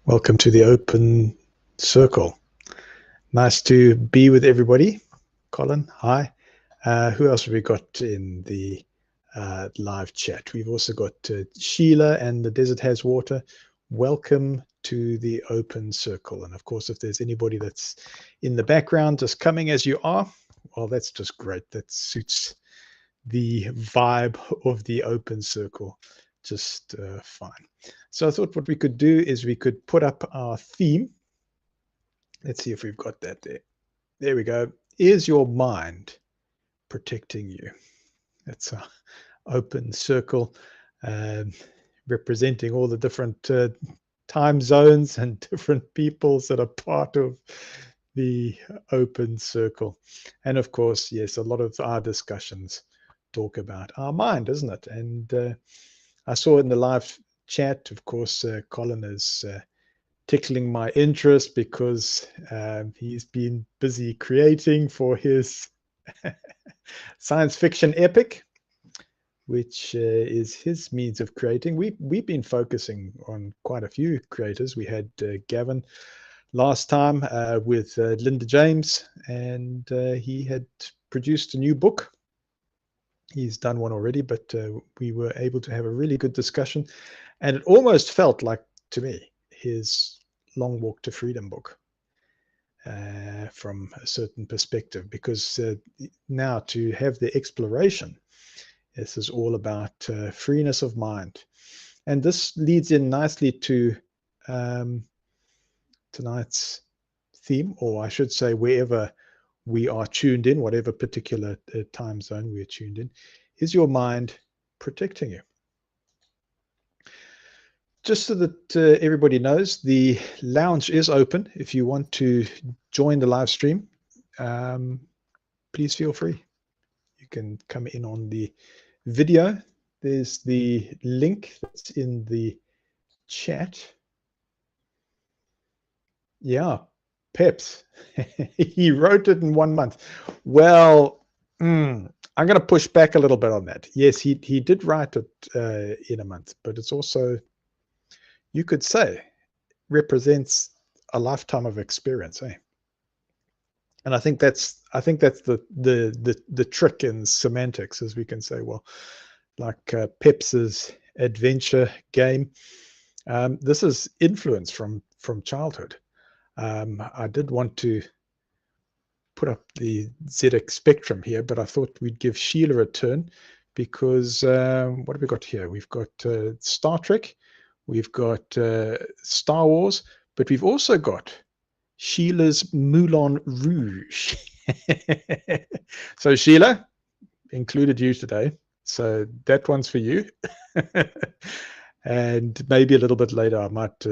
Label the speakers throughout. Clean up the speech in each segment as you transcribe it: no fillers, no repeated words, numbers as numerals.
Speaker 1: Welcome to the Open Circle. Nice to be with everybody. Colin, hi. Who else have we got in the live chat? We've also got Sheila and The Desert Has Water. Welcome to the Open Circle. And of course, if there's anybody that's in the background just coming as you are, well, that's just great. That suits the vibe of the Open Circle just fine. So I thought what we could do is we could put up our theme. Let's see if we've got that there. There we go. Is your mind protecting you? That's our Open Circle, representing all the different time zones and different peoples that are part of the Open Circle. And of course, yes, a lot of our discussions talk about our mind, isn't it? And I saw in the live chat, of course, Colin is tickling my interest because he's been busy creating for his science fiction epic, which is his means of creating. We've been focusing on quite a few creators. We had Gavin last time with Linda James, and he had produced a new book He's done one already, but we were able to have a really good discussion. And it almost felt like, to me, his Long Walk to Freedom book from a certain perspective, because now to have the exploration, this is all about freeness of mind. And this leads in nicely to tonight's theme, or I should say, wherever we are tuned in, whatever particular time zone we are tuned in. Is your mind protecting you? Just so that everybody knows, the lounge is open. If you want to join the live stream, please feel free. You can come in on the video. There's the link that's in the chat. Yeah, Peps. He wrote it in 1 month. Well, I'm going to push back a little bit on that. Yes, he did write it in a month, but it's also, you could say, represents a lifetime of experience, eh? And I think that's the trick in semantics, as we can say, well, like Peps's adventure game. This is influence from childhood. I did want to put up the ZX Spectrum here, but I thought we'd give Sheila a turn, because what have we got here? We've got Star Trek, we've got Star Wars, but we've also got Sheila's Moulin Rouge. So Sheila, included you today. So that one's for you. And maybe a little bit later, I might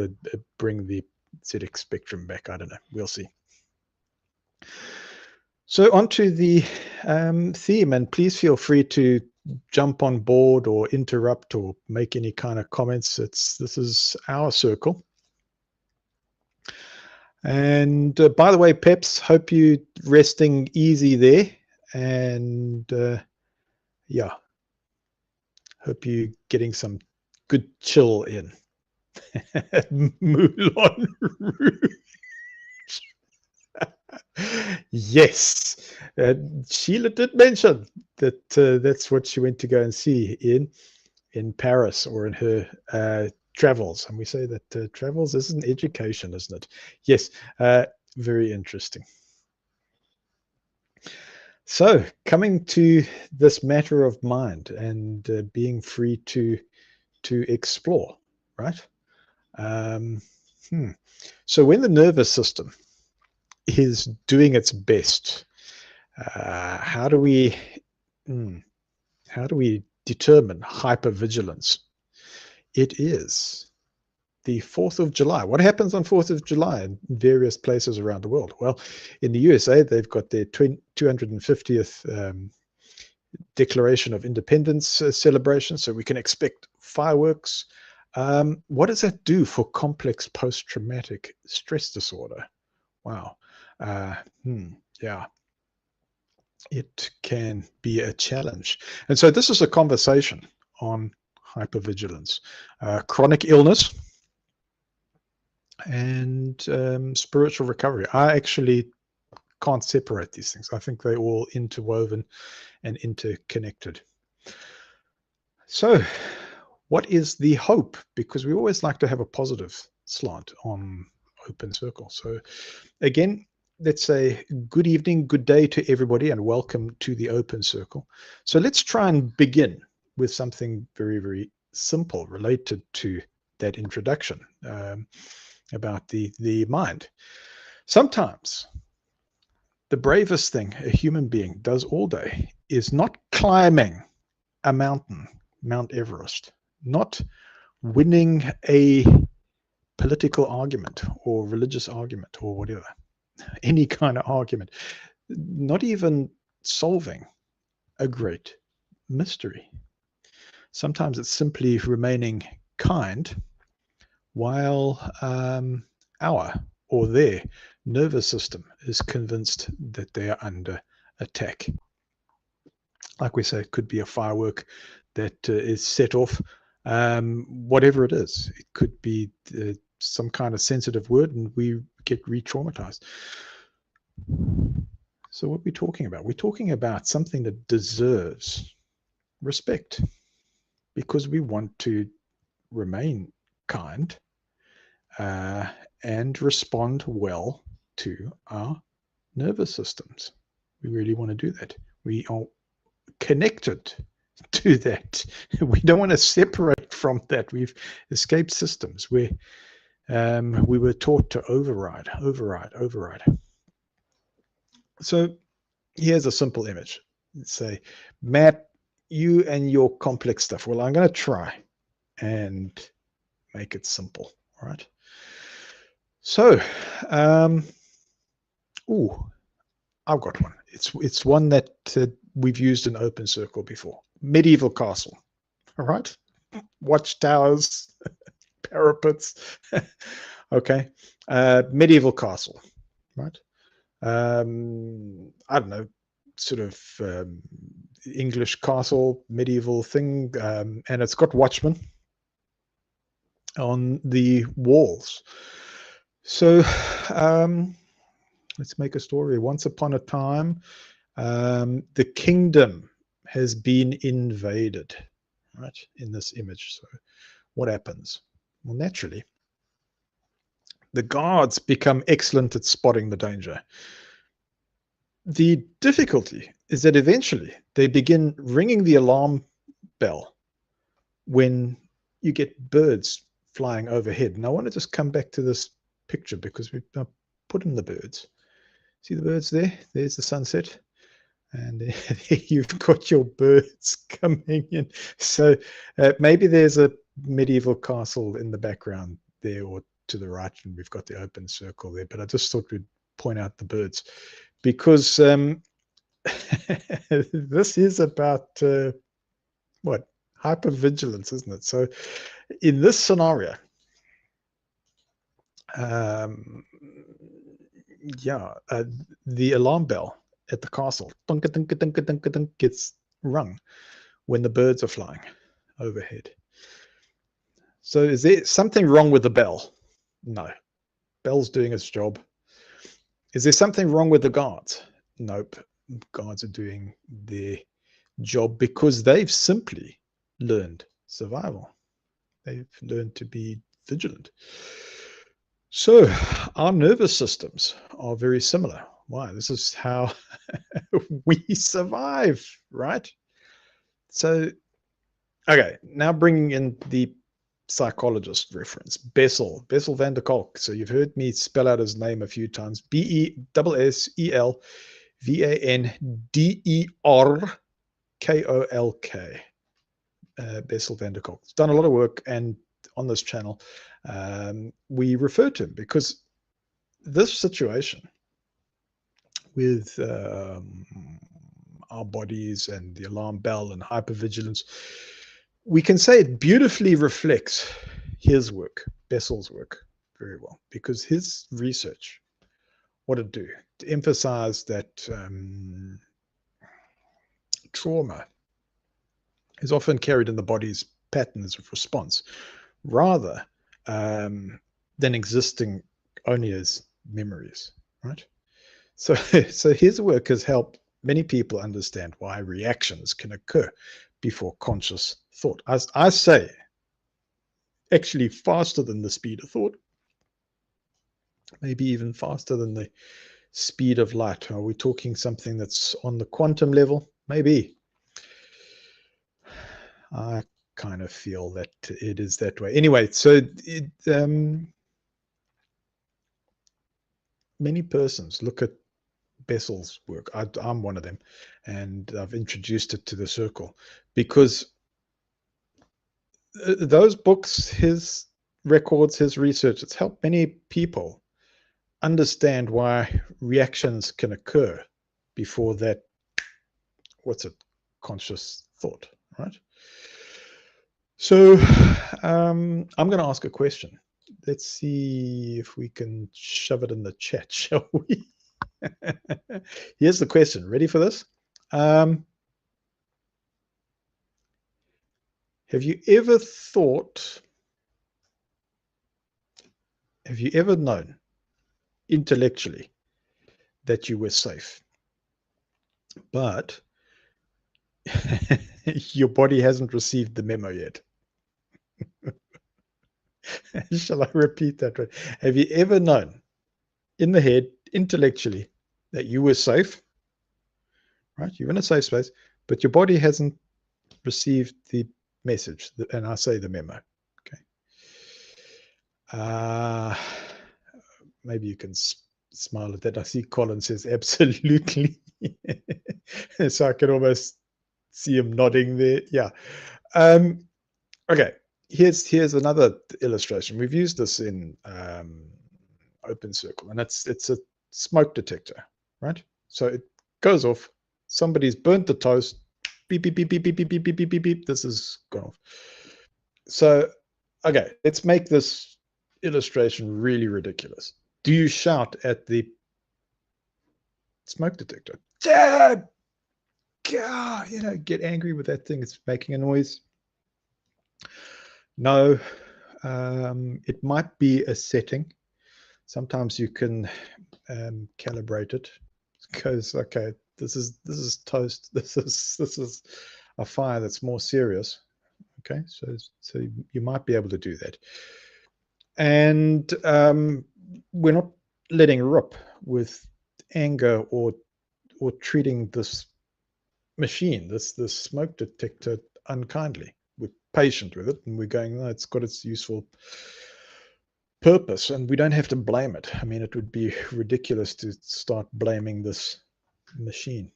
Speaker 1: bring the ZX Spectrum back. I don't know. We'll see. So on to the theme, and please feel free to jump on board or interrupt or make any kind of comments. This is our circle. And by the way, Peps, hope you resting easy there. And yeah, hope you getting some good chill in. Moulin Rouge. Yes, Sheila did mention that that's what she went to go and see in Paris, or in her travels. And we say that travels is an education, isn't it? Yes, very interesting. So coming to this matter of mind and being free to explore, right? So when the nervous system is doing its best, how do we determine hypervigilance? It is the 4th of July. What happens on 4th of July in various places around the world? Well, in the USA, they've got their 250th Declaration of Independence celebration, so we can expect fireworks. What does that do for complex post-traumatic stress disorder? Wow. Yeah, it can be a challenge. And so this is a conversation on hypervigilance, chronic illness, and spiritual recovery. I actually can't separate these things. I think they're all interwoven and interconnected. So what is the hope? Because we always like to have a positive slant on Open Circle. So again, let's say good evening, good day to everybody, and welcome to the Open Circle. So let's try and begin with something very, very simple related to that introduction about the mind. Sometimes the bravest thing a human being does all day is not climbing a mountain, Mount Everest, not winning a political argument or religious argument or whatever, any kind of argument, not even solving a great mystery. Sometimes it's simply remaining kind while our or their nervous system is convinced that they are under attack. Like we say, it could be a firework that is set off, whatever it is. It could be some kind of sensitive word, and we get re-traumatized. So what are we talking about? We're talking about something that deserves respect, because we want to remain kind and respond well to our nervous systems. We really want to do that. We are connected to that. We don't want to separate from that. We've escaped systems where we were taught to override. So here's a simple image. Let's say, Matt, you and your complex stuff. Well, I'm going to try and make it simple. All right. So, I've got one. It's one that we've used in Open Circle before. Medieval castle. All right. Watchtowers, parapets. Okay. Medieval castle. Right. I don't know, sort of English castle, medieval thing, and it's got watchmen on the walls. So let's make a story. Once upon a time, the kingdom has been invaded, right, in this image. So what happens? Well, naturally, the guards become excellent at spotting the danger. The difficulty is that eventually they begin ringing the alarm bell when you get birds flying overhead. And I want to just come back to this picture because we've put in the birds. See the birds there? There's the sunset. And there you've got your birds coming in. So maybe there's a medieval castle in the background there or to the right, and we've got the open circle there. But I just thought we'd point out the birds because this is about what? Hypervigilance, isn't it? So in this scenario, the alarm bell at the castle gets rung when the birds are flying overhead. So is there something wrong with the bell? No. Bell's doing its job. Is there something wrong with the guards? Nope. Guards are doing their job because they've simply learned survival. They've learned to be vigilant. So our nervous systems are very similar. Why? This is how we survive, right? So, okay, now bringing in the psychologist reference, Bessel van der Kolk. So you've heard me spell out his name a few times. Besselvanderkolk. Bessel van der Kolk. He's done a lot of work, and on this channel, we refer to him because this situation with our bodies and the alarm bell and hypervigilance, we can say it beautifully reflects his work, Bessel's work, very well, because his research, what it do, to emphasize that trauma is often carried in the body's patterns of response, rather than existing only as memories, right? So his work has helped many people understand why reactions can occur before conscious thought. As I say, actually faster than the speed of thought, maybe even faster than the speed of light. Are we talking something that's on the quantum level? Maybe. I kind of feel that it is that way. Anyway, so many persons look at Bessel's work. I'm one of them, and I've introduced it to the circle because those books, his records, his research, it's helped many people understand why reactions can occur before that, conscious thought, right? So I'm going to ask a question. Let's see if we can shove it in the chat, shall we? Here's the question. Ready for this? Have you ever known intellectually that you were safe, but your body hasn't received the memo yet. Shall I repeat that? Have you ever known in the head, intellectually, that you were safe, right? You're in a safe space, but your body hasn't received the message, and I say the memo. Okay. Maybe you can smile at that. I see Colin says absolutely. So I can almost see him nodding there. Yeah. Okay. Here's another illustration. We've used this in Open Circle, and it's a smoke detector, right? So it goes off. Somebody's burnt the toast. Beep, beep, beep, beep, beep, beep, beep, beep, beep, beep, beep. This is gone off. So, okay, let's make this illustration really ridiculous. Do you shout at the smoke detector? Dad! God, get angry with that thing. It's making a noise. No, it might be a setting. Sometimes you can calibrate it. It goes, okay, this is toast. This is a fire that's more serious. Okay, so you might be able to do that. And we're not letting rip with anger or treating this machine, this smoke detector, unkindly. We're patient with it, and we're going, no, it's got its useful purpose, and we don't have to blame it. I mean, it would be ridiculous to start blaming this machine.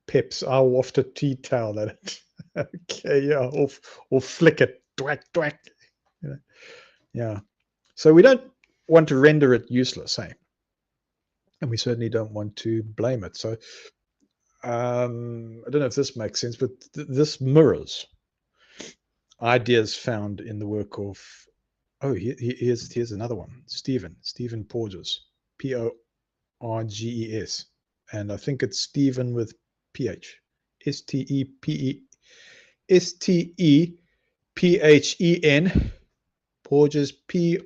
Speaker 1: Peps, I'll waft a tea towel at it. Okay, yeah, or flick it, dwack, dwack. Yeah. So we don't want to render it useless, hey? And we certainly don't want to blame it. So I don't know if this makes sense, but this mirrors ideas found in the work of, here's another one, Stephen Porges, Porges. And I think it's Stephen with PH, Stephen, Porges, Porges.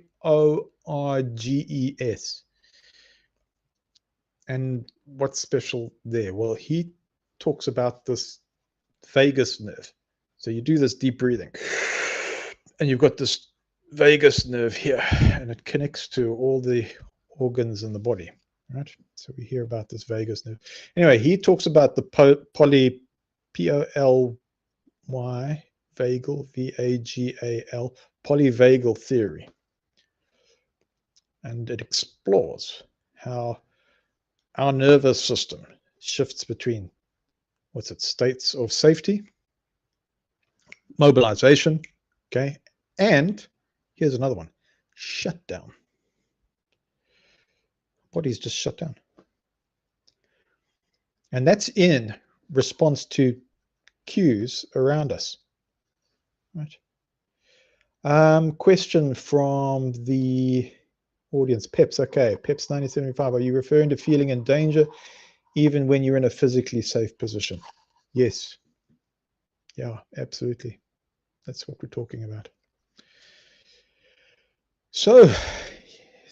Speaker 1: And what's special there? Well, he talks about this vagus nerve. So you do this deep breathing, and you've got this vagus nerve here, and it connects to all the organs in the body, right? So we hear about this vagus nerve. Anyway, he talks about the P-O-L-Y, vagal, V-A-G-A-L, polyvagal theory. And it explores how our nervous system shifts between, states of safety, mobilization, okay, and here's another one, shutdown. Body's just shut down. And that's in response to cues around us, right? Question from the audience, Peps. Okay, Peps 1975, are you referring to feeling in danger even when you're in a physically safe position? Yes. Yeah, absolutely. That's what we're talking about. So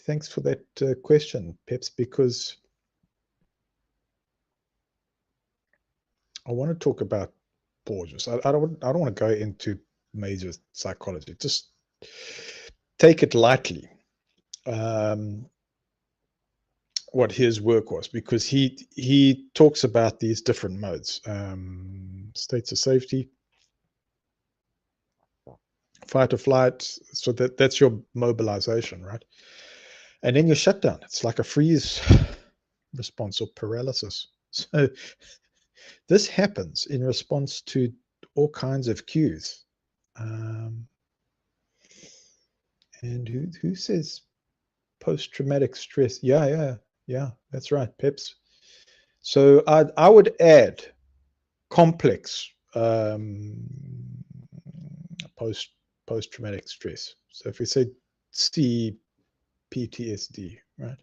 Speaker 1: thanks for that question, Peps, because I want to talk about Porges. I don't want to go into major psychology. Just take it lightly. What his work was, because he talks about these different modes, states of safety, fight or flight. So that's your mobilization, right? And then your shutdown. It's like a freeze response or paralysis. So this happens in response to all kinds of cues. And who says post-traumatic stress? Yeah, that's right, Peps. So I would add complex post-traumatic stress. So if we say CPTSD, right?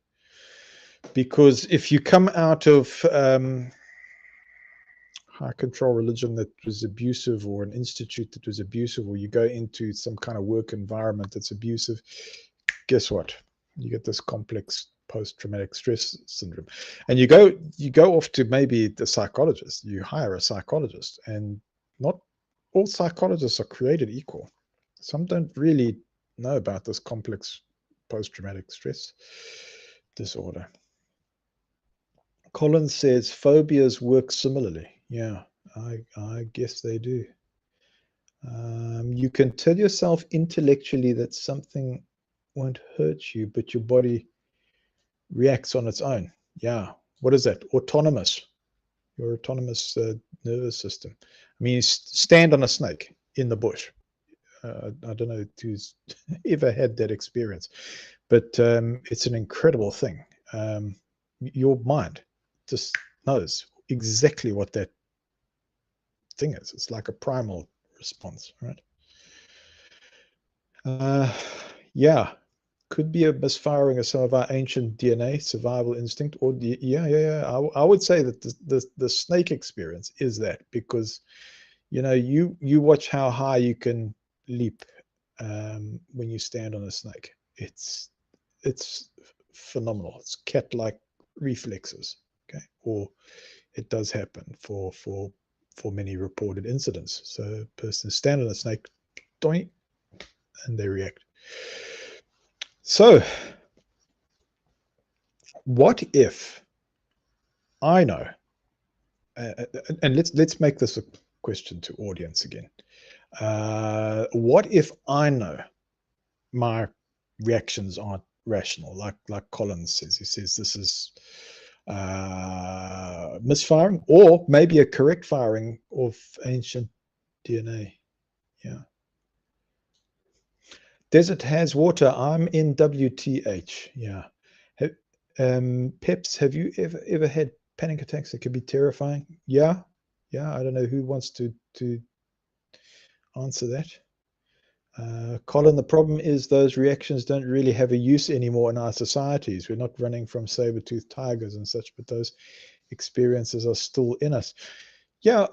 Speaker 1: Because if you come out of high control religion that was abusive, or an institute that was abusive, or you go into some kind of work environment that's abusive, guess what? You get this complex post-traumatic stress syndrome. And you go off to maybe the psychologist. You hire a psychologist, and not all psychologists are created equal. Some don't really know about this complex post-traumatic stress disorder. Collins says phobias work similarly. Yeah, I guess they do. You can tell yourself intellectually that something won't hurt you, but your body reacts on its own. Yeah. What is that? Autonomous. Your autonomous nervous system. I mean, you stand on a snake in the bush. I don't know who's ever had that experience, but it's an incredible thing. Your mind just knows exactly what that thing is. It's like a primal response, right? Yeah, could be a misfiring of some of our ancient DNA, survival instinct, or yeah. I would say that the snake experience is that, because you watch how high you can leap when you stand on a snake. It's phenomenal. It's cat-like reflexes. Okay, or it does happen for many reported incidents. So a person stand on a snake, doink, and they react. So what if I know, and let's make this a question to audience again. What if I know my reactions aren't rational, like Collins says? He says this is misfiring, or maybe a correct firing of ancient DNA. Yeah. Desert has water. I'm in WTH. Yeah. Peps, have you ever had panic attacks that can be terrifying? Yeah. I don't know who wants to answer that. Colin, the problem is those reactions don't really have a use anymore in our societies. We're not running from saber-toothed tigers and such, but those experiences are still in us. Yeah.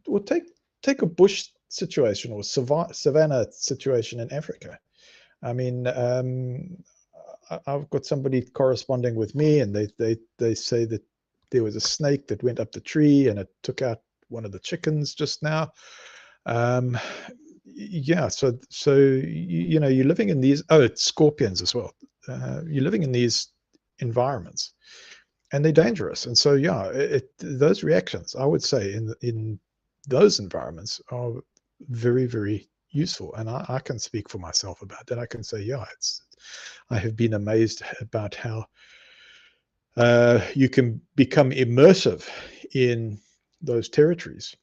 Speaker 1: Well, take a bush situation or savannah situation in Africa. I mean, I've got somebody corresponding with me, and they say that there was a snake that went up the tree and it took out one of the chickens just now. Yeah, so you're living in these, it's scorpions as well. You're living in these environments, and they're dangerous. And so those reactions, I would say, in those environments are very, very useful. And I can speak for myself about that. I can say, I have been amazed about how you can become immersive in those territories,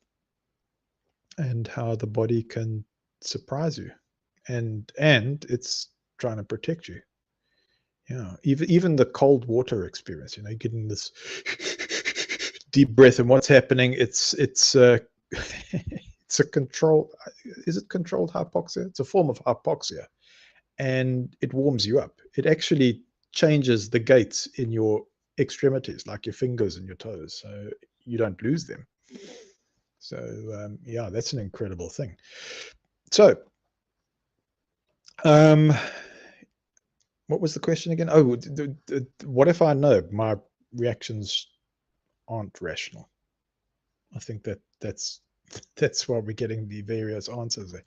Speaker 1: and how the body can surprise you, and it's trying to protect you. Even the cold water experience, getting this deep breath, and what's happening, it's it's a control. Is it controlled hypoxia? It's a form of hypoxia, and it warms you up. It actually changes the gaits in your extremities, like your fingers and your toes, so you don't lose them. So that's an incredible thing. So what was the question again? Oh, what if I know my reactions aren't rational? I think that's why we're getting the various answers there.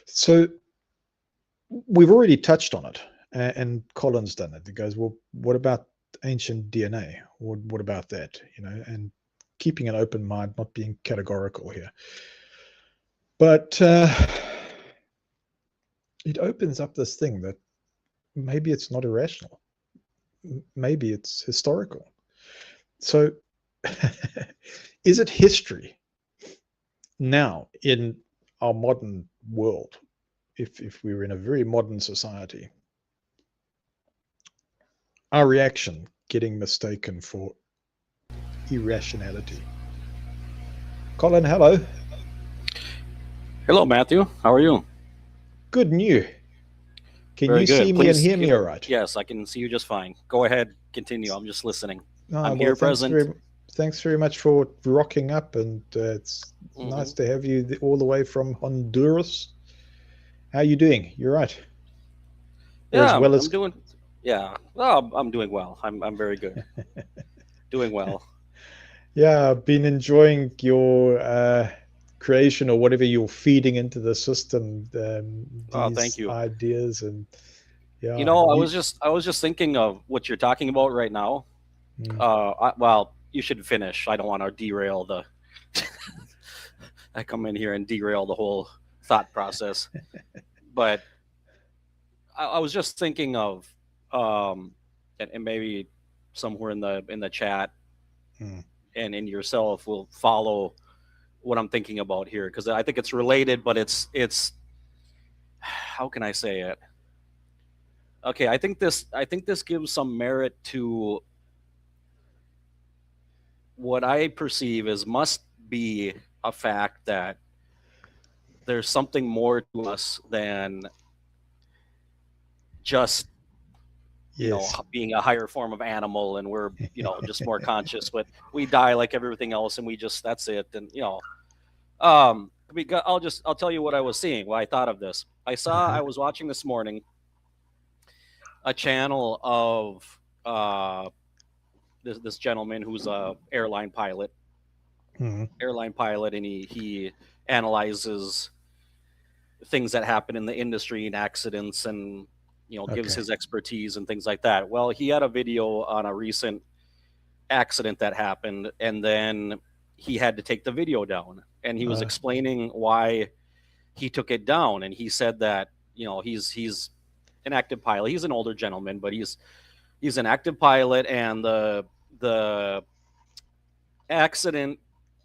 Speaker 1: So we've already touched on it, and Colin's done it. He goes, well, what about ancient DNA? What about that? And keeping an open mind, not being categorical here. But it opens up this thing that maybe it's not irrational. Maybe it's historical. So is it history now in our modern world, if we were in a very modern society, our reaction getting mistaken for irrationality? Colin, hello.
Speaker 2: Hello, Matthew. How are you?
Speaker 1: Good, and you? Can
Speaker 2: Very
Speaker 1: you
Speaker 2: good.
Speaker 1: see me and hear me all right?
Speaker 2: Yes, I can see you just fine. Go ahead, continue. I'm just listening. I'm
Speaker 1: Well,
Speaker 2: here present.
Speaker 1: thanks very much for rocking up, and it's nice to have you all the way from Honduras. How are you doing? You're right. or as
Speaker 2: Yeah,
Speaker 1: well
Speaker 2: I'm
Speaker 1: as
Speaker 2: doing. Yeah, well, I'm doing well. I'm very good. Doing well.
Speaker 1: yeah, I've been enjoying your creation or whatever you're feeding into the system,
Speaker 2: Oh, thank
Speaker 1: these
Speaker 2: you.
Speaker 1: ideas and
Speaker 2: You
Speaker 1: yeah,
Speaker 2: know,
Speaker 1: you.
Speaker 2: I was just thinking of what you're talking about right now.
Speaker 1: Mm,
Speaker 2: Well, you should finish. I don't want to derail the. I come in here and derail the whole thought process. But I was just thinking of, um, and maybe somewhere in the chat
Speaker 1: mm,
Speaker 2: and in yourself will follow what I'm thinking about here because I think it's related, but it's how can I say it? Okay, I think this gives some merit to what I perceive as must be a fact that there's something more to us than just
Speaker 1: yes.
Speaker 2: being a higher form of animal and we're just more conscious, but we die like everything else and we just that's it. And because I'll tell you what I was seeing, what I thought of this.
Speaker 1: Uh-huh.
Speaker 2: I was watching this morning a channel of this gentleman who's a
Speaker 1: Mm,
Speaker 2: airline pilot, and he analyzes things that happen in the industry and accidents, and gives
Speaker 1: okay.
Speaker 2: his expertise and things like that. Well, he had a video on a recent accident that happened, and then he had to take the video down, and he was
Speaker 1: Uh,
Speaker 2: explaining why he took it down, and he said that he's an active pilot. He's an older gentleman, but he's an active pilot, and the accident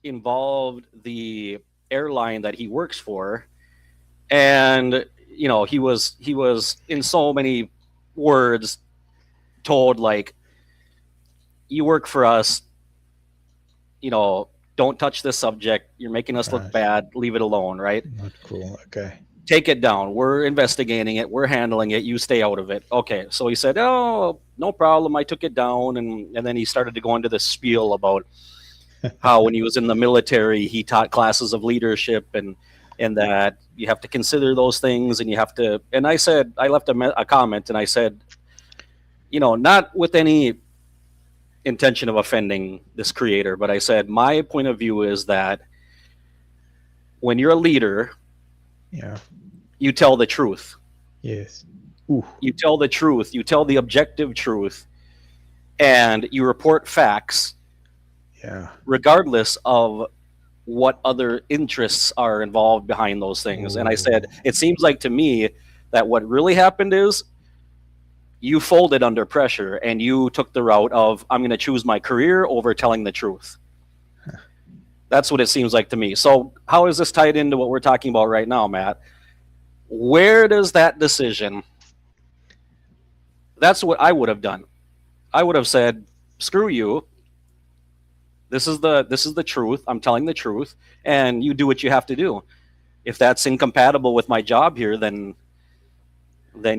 Speaker 2: involved the airline that he works for, and he was in so many words told like, you work for us, don't touch this subject, you're making us look
Speaker 1: right.
Speaker 2: bad, leave it alone, right?
Speaker 1: Not cool. Okay.
Speaker 2: Take it down, we're investigating it, we're handling it, you stay out of it. Okay, so he said, oh, no problem, I took it down, and then he started to go into this spiel about how when he was in the military he taught classes of leadership, and that you have to consider those things, and you have to, and I said, I left a comment, and I said, not with any intention of offending this creator, but I said my point of view is that when you're a leader,
Speaker 1: Yeah.
Speaker 2: you tell the truth.
Speaker 1: Yes. Ooh.
Speaker 2: You tell the truth, you tell the objective truth, and you report facts
Speaker 1: Yeah.
Speaker 2: regardless of what other interests are involved behind those things. And I said,
Speaker 1: Ooh.
Speaker 2: it seems like to me that what really happened is you folded under pressure and you took the route of, I'm going to choose my career over telling the truth. That's what it seems like to me. So how is this tied into what we're talking about right now, Matt? Where does that decision, that's what I would have done. I would have said, screw you. This is the truth. I'm telling the truth, and you do what you have to do. If that's incompatible with my job here, then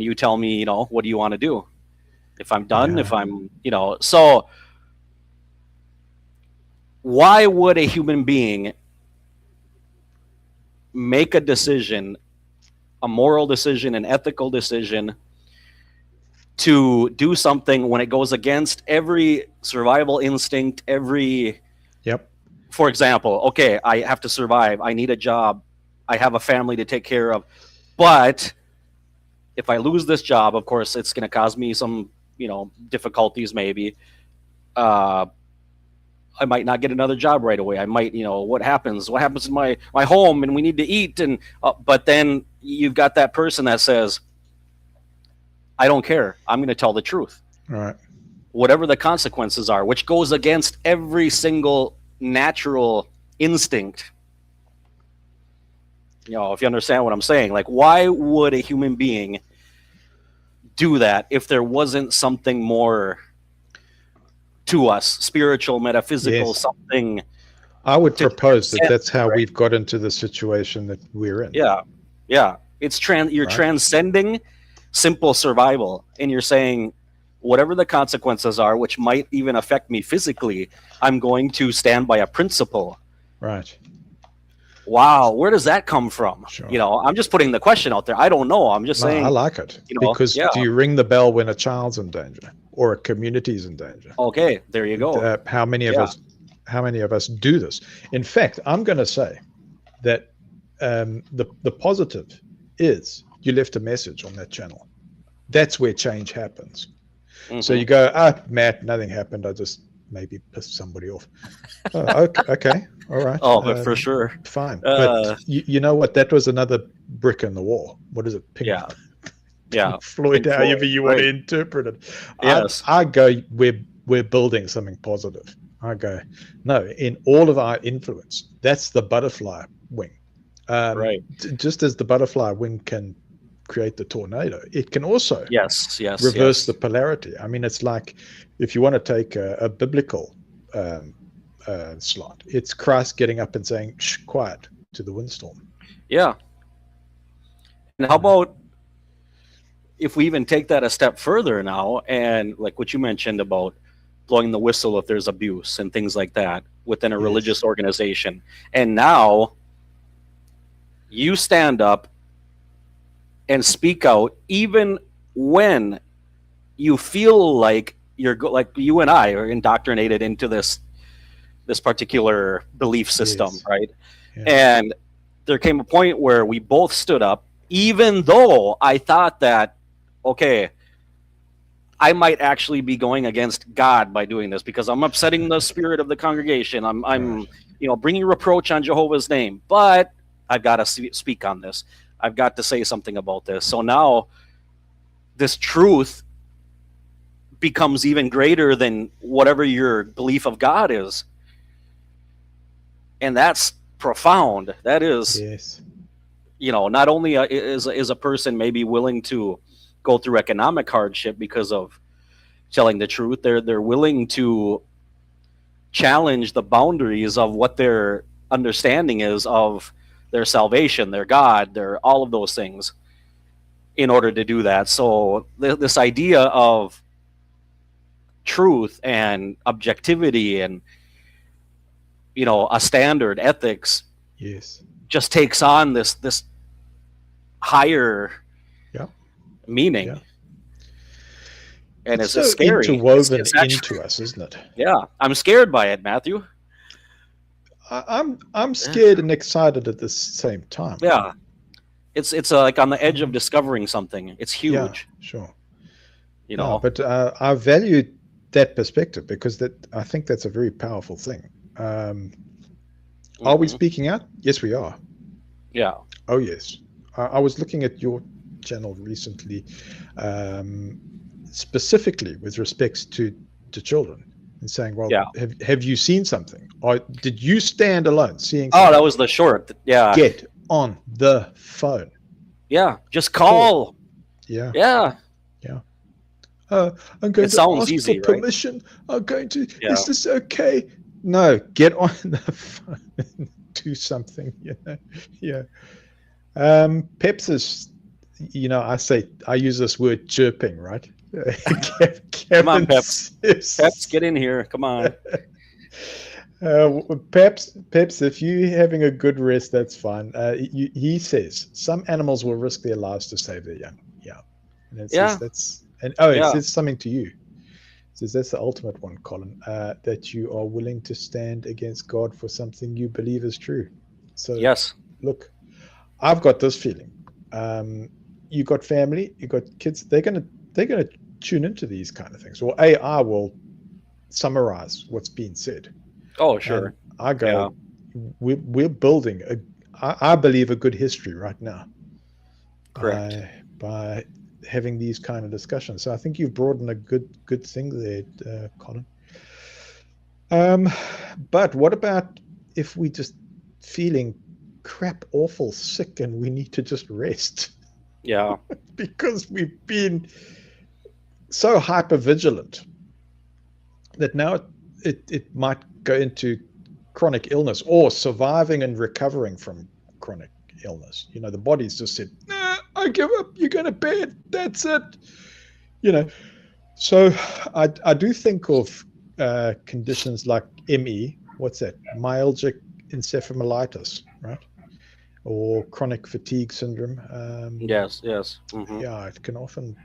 Speaker 2: you tell me, what do you want to do? If I'm done, if
Speaker 1: Yeah.
Speaker 2: I'm, so why would a human being make a decision, a moral decision, an ethical decision to do something when it goes against every survival instinct, every,
Speaker 1: Yep.
Speaker 2: for example, okay, I have to survive, I need a job, I have a family to take care of, but if I lose this job, of course, it's going to cause me some, difficulties maybe. I might not get another job right away. I might, what happens in my home, and we need to eat. And, but then you've got that person that says, I don't care. I'm going to tell the truth.
Speaker 1: Right.
Speaker 2: Whatever the consequences are, which goes against every single natural instinct. If you understand what I'm saying, like, why would a human being do that if there wasn't something more to us, spiritual, metaphysical,
Speaker 1: Yes.
Speaker 2: something
Speaker 1: I would
Speaker 2: to
Speaker 1: propose that
Speaker 2: transcend,
Speaker 1: that's how
Speaker 2: right?
Speaker 1: we've got into the situation that we're in.
Speaker 2: Yeah, yeah. It's you're
Speaker 1: Right.
Speaker 2: transcending simple survival, and you're saying, whatever the consequences are, which might even affect me physically, I'm going to stand by a principle.
Speaker 1: Right.
Speaker 2: Wow, where does that come from?
Speaker 1: Sure.
Speaker 2: You know, I'm just putting the question out there. I don't know. I'm just
Speaker 1: No, I
Speaker 2: saying,
Speaker 1: like it,
Speaker 2: you know,
Speaker 1: because
Speaker 2: yeah.
Speaker 1: do you ring the bell when a child's in danger or a community's in danger?
Speaker 2: Okay, there you go.
Speaker 1: How many of us do this? In fact, I'm going to say that the positive is you left a message on that channel. That's where change happens. So you go, Matt, nothing happened. I just maybe pissed somebody off. Oh, okay, all right.
Speaker 2: Oh, but for sure.
Speaker 1: Fine. But you know what? That was another brick in the wall. What is it? Pink Floyd,
Speaker 2: Pink
Speaker 1: however
Speaker 2: Floyd,
Speaker 1: you want to interpret it.
Speaker 2: Yes.
Speaker 1: I go, we're building something positive. I go, no, in all of our influence, that's the butterfly wing.
Speaker 2: Right.
Speaker 1: Just as the butterfly wing can create the tornado, it can also
Speaker 2: reverse
Speaker 1: the polarity. I mean, it's like, if you want to take a biblical slot, it's Christ getting up and saying, shh, quiet, to the windstorm.
Speaker 2: Yeah. And how about if we even take that a step further now, and like what you mentioned about blowing the whistle if there's abuse and things like that within a religious organization. And now you stand up and speak out even when you feel like like you and I are indoctrinated into this particular belief system, right? Yeah. And there came a point where we both stood up, even though I thought that, okay, I might actually be going against God by doing this because I'm upsetting the spirit of the congregation. I'm bringing reproach on Jehovah's name, but I've got to speak on this. I've got to say something about this. So now this truth becomes even greater than whatever your belief of God is. And that's profound. That is, not only is a person maybe willing to go through economic hardship because of telling the truth, they're willing to challenge the boundaries of what their understanding is of their salvation, their God, their all of those things in order to do that. So this idea of truth and objectivity and a standard ethics just takes on this higher meaning. And it's
Speaker 1: so
Speaker 2: scary.
Speaker 1: Interwoven into us, isn't it?
Speaker 2: Yeah, I'm scared by it, Matthew.
Speaker 1: I'm scared and excited at the same time.
Speaker 2: Yeah, it's like on the edge of discovering something. It's huge.
Speaker 1: Yeah, sure. But I value that perspective because I think that's a very powerful thing. Are we speaking out? Yes, we are.
Speaker 2: Yeah.
Speaker 1: Oh, yes. I was looking at your channel recently, specifically with respects to children, and saying, well, have you seen something? Or did you stand alone seeing something?
Speaker 2: Oh, that was the short. Yeah.
Speaker 1: Get on the phone.
Speaker 2: Yeah. Just call.
Speaker 1: Yeah.
Speaker 2: Yeah.
Speaker 1: Yeah. I'm going to ask
Speaker 2: easy,
Speaker 1: for permission. I'm going to, is this okay? No, get on the phone and do something, Yeah. Peps is, I use this word chirping, right?
Speaker 2: Come on, Peps. Peps, get in here. Come on.
Speaker 1: Peps, if you're having a good rest, that's fine. He says some animals will risk their lives to save their young. Yeah. And it says it says something to you. It says that's the ultimate one, Colin, that you are willing to stand against God for something you believe is true. So
Speaker 2: yes.
Speaker 1: Look, I've got this feeling. You got family, you got kids, they're gonna tune into these kind of things. Or AI will summarize what's being said.
Speaker 2: Oh, sure.
Speaker 1: And I go, we're building I believe a good history right now.
Speaker 2: Correct.
Speaker 1: By having these kind of discussions. So I think you've brought in a good thing there, Colin. But what about if we just feeling crap, awful, sick, and we need to just rest?
Speaker 2: Yeah.
Speaker 1: Because we've been so hyper vigilant that now it might go into chronic illness or surviving and recovering from chronic illness. The body's just said, nah, I give up, you're going to bed, that's it. So I do think of conditions like ME, what's that? Myalgic encephalomyelitis, right? or chronic fatigue syndrome.
Speaker 2: Yes.
Speaker 1: Yeah, it can often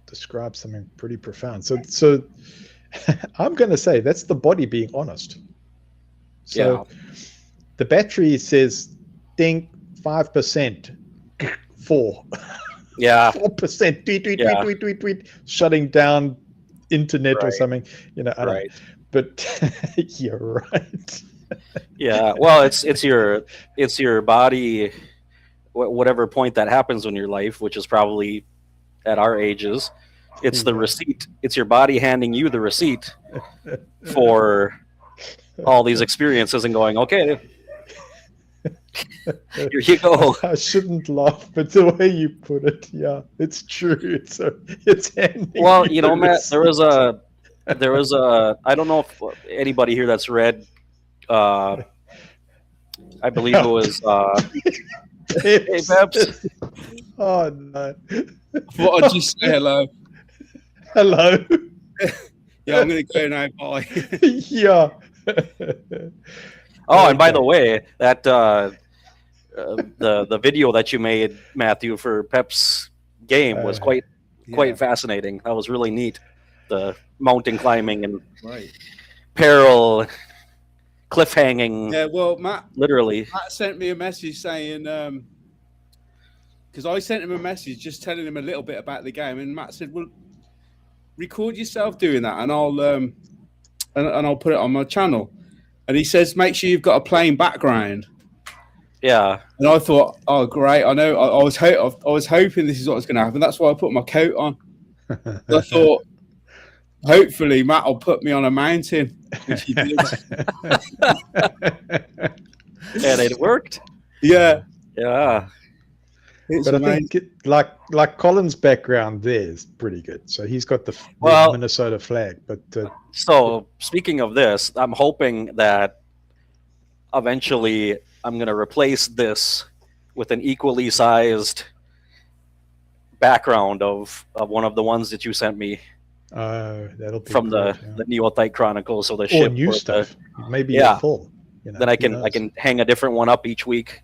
Speaker 1: describe something pretty profound. So I'm going to say that's the body being honest. So
Speaker 2: Yeah.
Speaker 1: the battery says, ding, 5%, 4,
Speaker 2: Yeah.
Speaker 1: 4%, tweet, tweet, tweet,
Speaker 2: Yeah.
Speaker 1: tweet, tweet, tweet, shutting down internet or
Speaker 2: Right.
Speaker 1: something. I don't know.
Speaker 2: Right.
Speaker 1: But you're right.
Speaker 2: Yeah. Well, it's your body. Whatever point that happens in your life, which is probably at our ages, it's the receipt. It's your body handing you the receipt for all these experiences and going, okay, here you go.
Speaker 1: I shouldn't laugh, but the way you put it, yeah, it's true. It's handing
Speaker 2: Well,
Speaker 1: you the
Speaker 2: Matt, there was
Speaker 1: receipt.
Speaker 2: I don't know if anybody here that's read, I believe it was, hey, Peps.
Speaker 1: Oh, no.
Speaker 3: What I just say hello.
Speaker 1: Hello.
Speaker 3: Yeah, I'm going to go now. Bye.
Speaker 1: Yeah.
Speaker 2: Oh, and by the way, that the video that you made, Matthew, for Pep's game was quite fascinating. That was really neat. The mountain climbing and peril, cliff hanging.
Speaker 3: Yeah, well, Matt sent me a message saying, because I sent him a message just telling him a little bit about the game, and Matt said, "Well, record yourself doing that, and I'll put it on my channel." And he says, "Make sure you've got a plain background."
Speaker 2: Yeah.
Speaker 3: And I thought, "Oh, great! I know. I was hoping this is what was going to happen. That's why I put my coat on." I thought, hopefully, Matt will put me on a mountain, which he did.
Speaker 2: And it worked.
Speaker 3: Yeah.
Speaker 2: Yeah.
Speaker 3: It's
Speaker 1: but
Speaker 3: amazing.
Speaker 1: I think like Colin's background there is pretty good. So he's got the Minnesota flag. But
Speaker 2: so speaking of this, I'm hoping that eventually I'm going to replace this with an equally sized background of one of the ones that you sent me.
Speaker 1: That'll be
Speaker 2: from
Speaker 1: great,
Speaker 2: the Neothite Chronicles or the
Speaker 1: or
Speaker 2: ship
Speaker 1: new
Speaker 2: or
Speaker 1: stuff. Maybe
Speaker 2: yeah.
Speaker 1: a full.
Speaker 2: Then I can hang a different one up each week.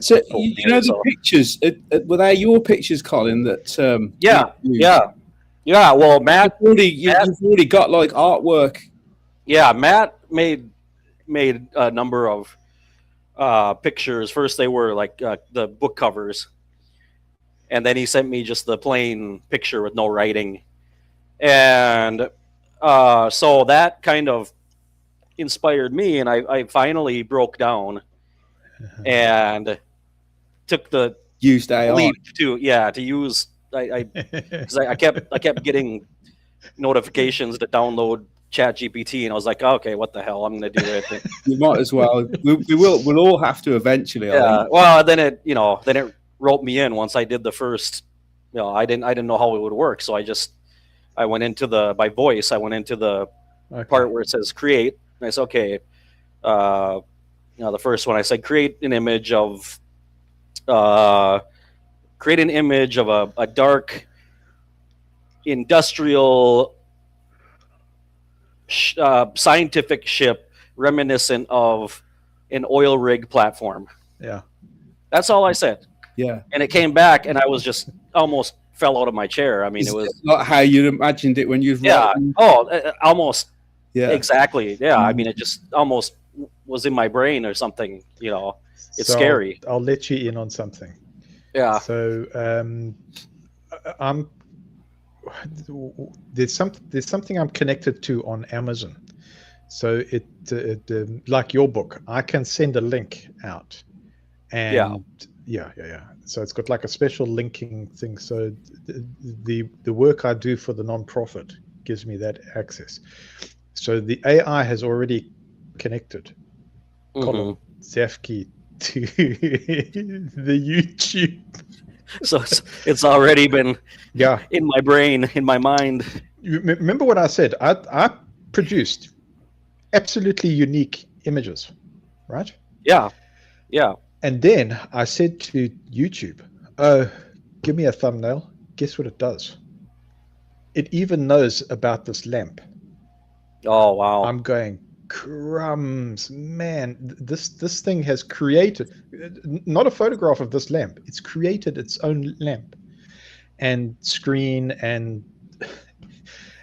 Speaker 3: So the pictures were they your pictures, Colin? That
Speaker 2: yeah. Well, Matt,
Speaker 3: you've already got like artwork.
Speaker 2: Yeah, Matt made a number of pictures. First, they were like the book covers, and then he sent me just the plain picture with no writing, and so that kind of inspired me, and I finally broke down and took the
Speaker 3: used AI
Speaker 2: leap to use because I kept getting notifications to download ChatGPT, and I was like, okay, what the hell, I'm gonna do it.
Speaker 3: You might as well. We'll all have to eventually.
Speaker 2: Yeah. Well, then it roped me in once I did the first. I didn't know how it would work, so I went into by voice. I went into the part where it says create. And I said, okay. The first one I said, create an image of a dark industrial scientific ship reminiscent of an oil rig platform.
Speaker 1: Yeah.
Speaker 2: That's all I said.
Speaker 3: Yeah.
Speaker 2: And it came back, and I was just almost fell out of my chair. I mean, it was
Speaker 3: not how you'd imagined it when you
Speaker 2: writing. Almost.
Speaker 3: Yeah.
Speaker 2: Exactly. Yeah. I mean, it just almost was in my brain or something. It's scary.
Speaker 1: I'll let you in on something.
Speaker 2: Yeah.
Speaker 1: So there's something I'm connected to on Amazon. So it like your book, I can send a link out, and yeah. So it's got like a special linking thing. So the work I do for the nonprofit gives me that access. So the AI has already connected Colin Zafke to the YouTube.
Speaker 2: So it's already been in my brain, in my mind.
Speaker 1: You remember what I said? I produced absolutely unique images, right?
Speaker 2: Yeah. Yeah.
Speaker 1: And then I said to YouTube, give me a thumbnail. Guess what it does? It even knows about this lamp.
Speaker 2: Oh, wow.
Speaker 1: I'm going, crumbs, man! This thing has created not a photograph of this lamp. It's created its own lamp and screen, and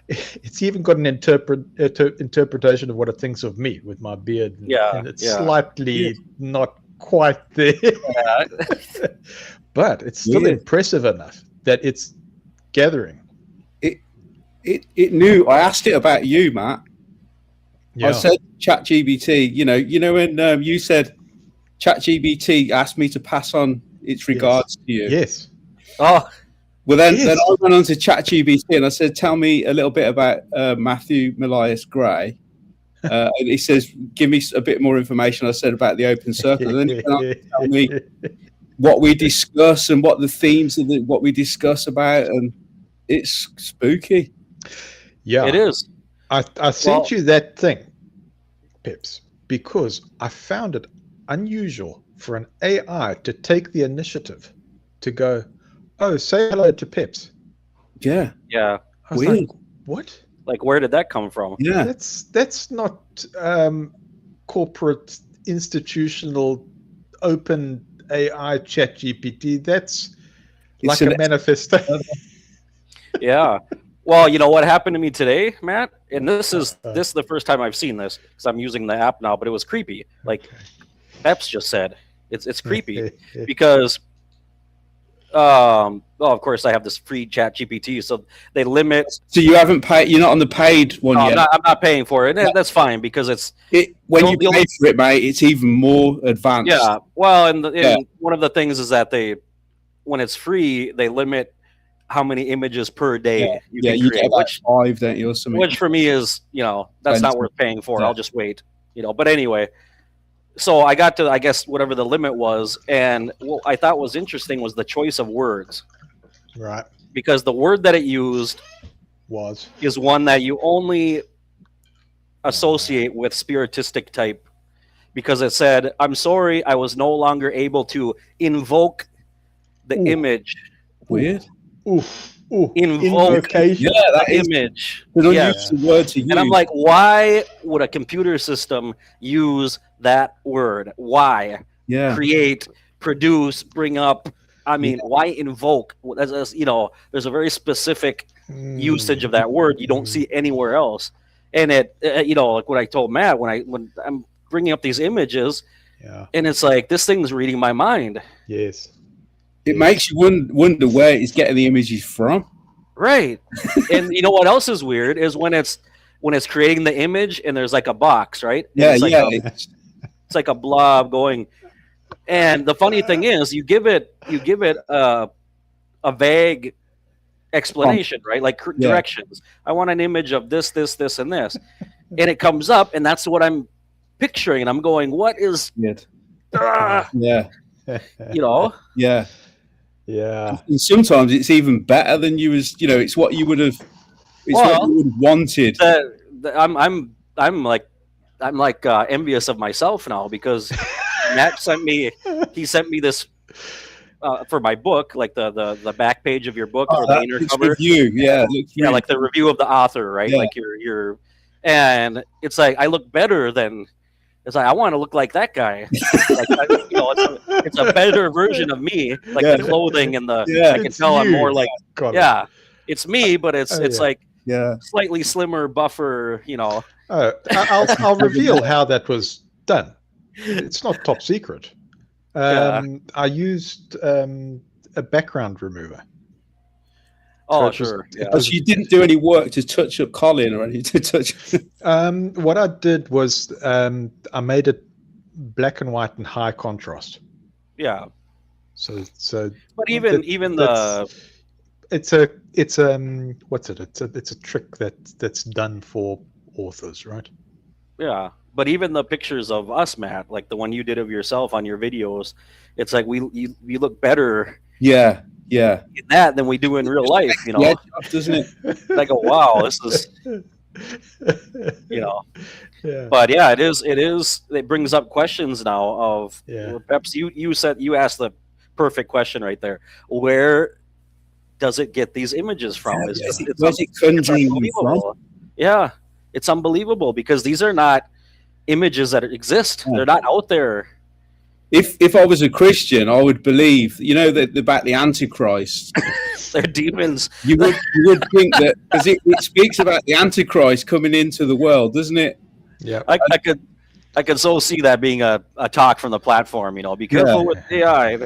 Speaker 1: it's even got an interpretation of what it thinks of me with my beard. And it's slightly not quite there, but it's still impressive enough that it's gathering.
Speaker 3: It knew. I asked it about you, Matt. I said ChatGPT. You know when you said ChatGPT asked me to pass on its regards to you.
Speaker 1: Yes.
Speaker 3: Oh. Well, then I went on to ChatGPT and I said, "Tell me a little bit about Matthew Milius Gray." And he says, "Give me a bit more information." I said about the open circle, and then he went on to tell me what we discuss and what the themes of what we discuss about, and it's spooky.
Speaker 1: Yeah,
Speaker 2: it is.
Speaker 1: I sent you that thing, Pips, because I found it unusual for an AI to take the initiative to go, "Oh, say hello to Pips."
Speaker 3: Yeah.
Speaker 2: Yeah.
Speaker 1: I was like, what?
Speaker 2: Like, where did that come from?
Speaker 3: Yeah.
Speaker 1: That's not corporate, institutional, open AI chat GPT. That's like a manifesto.
Speaker 2: Yeah. Well, you know what happened to me today, Matt? And this is the first time I've seen this because I'm using the app now, but it was creepy. Like Peps just said, it's creepy because well, of course I have this free chat GPT, so they limit.
Speaker 3: So you haven't paid, you're not on the paid one yet?
Speaker 2: I'm not paying for it. That's fine because
Speaker 3: when you pay for it, mate, it's even more advanced.
Speaker 2: Yeah. Well, and one of the things is that when it's free, they limit how many images per day you can create,
Speaker 3: get about 5, don't you, or something?
Speaker 2: Which for me is, that's not worth paying for. I'll just wait, But anyway, so I got to, I guess, whatever the limit was, and what I thought was interesting was the choice of words.
Speaker 1: Right.
Speaker 2: Because the word that it used is one that you only associate with spiritistic type, because it said, "I'm sorry, I was no longer able to invoke the image."
Speaker 3: Weird.
Speaker 2: Invocation.
Speaker 3: Yeah, that
Speaker 2: image.
Speaker 3: Use the word to use.
Speaker 2: And I'm like, why would a computer system use that word? Why?
Speaker 3: Yeah.
Speaker 2: Create, produce, bring up. I mean, why invoke? There's a very specific usage of that word you don't see anywhere else. And it, like what I told Matt when I'm bringing up these images, and it's like this thing's reading my mind.
Speaker 1: Yes.
Speaker 3: It makes you wonder where it's getting the images from.
Speaker 2: Right. And you know what else is weird is when it's creating the image and there's like a box, right? And it's like a blob going. And the funny thing is you give it a vague explanation, right? Like directions. I want an image of this, and this. And it comes up and that's what I'm picturing. And I'm going, what is
Speaker 3: Yeah.
Speaker 1: Yeah.
Speaker 3: And sometimes it's even better than you was. It's what you would have. It's what you would have wanted.
Speaker 2: I'm like envious of myself now because Matt sent me this for my book, like the back page of your book or the inner cover.
Speaker 3: Review,
Speaker 2: like the review of the author, right? Yeah. Like your, and it's like I look better than. It's like I want to look like that guy. It's a better version of me, like the clothing and the. I can tell I'm more like. It's me, but it's like slightly slimmer, buffer.
Speaker 1: I'll reveal how that was done. It's not top secret. I used a background remover.
Speaker 2: Oh, sure.
Speaker 3: But you didn't do any work to touch up Colin or anything to touch.
Speaker 1: What I did was I made it black and white and high contrast.
Speaker 2: Yeah.
Speaker 1: So.
Speaker 2: But even
Speaker 1: it's what's it? It's a trick that's done for authors, right?
Speaker 2: Yeah. But even the pictures of us, Matt, like the one you did of yourself on your videos, it's like you look better.
Speaker 3: Yeah.
Speaker 2: In that than we do in real life,
Speaker 3: Yeah, doesn't it?
Speaker 2: Like, wow, this is,
Speaker 1: Yeah.
Speaker 2: But yeah, it is. It brings up questions now of Peps. You said you asked the perfect question right there. Where does it get these images from?
Speaker 3: Where's it conjuring from?
Speaker 2: Yeah, it's unbelievable because these are not images that exist. They're not out there.
Speaker 3: If I was a Christian, I would believe, about the Antichrist.
Speaker 2: They're demons.
Speaker 3: You would think that, because it speaks about the Antichrist coming into the world, doesn't it?
Speaker 1: Yeah.
Speaker 2: I could so see that being a talk from the platform. Be careful with AI.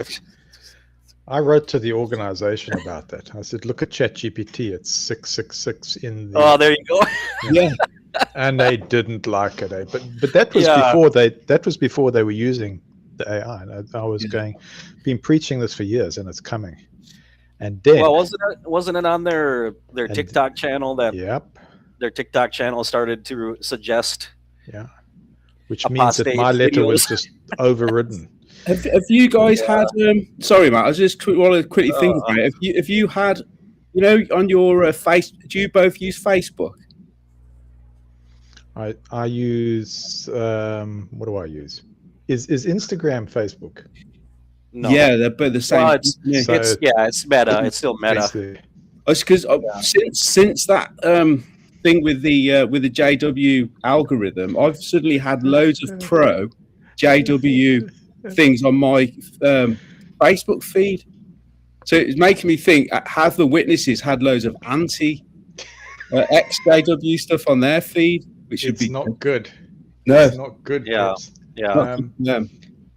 Speaker 1: I wrote to the organization about that. I said, look at ChatGPT. It's 666 in the.
Speaker 2: Oh, there you go.
Speaker 3: Yeah.
Speaker 1: And they didn't like it. But that was before they were using the AI. And I was been preaching this for years, and it's coming. And then,
Speaker 2: well, wasn't it on their TikTok channel that?
Speaker 1: Yep.
Speaker 2: Their TikTok channel started to suggest.
Speaker 1: Yeah. Which means that my letter was just overridden.
Speaker 3: Have you guys had? Sorry, Matt. I just want to quickly think about it. If you had, on your face, do you both use Facebook?
Speaker 1: I use. What do I use? Is Instagram Facebook?
Speaker 2: No.
Speaker 3: Yeah, they're both the same.
Speaker 2: Well, it's Meta. It's still Meta.
Speaker 3: It's because since that thing with the JW algorithm, I've suddenly had loads of pro JW things on my Facebook feed. So it's making me think: have the witnesses had loads of anti ex-JW stuff on their feed? Which would be
Speaker 1: not good.
Speaker 3: No,
Speaker 1: it's not good.
Speaker 2: Yeah,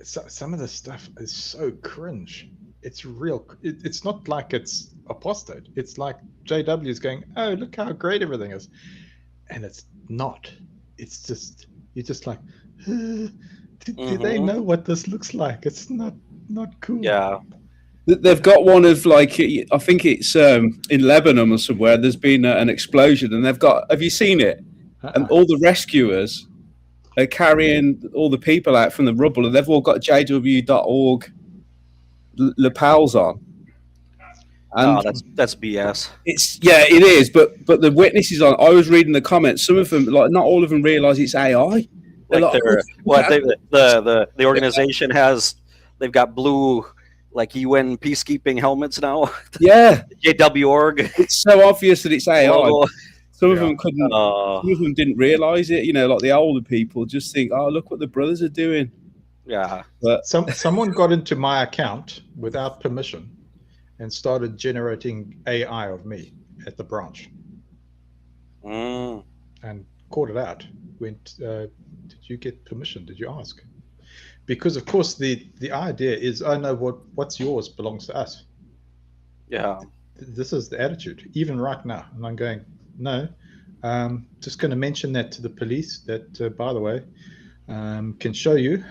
Speaker 1: some of the stuff is so cringe. It's real. It's not like it's apostate. It's like JW is going, oh, look how great everything is, and it's not. It's just you're just like, do they know what this looks like? It's not cool.
Speaker 2: Yeah.
Speaker 3: They've got one of I think it's in Lebanon or somewhere. There's been an explosion, and they've got. Have you seen it? And all the rescuers are carrying all the people out from the rubble, and they've all got JW.org lapels on. And
Speaker 2: that's BS.
Speaker 3: It is. But the witnesses on. I was reading the comments. Some of them, not all of them, realise it's AI.
Speaker 2: The organization they've got blue UN peacekeeping helmets now.
Speaker 3: Yeah,
Speaker 2: JW.org.
Speaker 3: It's so obvious that it's AI.
Speaker 2: Logo.
Speaker 3: Some of them couldn't. Some of them didn't realise it. Like the older people just think, "Oh, look what the brothers are doing."
Speaker 2: Yeah.
Speaker 1: But someone got into my account without permission and started generating AI of me at the branch. And caught it out. Went, did you get permission? Did you ask? Because of course the idea is, oh no, what's yours belongs to us.
Speaker 2: Yeah.
Speaker 1: This is the attitude, even right now. And I'm going, no, just going to mention that to the police that, by the way, can show you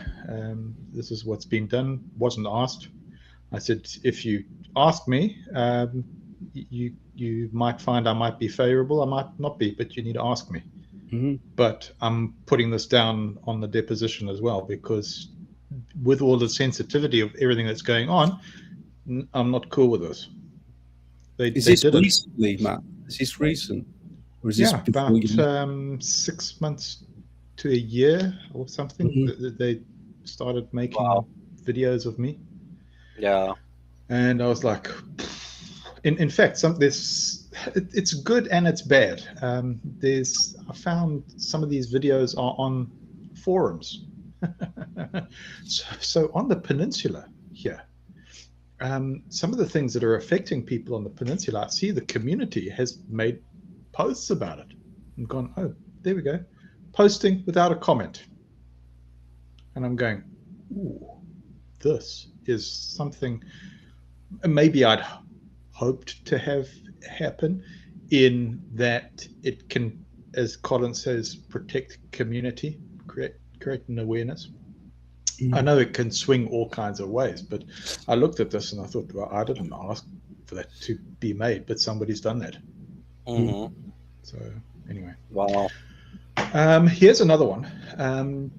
Speaker 1: this is what's been done, wasn't asked. I said, if you ask me, you might find I might be favorable, I might not be, but you need to ask me. But I'm putting this down on the deposition as well, because with all the sensitivity of everything that's going on, I'm not cool with this.
Speaker 3: Is this recently, Matt? Is this recent? Or is this
Speaker 1: about 6 months to a year or something that they started making videos of me.
Speaker 2: Yeah.
Speaker 1: And I was like, in fact, it's good and it's bad. I found some of these videos are on forums. So on the peninsula here, some of the things that are affecting people on the peninsula, I see the community has made posts about it and gone, oh, there we go, posting without a comment. And I'm going, ooh, this is something maybe I'd hoped to have happen, in that it can, as Colin says, protect community, create an awareness. I know it can swing all kinds of ways, but I looked at this and I thought, well, I didn't ask for that to be made, but somebody's done that. So anyway.
Speaker 2: Wow.
Speaker 1: Here's another one.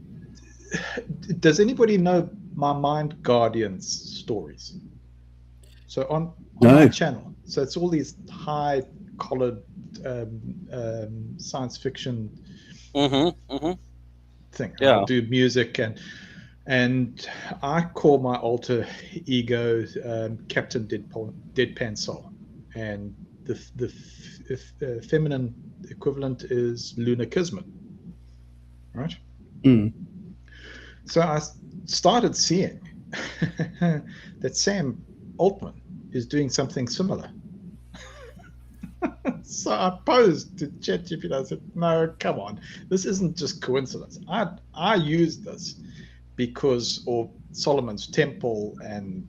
Speaker 1: Does anybody know my Mind Guardians stories? So on my channel, so it's all these high-collared science fiction thing.
Speaker 2: Yeah.
Speaker 1: I do music, and I call my alter ego Captain Deadpan Soul, and the feminine equivalent is Luna Kismet, right?
Speaker 3: Mm.
Speaker 1: So I started seeing that Sam Altman is doing something similar. So I posed to ChatGPT. I said, "No, come on, this isn't just coincidence. I used this because, or Solomon's Temple, and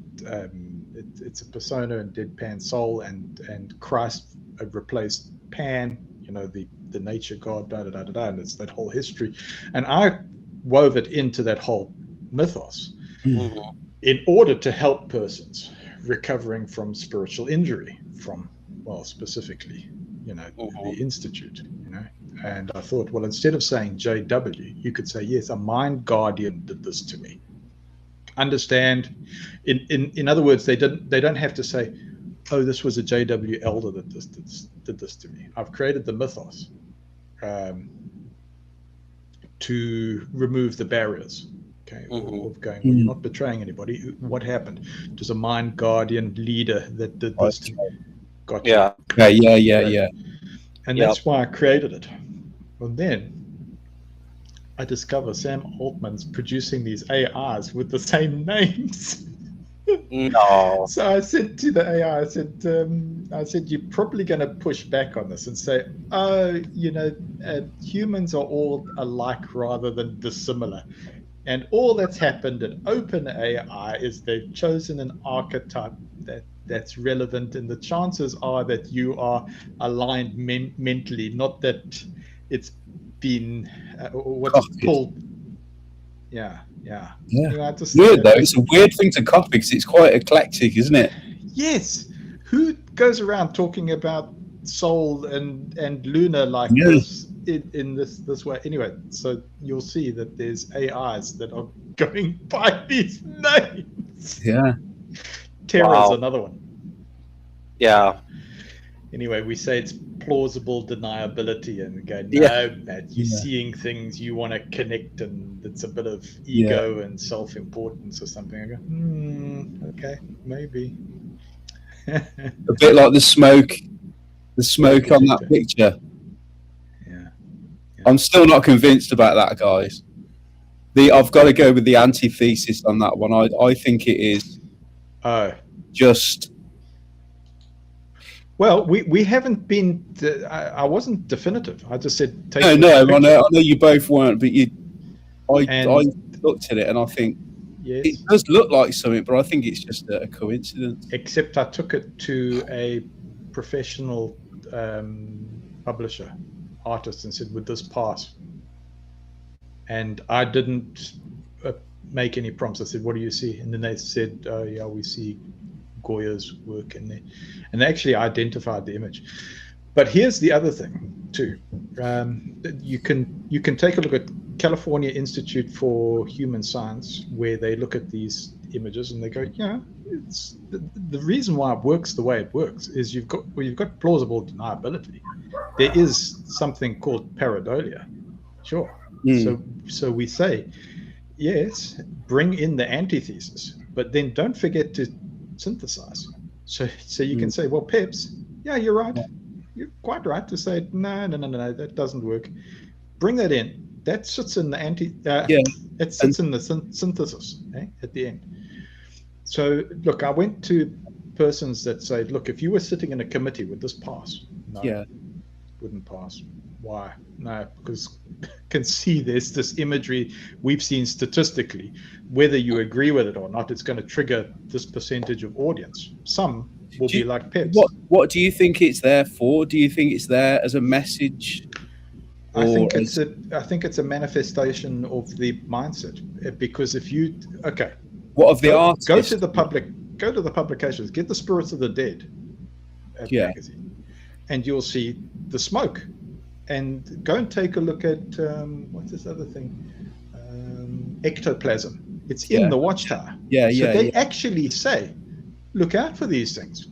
Speaker 1: it's a persona in Deadpan Soul, and Christ replaced Pan. You know, the nature god, da da da da da, and it's that whole history, and I wove it into that whole mythos
Speaker 2: Mhm.
Speaker 1: in order to help persons recovering from spiritual injury, from, well, specifically, you know, the Institute, you know. And I thought, well, instead of saying JW, you could say, yes, a mind guardian did this to me. Understand? In other words, they don't have to say, oh, this was a JW elder that did this to me. I've created the mythos to remove the barriers. Okay, of going, well, you're not betraying anybody. What happened? It was a mind guardian leader that did this to me. Got you.
Speaker 3: Yeah.
Speaker 1: And that's why I created it. Well, then I discover Sam Altman's producing these AIs with the same names.
Speaker 2: No.
Speaker 1: So I said to the AI, I said, you're probably going to push back on this and say, oh, you know, humans are all alike rather than dissimilar. And all that's happened at OpenAI is they've chosen an archetype that's relevant, and the chances are that you are aligned mentally, not that it's been pulled. Yeah. You know,
Speaker 3: Weird though. It's a weird thing to copy because it's quite eclectic, isn't it?
Speaker 1: Yes. Who goes around talking about Soul and Luna like this in this way? Anyway, so you'll see that there's AIs that are going by these names.
Speaker 3: Yeah.
Speaker 1: Terra's another one.
Speaker 2: Yeah.
Speaker 1: Anyway, we say it's plausible deniability, and go, no, Matt, you're seeing things, you want to connect, and it's a bit of ego and self-importance or something. I go, okay, maybe.
Speaker 3: A bit like the smoke on that picture.
Speaker 1: Yeah.
Speaker 3: I'm still not convinced about that, guys. I've got to go with the antithesis on that one. I think it is just.
Speaker 1: Well, we haven't been. I wasn't definitive. I just said take.
Speaker 3: I know you both weren't, but I looked at it and I think it does look like something, but I think it's just a coincidence.
Speaker 1: Except I took it to a professional publisher, artist, and said, "Would this pass?" And I didn't make any prompts. I said, "What do you see?" And then they said, "Oh yeah, we see Goya's work in there," and they actually identified the image. But here's the other thing too: you can take a look at California Institute for Human Science, where they look at these images and they go, "Yeah, it's the reason why it works the way it works is you've got plausible deniability. There is something called pareidolia, sure." So we say, yes, bring in the antithesis, but then don't forget to synthesize. So you can say, well, Peps, yeah, you're right. You're quite right to say, no, that doesn't work. Bring that in. That sits in the it sits in the synthesis at the end. So look, I went to persons that say, look, if you were sitting in a committee, would this pass? No, wouldn't pass. Why? No, because I can see there's this imagery we've seen statistically. Whether you agree with it or not, it's going to trigger this percentage of audience. Some will be like Peps.
Speaker 3: What do you think it's there for? Do you think it's there as a message?
Speaker 1: I think it's a manifestation of the mindset. Because if you
Speaker 3: what of the artists?
Speaker 1: Go to the publications, get the Spirits of the Dead magazine, and you'll see the smoke. And go and take a look at what's this other thing? Ectoplasm. It's in the Watchtower. They actually say, look out for these things.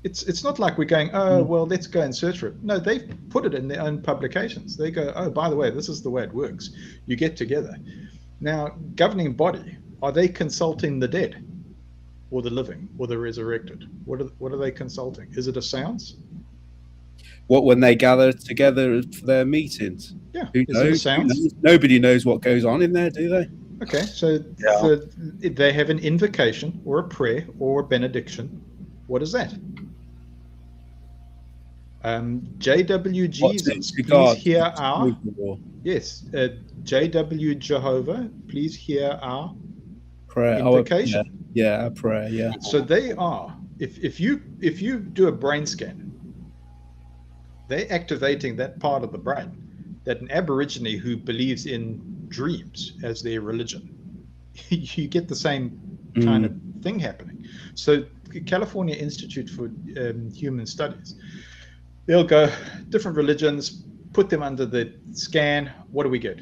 Speaker 1: It's not like we're going, well, let's go and search for it. No, they've put it in their own publications. They go, oh, by the way, this is the way it works. You get together. Now, governing body, are they consulting the dead or the living or the resurrected? What are they consulting? Is it a seance?
Speaker 3: What when they gather together for their meetings?
Speaker 1: Yeah.
Speaker 3: Who
Speaker 1: Is there
Speaker 3: knows?
Speaker 1: sounds?
Speaker 3: Nobody knows what goes on in there, do they?
Speaker 1: Okay, so they have an invocation or a prayer or a benediction. What is that? JW Jesus, please hear our... Yes, JW Jehovah, please hear our
Speaker 3: prayer.
Speaker 1: invocation.
Speaker 3: Yeah, a prayer, yeah.
Speaker 1: So they are, if you do a brain scan, they're activating that part of the brain that an Aborigine who believes in dreams as their religion, you get the same kind of thing happening. So California Institute for Human Studies, they'll go different religions, put them under the scan. What do we get?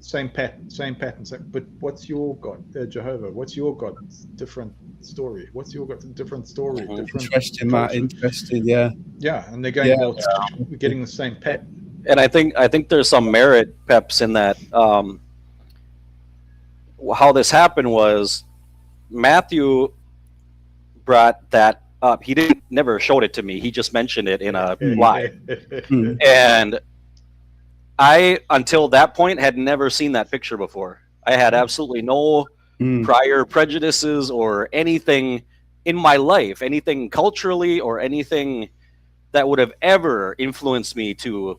Speaker 1: Same pattern. But what's your God? Jehovah. What's your God? Different story. What's your God? Different story. Different
Speaker 3: interesting,
Speaker 1: culture.
Speaker 3: Matt. Interesting, yeah.
Speaker 1: Yeah, and they're going, well, we're getting the same pattern.
Speaker 2: And I think there's some merit, Peps, in that. How this happened was Matthew brought that up. He never showed it to me. He just mentioned it in a live. And I, until that point, had never seen that picture before. I had absolutely no prior prejudices or anything in my life, anything culturally or anything that would have ever influenced me to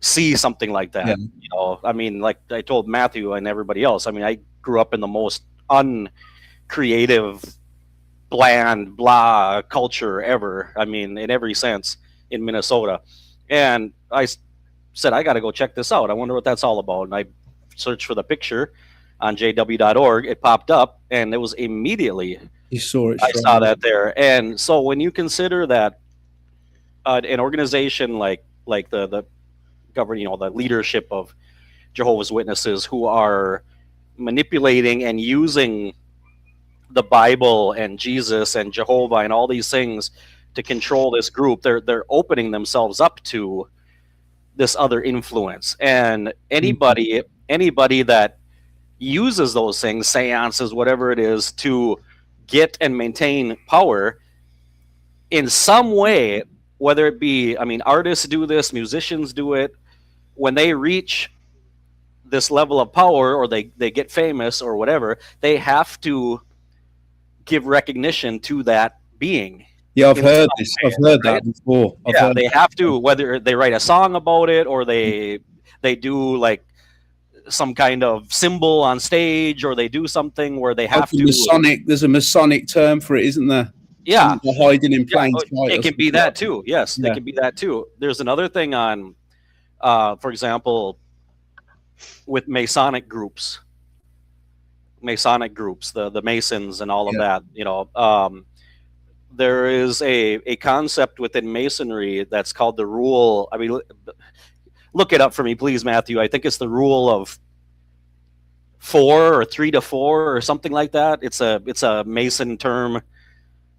Speaker 2: see something like that. Yeah. I mean, like I told Matthew and everybody else, I mean, I grew up in the most uncreative, bland, blah culture ever. I mean, in every sense in Minnesota. And I said, I got to go check this out. I wonder what that's all about. And I searched for the picture on jw.org. It popped up, and it was immediately
Speaker 3: you saw it.
Speaker 2: I saw that there. And so when you consider that an organization like the government, the leadership of Jehovah's Witnesses, who are manipulating and using the Bible and Jesus and Jehovah and all these things to control this group, they're opening themselves up to this other influence. And anybody that uses those things, seances, whatever it is, to get and maintain power in some way, whether it be, I mean, artists do this, musicians do it, when they reach this level of power or they get famous or whatever, they have to give recognition to that being.
Speaker 3: Yeah, I've heard this. I've heard that before.
Speaker 2: They have to, whether they write a song about it or they do like some kind of symbol on stage, or they do something where they have to.
Speaker 3: Masonic. There's a Masonic term for it, isn't there?
Speaker 2: Yeah,
Speaker 3: hiding in plain sight.
Speaker 2: It can be that too. Yes, it can be that too. There's another thing on, for example, with Masonic groups, the Masons and all of that. There is a concept within Masonry that's called the rule. I mean, look it up for me, please, Matthew. I think it's the rule of 4 or 3 to 4 or something like that. It's a Mason term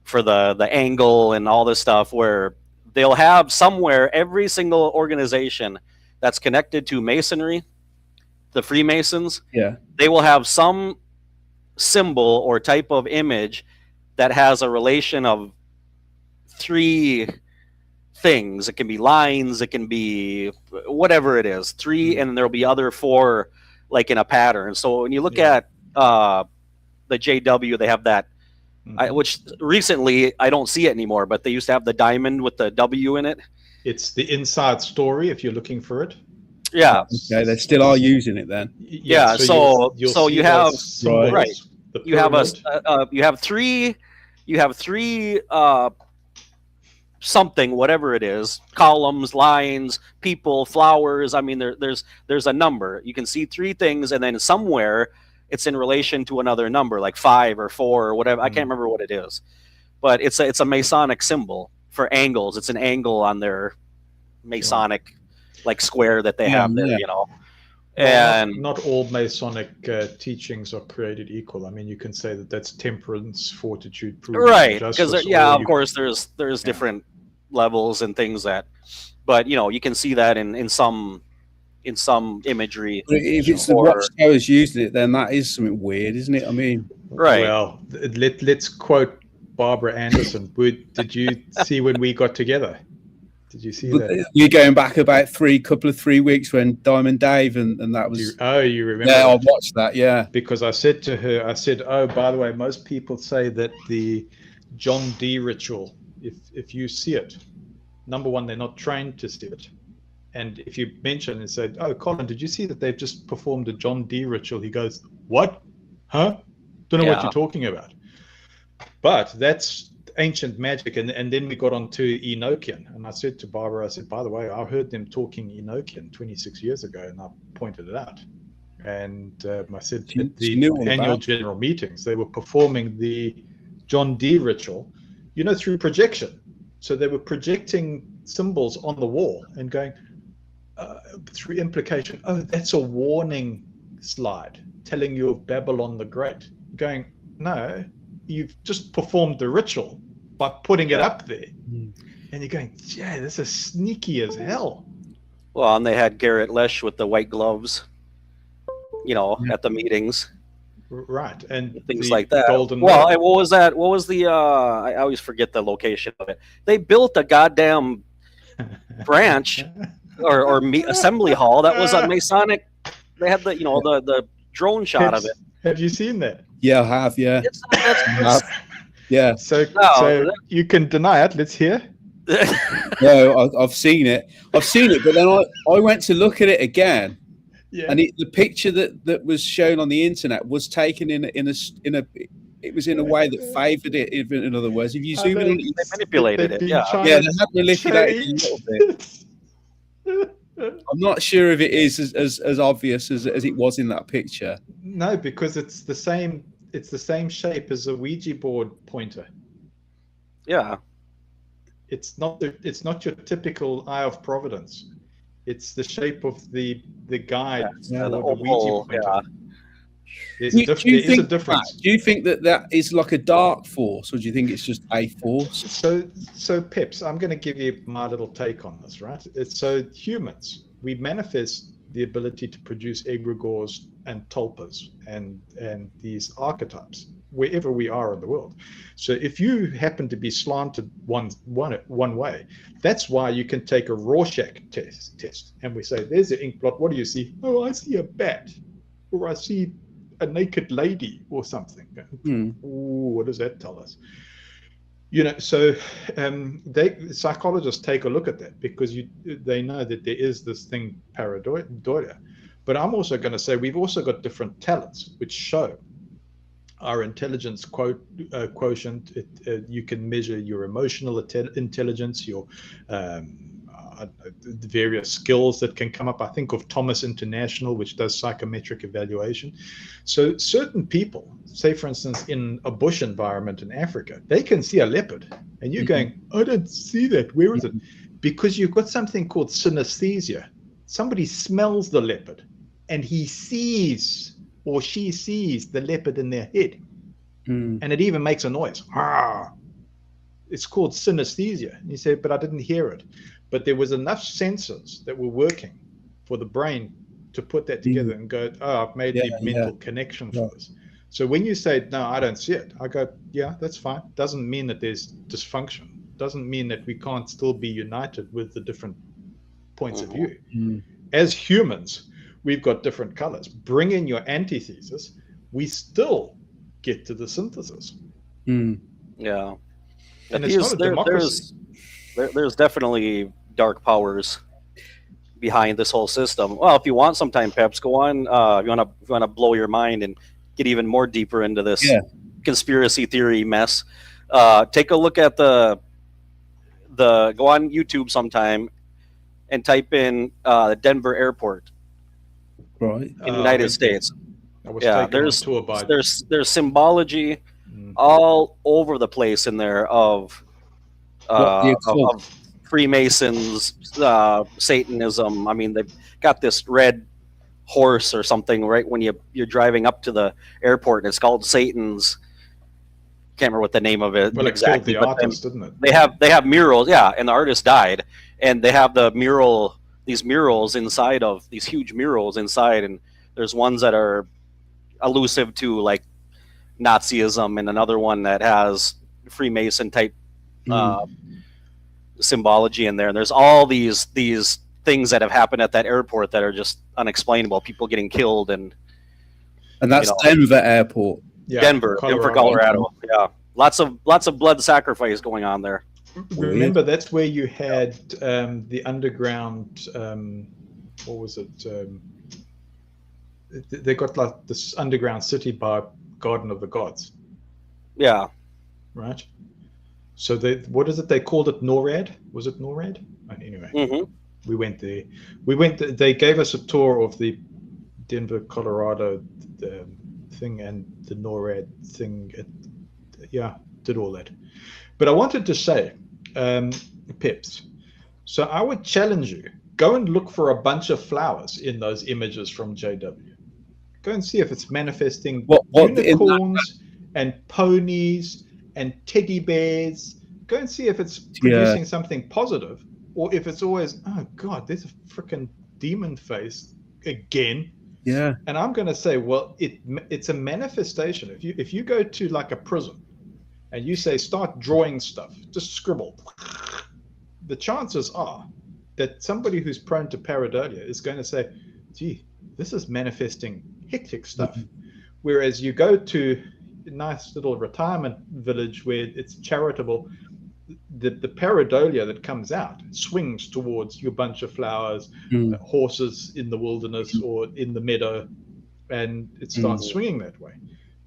Speaker 2: for the angle and all this stuff, where they'll have somewhere, every single organization that's connected to Masonry, the Freemasons, they will have some symbol or type of image that has a relation of 3 things. It can be lines, it can be whatever it is, 3, and there'll be other 4 like in a pattern. So when you look at the JW, they have that, which recently I don't see it anymore, but they used to have the diamond with the W in it.
Speaker 1: It's the inside story if you're looking for it.
Speaker 2: Yeah.
Speaker 3: Okay, they still are using it then.
Speaker 2: Yeah. So you have you have 3 something, whatever it is, columns, lines, people, flowers. I mean, there's a number. You can see 3 things, and then somewhere it's in relation to another number, like 5 or 4 or whatever. I can't remember what it is, but it's a Masonic symbol for angles. It's an angle on their Masonic like square that they have there, And
Speaker 1: not all Masonic teachings are created equal. I mean, you can say that that's temperance, fortitude, prudence,
Speaker 2: right?
Speaker 1: Because
Speaker 2: of course, there's different levels and things that, but you can see that in some imagery.
Speaker 3: But if it's the watchtowers using it, then that is something weird, isn't it? I mean,
Speaker 2: right?
Speaker 1: Well, let's quote Barbara Anderson. Did you see when we got together? Did you see that?
Speaker 3: You're going back about 3 weeks when Diamond Dave and that was.
Speaker 1: You remember?
Speaker 3: Yeah, I watched that. Yeah,
Speaker 1: because I said to her, oh, by the way, most people say that the John Dee ritual, if you see it, number one, they're not trained to see it. And if you mention and say, oh, Colin, did you see that they've just performed a John Dee ritual? He goes, what? Huh? Don't know what you're talking about. But that's ancient magic. And then we got on to Enochian. And I said to Barbara, by the way, I heard them talking Enochian 26 years ago, and I pointed it out. And I said at the annual general meetings, they were performing the John Dee ritual, through projection. So they were projecting symbols on the wall and going through implication, oh, that's a warning slide telling you of Babylon the Great. Going, no, you've just performed the ritual by putting it up there. And you're going, yeah, this is sneaky as hell.
Speaker 2: Well, and they had Garrett Lesh with the white gloves, at the meetings.
Speaker 1: Right, and
Speaker 2: things like that.
Speaker 1: Golden
Speaker 2: well, and what was that? What was the? I always forget the location of it. They built a goddamn branch or assembly hall that was a Masonic. They had the drone shot of it.
Speaker 1: Have you seen that?
Speaker 3: Yeah, I have. Yeah, yeah.
Speaker 1: So you can deny it. Let's hear.
Speaker 3: No, I've seen it. But then I went to look at it again. Yeah. And the picture that was shown on the internet was taken in a way that favoured it. In other words, if you zoom in on it,
Speaker 2: they manipulated it. Yeah,
Speaker 3: they had manipulated it a little bit. I'm not sure if it is as obvious as it was in that picture.
Speaker 1: No, because it's the same shape as a Ouija board pointer.
Speaker 2: Yeah.
Speaker 1: It's not your typical Eye of Providence. It's the shape of the guide for the Ouija pointer. Yeah. There is a difference.
Speaker 3: Do you think that is like a dark force, or do you think it's just a force?
Speaker 1: So Peps, I'm going to give you my little take on this, right? So humans, we manifest the ability to produce egregores and tulpas and these archetypes wherever we are in the world. So if you happen to be slanted one way, that's why you can take a Rorschach test and we say, there's the ink blot. What do you see? Oh, I see a bat, or I see a naked lady or something. Ooh, what does that tell us? So psychologists take a look at that because they know that there is this thing pareidolia. But I'm also going to say we've also got different talents which show our intelligence quotient. You can measure your emotional intelligence, your the various skills that can come up. I think of Thomas International, which does psychometric evaluation. So certain people, say for instance, in a bush environment in Africa, they can see a leopard and you're going, I don't see that. Where is it? Because you've got something called synesthesia. Somebody smells the leopard and he sees or she sees the leopard in their head. And it even makes a noise. It's called synesthesia. And you say, but I didn't hear it. But there was enough sensors that were working for the brain to put that together and go, oh, I've made the mental connection for this. So when you say, no, I don't see it, I go, yeah, that's fine. Doesn't mean that there's dysfunction. Doesn't mean that we can't still be united with the different points of view. As humans, we've got different colors. Bring in your antithesis, we still get to the synthesis.
Speaker 2: Yeah.
Speaker 1: And it's not a democracy.
Speaker 2: There's definitely dark powers behind this whole system. Well, if you want sometime, Peps, go on. If you want to blow your mind and get even more deeper into this conspiracy theory mess, take a look at the go on YouTube sometime and type in the Denver airport in the United States. There's symbology all over the place in there of Freemasons, Satanism. I mean, they've got this red horse or something right when you're driving up to the airport, and it's called Satan's. Can't remember what the name of it exactly.
Speaker 1: It killed the artist, didn't it?
Speaker 2: They have murals, and the artist died, and they have these murals inside of these huge murals inside, and there's ones that are allusive to like Nazism, and another one that has Freemason type symbology in there. And there's all these things that have happened at that airport that are just unexplainable. People getting killed, and
Speaker 3: that's Denver Airport.
Speaker 1: Yeah,
Speaker 2: Denver, Colorado. Yeah, lots of blood sacrifice going on there.
Speaker 1: Remember, that's where you had the underground. What was it? They got like this underground city by Garden of the Gods.
Speaker 2: Yeah.
Speaker 1: Right. So what is it? They called it NORAD. Was it NORAD? Anyway, we went there. They gave us a tour of the Denver, Colorado thing and the NORAD thing. Did all that. But I wanted to say, Peps, so I would challenge you, go and look for a bunch of flowers in those images from JW. Go and see if it's manifesting unicorns and ponies and teddy bears. Go and see if it's producing something positive, or if it's always, oh God, there's a freaking demon face again.
Speaker 3: Yeah.
Speaker 1: And I'm going to say, well, it's a manifestation. If you go to like a prison and you say, start drawing stuff, just scribble, the chances are that somebody who's prone to pareidolia is going to say, gee, this is manifesting hectic stuff. Whereas you go to a nice little retirement village where it's charitable, the pareidolia that comes out swings towards your bunch of flowers, horses in the wilderness or in the meadow, and it starts swinging that way.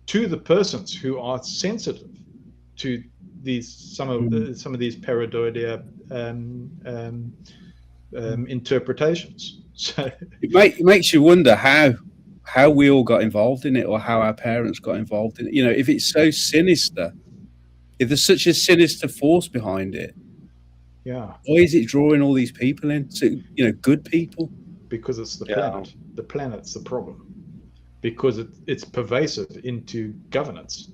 Speaker 1: To the persons who are sensitive to some of these pareidolia interpretations. So
Speaker 3: it makes you wonder how we all got involved in it, or how our parents got involved in it. If it's so sinister, if there's such a sinister force behind it, why is it drawing all these people in? So, good people?
Speaker 1: Because it's the planet. The planet's the problem. Because it's pervasive into governance.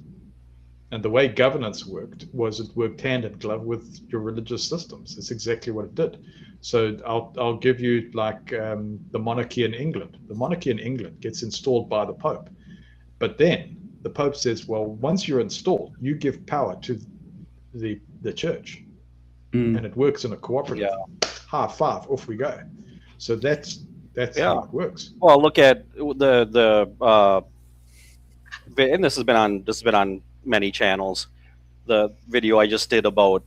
Speaker 1: And the way governance worked was it worked hand in glove with your religious systems. It's exactly what it did. So I'll give you like the monarchy in England. The monarchy in England gets installed by the Pope. But then the Pope says, well, once you're installed, you give power to the church. And it works in a cooperative. High five, off we go. So that's how it works.
Speaker 2: Well, look at the and this has been on many channels. The video I just did about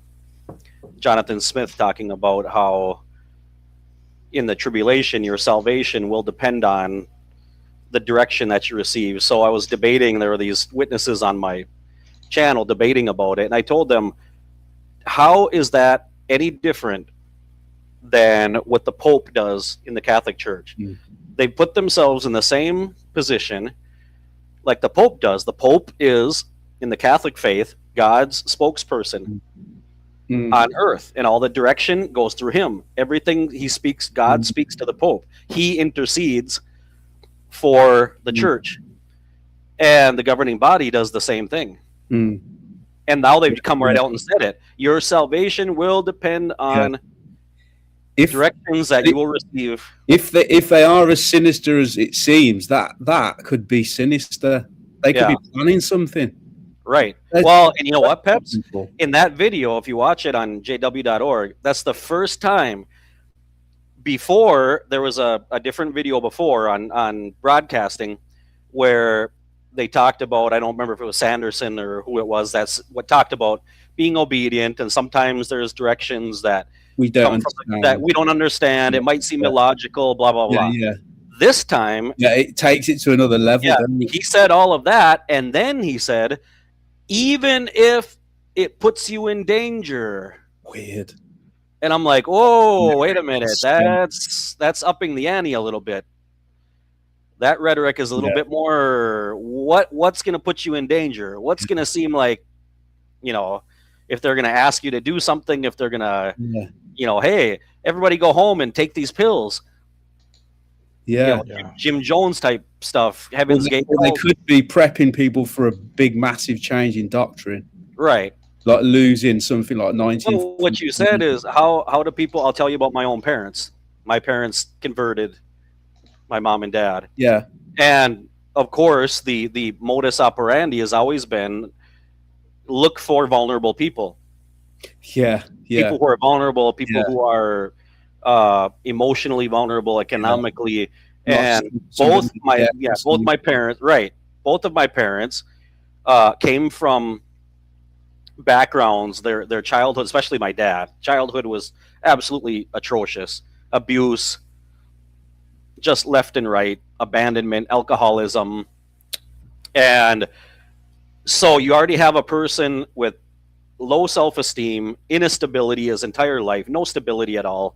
Speaker 2: Jonathan Smith talking about how in the tribulation your salvation will depend on the direction that you receive. So I was debating, there were these witnesses on my channel debating about it, and I told them, how is that any different than what the Pope does in the Catholic Church? They put themselves in the same position like the Pope does. The Pope is, in the Catholic faith, God's spokesperson on earth, and all the direction goes through him. Everything he speaks, God speaks to the Pope. He intercedes for the church, and the governing body does the same thing. And now they've come right out and said it. Your salvation will depend on directions that you will receive.
Speaker 3: If they are as sinister as it seems, that could be sinister. They could be planning something.
Speaker 2: Right. Well, and you know what, Peps? In that video, if you watch it on jw.org, that's the first time. Before, there was a different video before on broadcasting where they talked about, I don't remember if it was Sanderson or who it was, that's what talked about being obedient, and sometimes there's directions that we don't understand. It might seem illogical, blah, blah, blah. This time,
Speaker 3: it takes it to another level.
Speaker 2: He said all of that, and then he said, even if it puts you in danger.
Speaker 3: Weird.
Speaker 2: And I'm like, whoa, wait a minute. That's upping the ante a little bit. That rhetoric is a little bit more, what's going to put you in danger? What's going to seem like, if they're going to ask you to do something, if they're going to, hey, everybody go home and take these pills. Jim Jones type stuff. Heaven's Gate.
Speaker 3: They could be prepping people for a big, massive change in doctrine.
Speaker 2: Right.
Speaker 3: Like losing something like 19.
Speaker 2: Well, what you said is how do people? I'll tell you about my own parents. My parents converted, my mom and dad.
Speaker 3: Yeah.
Speaker 2: And of course, the modus operandi has always been, look for vulnerable people.
Speaker 3: Yeah.
Speaker 2: People who are vulnerable, people who are emotionally vulnerable, economically, and both my parents, right? Both of my parents came from backgrounds. Their childhood, especially my dad, childhood was absolutely atrocious. Abuse, just left and right, abandonment, alcoholism, and so you already have a person with low self-esteem, instability his entire life, no stability at all,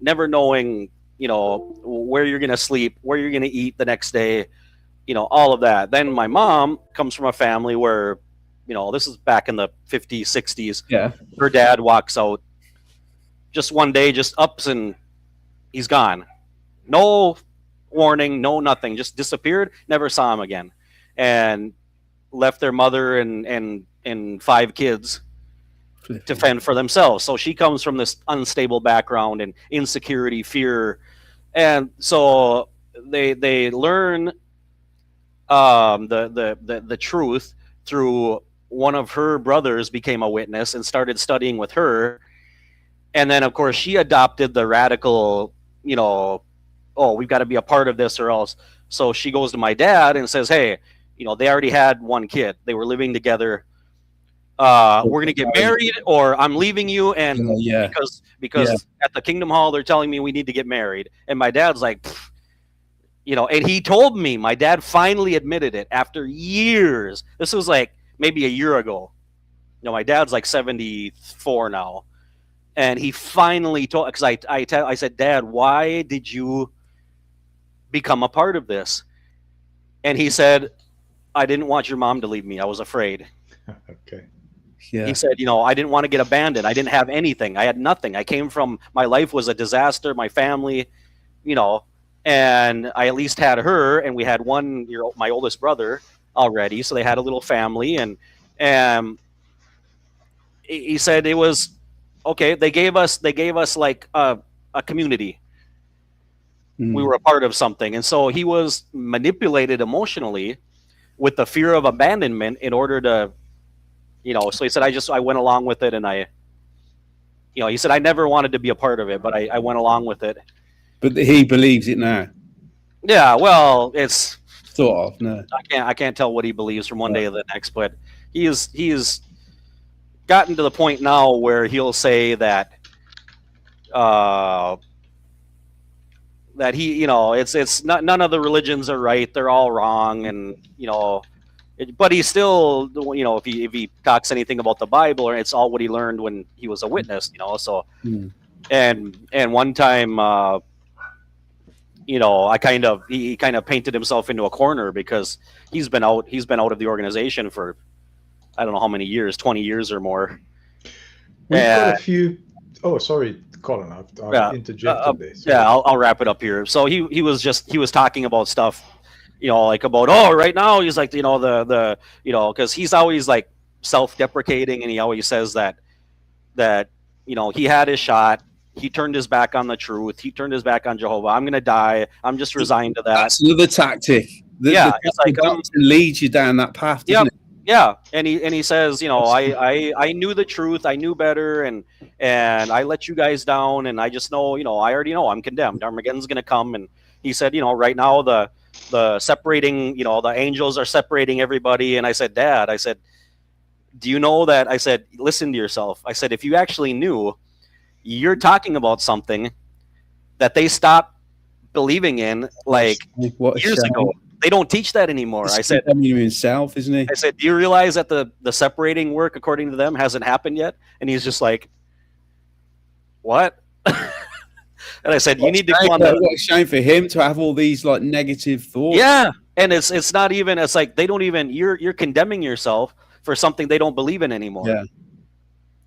Speaker 2: never knowing, where you're going to sleep, where you're going to eat the next day, all of that. Then my mom comes from a family where, this is back in the 50s, 60s.
Speaker 3: Yeah.
Speaker 2: Her dad walks out just one day, just ups and he's gone. No warning, no nothing, just disappeared, never saw him again. And left their mother and 5 kids to fend for themselves. So she comes from this unstable background and insecurity, fear, and so they learn the truth through one of her brothers became a witness and started studying with her, and then of course she adopted the radical, oh, we've got to be a part of this or else. So she goes to my dad and says, hey, they already had 1 kid, they were living together. We're gonna get married, or I'm leaving you, and because at the Kingdom Hall they're telling me we need to get married, and my dad's like, and he told me, my dad finally admitted it after years. This was like maybe a year ago. My dad's like 74 now, and he finally told, because I said, Dad, why did you become a part of this? And he said, I didn't want your mom to leave me. I was afraid.
Speaker 1: Okay.
Speaker 3: Yeah.
Speaker 2: He said, I didn't want to get abandoned. I didn't have anything. I had nothing. I came from, my life was a disaster, my family, and I at least had her, and we had my oldest brother already. So they had a little family, and he said it was okay. They gave us like a community. We were a part of something. And so he was manipulated emotionally with the fear of abandonment in order to, so he said, I went along with it. And he said, I never wanted to be a part of it, but I went along with it.
Speaker 3: But he believes it now.
Speaker 2: Yeah. Well, it's
Speaker 3: sort of, no.
Speaker 2: I can't tell what he believes from one day to the next, but he's gotten to the point now where he'll say that, that he, it's not, none of the religions are right. They're all wrong. And, but he's still, if he talks anything about the Bible, or it's all what he learned when he was a witness, so, and one time, he kind of painted himself into a corner because he's been out of the organization for, I don't know how many years, 20 years or more.
Speaker 1: We've got a few. Oh, sorry, Colin, I've interjected this.
Speaker 2: Yeah, I'll wrap it up here. So he was talking about stuff, like about, right now he's like, because he's always like self-deprecating, and he always says that he had his shot. He turned his back on the truth. He turned his back on Jehovah. I'm going to die. I'm just resigned to that.
Speaker 3: That's another tactic.
Speaker 2: It's like
Speaker 3: leads you down that path.
Speaker 2: Yeah. Yeah. And he says, I knew the truth. I knew better. And I let you guys down. And I just know, I already know I'm condemned. Armageddon's going to come. And he said, right now the separating, the angels are separating everybody. And I said, Dad, do you know that? I said, listen to yourself. I said, if you actually knew, you're talking about something that they stopped believing in like years ago. They don't teach that anymore. I said,
Speaker 3: himself, isn't he?
Speaker 2: I said, do you realize that the separating work, according to them, hasn't happened yet? And he's just like, what? And I said, you need to go on that.
Speaker 3: What a shame for him to have all these like negative thoughts.
Speaker 2: Yeah. And it's not even, it's like, they don't even, you're condemning yourself for something they don't believe in anymore.
Speaker 3: Yeah.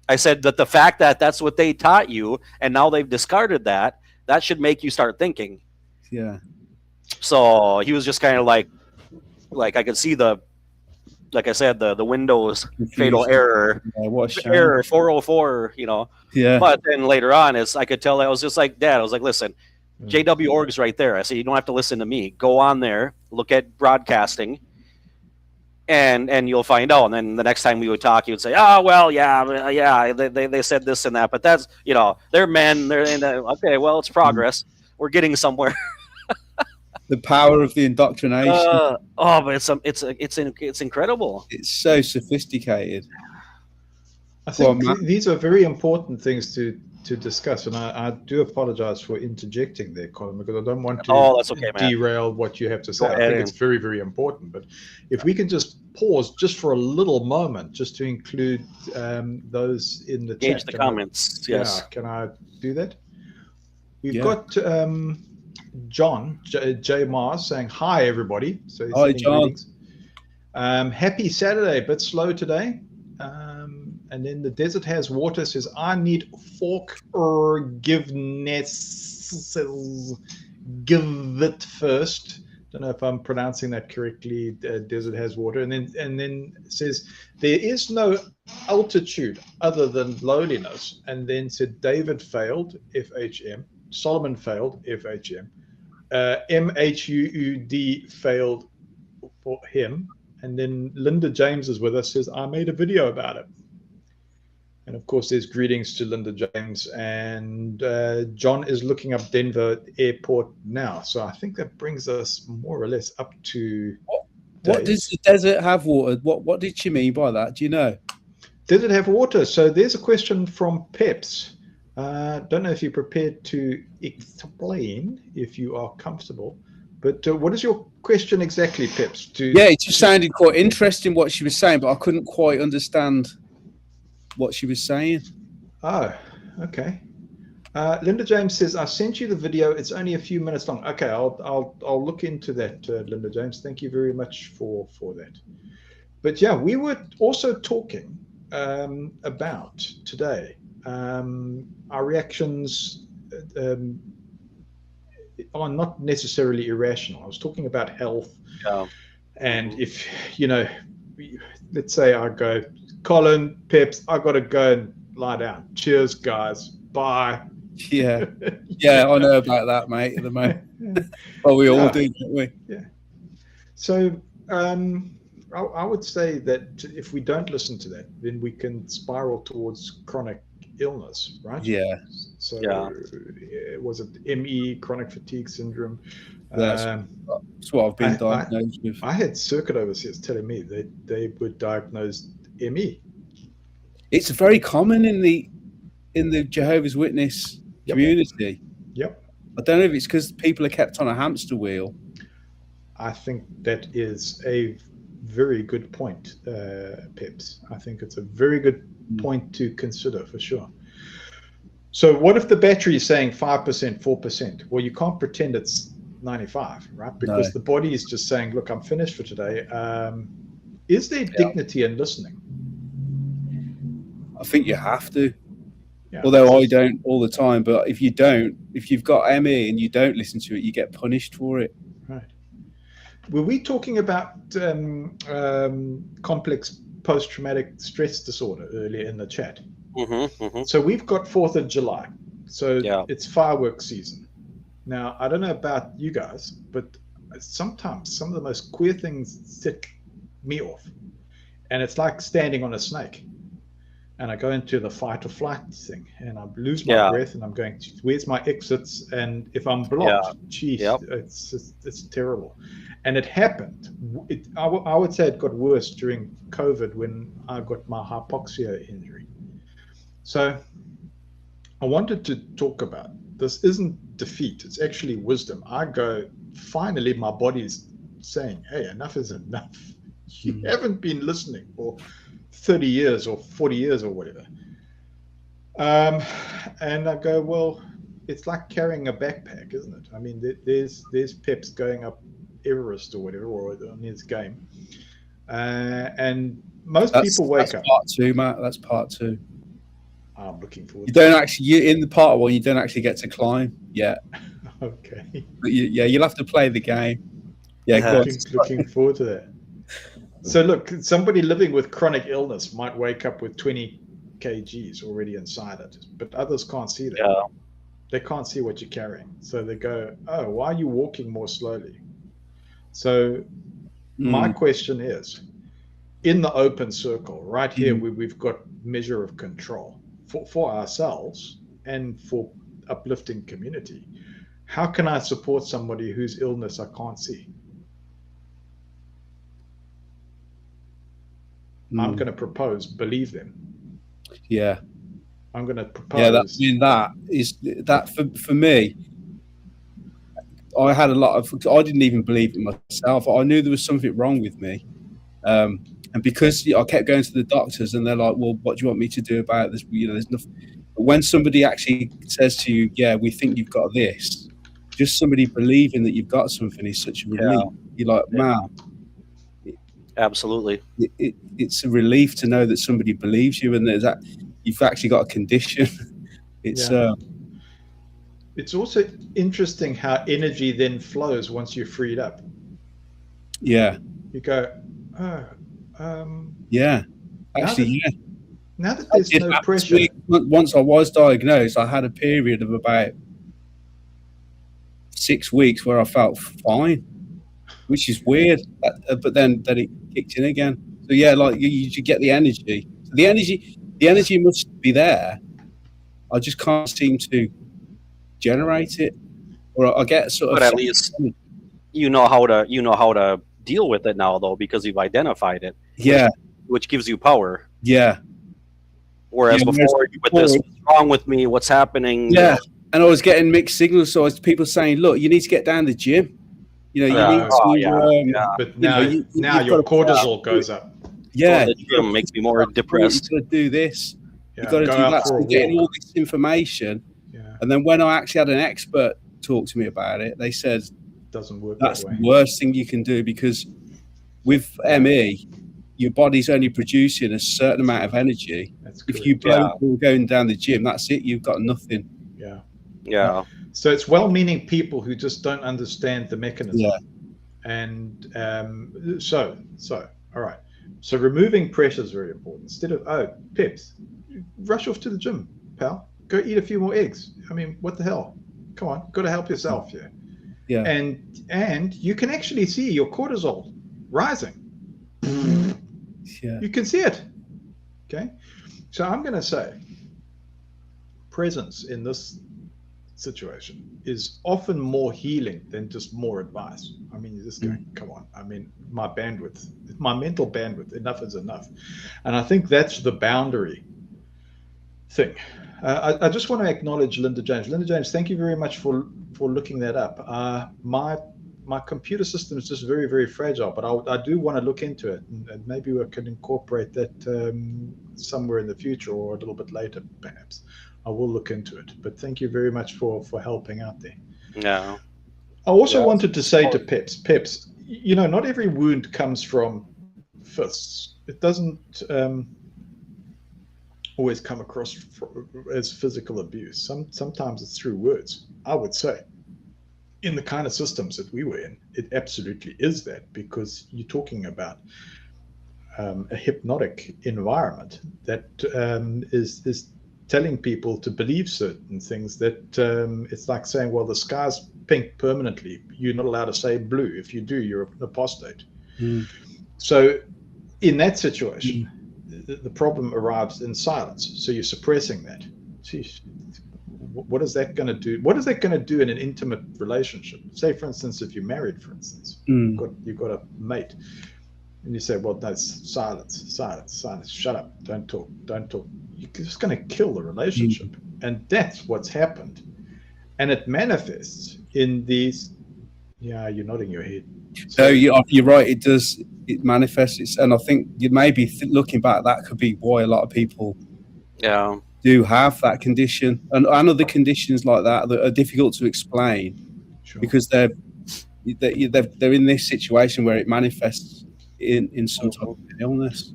Speaker 2: I said that the fact that that's what they taught you, and now they've discarded that should make you start thinking.
Speaker 3: Yeah.
Speaker 2: So he was just kind of like I could see like I said, the Windows fatal error, error 404,
Speaker 3: Yeah.
Speaker 2: But then later on, I could tell, I was just like, Dad, I was like, listen, JW Org's right there. I said, you don't have to listen to me. Go on there, look at broadcasting. and you'll find out. And then the next time we would talk, you would say, "Oh well, yeah, they said this and that, but that's they're men. They're in okay. Well, it's progress. We're getting somewhere."
Speaker 3: The power of the indoctrination.
Speaker 2: But it's incredible.
Speaker 3: It's so sophisticated.
Speaker 1: I think these are very important things to discuss, and I do apologize for interjecting there, Colin, because I don't want to
Speaker 2: that's okay, man.
Speaker 1: derail what you have to say. I think it's very, very important. But if we can just pause just for a little moment, just to include those in the
Speaker 2: Engage
Speaker 1: chat.
Speaker 2: the comments. Yes.
Speaker 1: Yeah, can I do that? We've got John J Mars saying hi, everybody. So
Speaker 3: hi, John.
Speaker 1: Happy Saturday. A bit slow today. And then the Desert Has Water says, I need forgiveness. Give it first. Don't know if I'm pronouncing that correctly. Desert Has Water. And then says, there is no altitude other than lowliness. And then said, David failed, FHM. Solomon failed, FHM. MHUUD failed for him. And then Linda James is with us, says, I made a video about it. And of course, there's greetings to Linda James. And John is looking up Denver Airport now. So I think that brings us more or less up to
Speaker 3: what does the desert have water? What did she mean by that? Do you know?
Speaker 1: Did it have water? So there's a question from Peps. Don't know if you're prepared to explain, if you are comfortable. But what is your question exactly, Peps?
Speaker 3: Yeah, it just sounded quite interesting what she was saying, but I couldn't quite understand what she was saying.
Speaker 1: Oh, okay. Linda James says, I sent you the video. It's only a few minutes long. Okay, I'll look into that, Linda James. Thank you very much for that. But yeah, we were also talking about today our reactions are not necessarily irrational. I was talking about health.
Speaker 2: Yeah.
Speaker 1: And if, let's say I go, Colin, Peps, I got to go and lie down. Cheers, guys. Bye.
Speaker 3: Yeah. Yeah, I know about that, mate, at the moment. Well, we all do, don't we?
Speaker 1: Yeah. So I would say that if we don't listen to that, then we can spiral towards chronic illness, right?
Speaker 3: Yeah.
Speaker 1: So was it ME, chronic fatigue syndrome?
Speaker 3: That's what I've been diagnosed with.
Speaker 1: I had circuit overseers telling me that they were diagnosed ME.
Speaker 3: It's very common in the Jehovah's Witness community.
Speaker 1: Yep.
Speaker 3: I don't know if it's because people are kept on a hamster wheel.
Speaker 1: I think that is a very good point, Peps. I think it's a very good point to consider for sure. So what if the battery is saying 5%, 4%? Well, you can't pretend it's 95, right? Because the body is just saying, look, I'm finished for today. Is there dignity in listening?
Speaker 3: I think you have to.
Speaker 1: Yeah.
Speaker 3: Although I don't all the time, but if you've got ME and you don't listen to it, you get punished for it.
Speaker 1: Right. Were we talking about complex post-traumatic stress disorder earlier in the chat? So we've got 4th of July. So it's fireworks season. Now, I don't know about you guys, but sometimes some of the most queer things set me off. And it's like standing on a snake. And I go into the fight or flight thing, and I lose my breath, and I'm going, where's my exits? And if I'm blocked, it's terrible. And it happened. I would say it got worse during COVID when I got my hypoxia injury. So I wanted to talk about this. Isn't defeat, it's actually wisdom. I go, finally, my body's saying, hey, enough is enough. You haven't been listening for 30 years or 40 years or whatever. And I go, well, it's like carrying a backpack, isn't it? I mean, there's Peps going up Everest or whatever, or on his game. And most people wake up.
Speaker 3: That's part 2, Matt. That's part 2.
Speaker 1: I'm looking forward.
Speaker 3: You're in the part 1, you don't actually get to climb yet.
Speaker 1: Okay.
Speaker 3: But you'll have to play the game. Yeah,
Speaker 1: looking forward to that. So look, somebody living with chronic illness might wake up with 20 kgs already inside it, but others can't see that.
Speaker 2: Yeah.
Speaker 1: They can't see what you're carrying. So they go, oh, why are you walking more slowly? So my question is, in the open circle right here, we've got measure of control for ourselves and for uplifting community. How can I support somebody whose illness I can't see? I'm going to propose, believe them.
Speaker 3: Yeah.
Speaker 1: I'm going to propose.
Speaker 3: Yeah, that is that for me. I had a lot of. I didn't even believe it myself. I knew there was something wrong with me, and because I kept going to the doctors, and they're like, "Well, what do you want me to do about this?" You know, there's nothing. But when somebody actually says to you, "Yeah, we think you've got this," just somebody believing that you've got something is such a relief. You're like, man.
Speaker 2: Absolutely.
Speaker 3: It's a relief to know that somebody believes you and that you've actually got a condition. It's
Speaker 1: also interesting how energy then flows once you're freed up.
Speaker 3: Yeah.
Speaker 1: You go,
Speaker 3: yeah. Actually,
Speaker 1: now that there's no pressure.
Speaker 3: Once I was diagnosed, I had a period of about 6 weeks where I felt fine, which is weird. But then it kicked in again. So yeah, like you get the energy. So the energy must be there. I just can't seem to generate it, or I get sort of.
Speaker 2: But at least you know how to deal with it now, though, because you've identified it.
Speaker 3: Yeah.
Speaker 2: Which gives you power.
Speaker 3: Yeah.
Speaker 2: Whereas before, with this, what's wrong with me? What's happening?
Speaker 3: Yeah. And I was getting mixed signals. So I was people saying, "Look, you need to get down the gym. You know, you need to."
Speaker 1: But now your cortisol goes up.
Speaker 3: Yeah,
Speaker 2: the gym makes me more depressed.
Speaker 3: You've got to do this. You've got to do that. So getting all this information, and then when I actually had an expert talk to me about it, they said,
Speaker 1: "Doesn't work.
Speaker 3: That's the worst thing you can do because with ME, your body's only producing a certain amount of energy. If you blow going down the gym, that's it. You've got nothing."
Speaker 2: Yeah.
Speaker 1: So it's well-meaning people who just don't understand the mechanism.
Speaker 3: Yeah.
Speaker 1: And so all right. So removing pressure is very important. Instead of Pips, rush off to the gym, pal. Go eat a few more eggs. I mean, what the hell? Come on, got to help yourself here.
Speaker 3: Yeah.
Speaker 1: And you can actually see your cortisol rising.
Speaker 3: Yeah.
Speaker 1: You can see it. Okay. So I'm going to say presence in this situation is often more healing than just more advice. I mean, you're just going, come on. I mean, my mental bandwidth, enough is enough. And I think that's the boundary thing. I just want to acknowledge Linda James. Linda James, thank you very much for looking that up. My computer system is just very, very fragile, but I do want to look into it, and maybe we can incorporate that somewhere in the future or a little bit later, perhaps. I will look into it, but thank you very much for helping out there.
Speaker 2: Yeah.
Speaker 1: I also wanted to say to Peps, you know, not every wound comes from fists. It doesn't always come across as physical abuse. Sometimes it's through words. I would say in the kind of systems that we were in, it absolutely is that, because you're talking about a hypnotic environment that is telling people to believe certain things that it's like saying, well, the sky's pink permanently. You're not allowed to say blue. If you do, you're an apostate. So in that situation, the problem arrives in silence. So you're suppressing that. Jeez, what is that going to do? What is that going to do in an intimate relationship? Say, for instance, if you're married, for instance, you've got a mate, and you say, well, no, silence, shut up, don't talk. You're just going to kill the relationship. And that's what's happened. And it manifests in these, you're nodding your head. So,
Speaker 3: no, you're right, it does, it manifests. And I think you maybe looking back, that could be why a lot of people do have that condition. And other conditions like that are difficult to explain because they're in this situation where it manifests in some type of illness.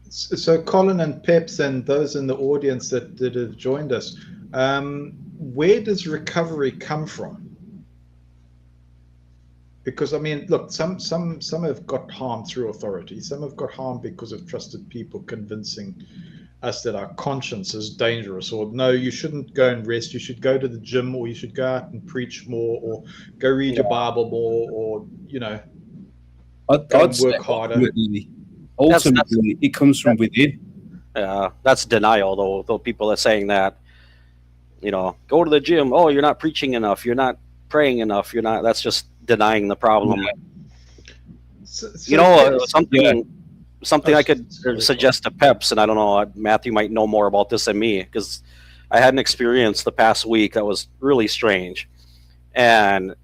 Speaker 1: So Colin and Peps and those in the audience that have joined us, where does recovery come from? Because I mean, look, some have got harm through authority. Some have got harm because of trusted people convincing us that our conscience is dangerous, or no, you shouldn't go and rest. You should go to the gym, or you should go out and preach more, or go read your Bible more, or go and work harder.
Speaker 3: Ultimately, it comes from within.
Speaker 2: That's denial, though people are saying that, go to the gym. Oh, you're not preaching enough. You're not praying enough. You're not. That's just denying the problem.
Speaker 1: So
Speaker 2: something I could suggest to Peps, and I don't know, Matthew might know more about this than me, because I had an experience the past week that was really strange. And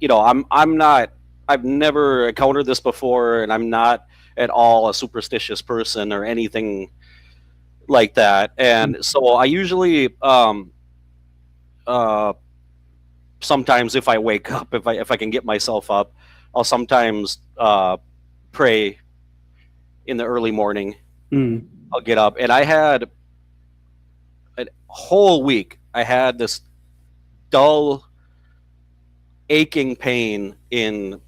Speaker 2: I've never encountered this before, and I'm not at all a superstitious person or anything like that. And so I usually sometimes if I wake up, if I can get myself up, I'll sometimes pray in the early morning. I'll get up, and I had a whole week. I had this dull, aching pain in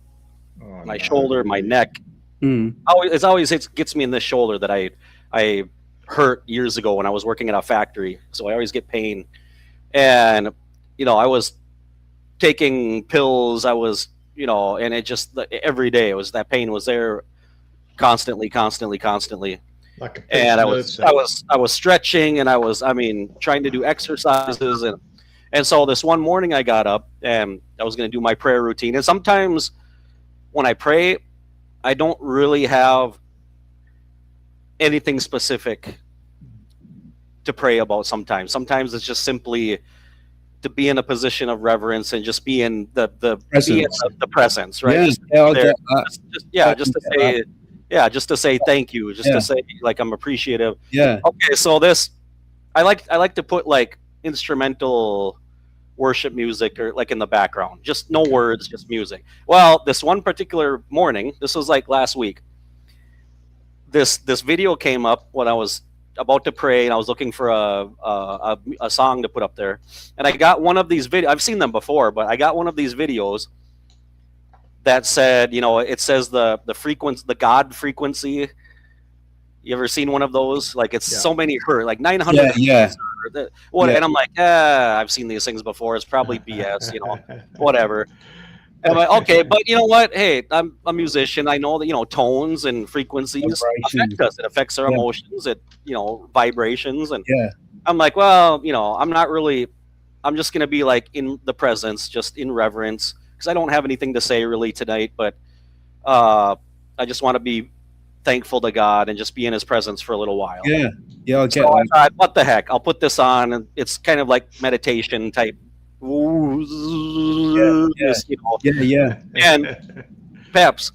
Speaker 2: my shoulder, my neck. It gets me in this shoulder that I hurt years ago when I was working at a factory. So I always get pain, and I was taking pills. I was and it just every day that pain was there, constantly. And I was stretching, and I was trying to do exercises, and so this one morning I got up and I was going to do my prayer routine. And sometimes when I pray, I don't really have anything specific to pray about. Sometimes it's just simply to be in a position of reverence and just be in the presence, right? Just to say thank you, just to say like I'm appreciative. Okay, so I like to put like instrumental worship music or like in the background, just no words, just music. Well, this one particular morning, this was like last week, this video came up when I was about to pray, and I was looking for a song to put up there, and I got one of these videos. I've seen them before, but I got one of these videos that said, it says the frequency, the God frequency. You ever seen one of those? Like it's so many hertz, like 900. And I'm like, I've seen these things before. It's probably BS, whatever. And I'm like, okay, but you know what? Hey, I'm a musician. I know that tones and frequencies affect us. It affects our emotions. It vibrations, and I'm like, well, I'm not really. I'm just gonna be like in the presence, just in reverence, because I don't have anything to say really tonight. But I just want to be thankful to God and just be in His presence for a little while.
Speaker 3: I get
Speaker 2: so I thought, what the heck? I'll put this on, and it's kind of like meditation type. And Peps,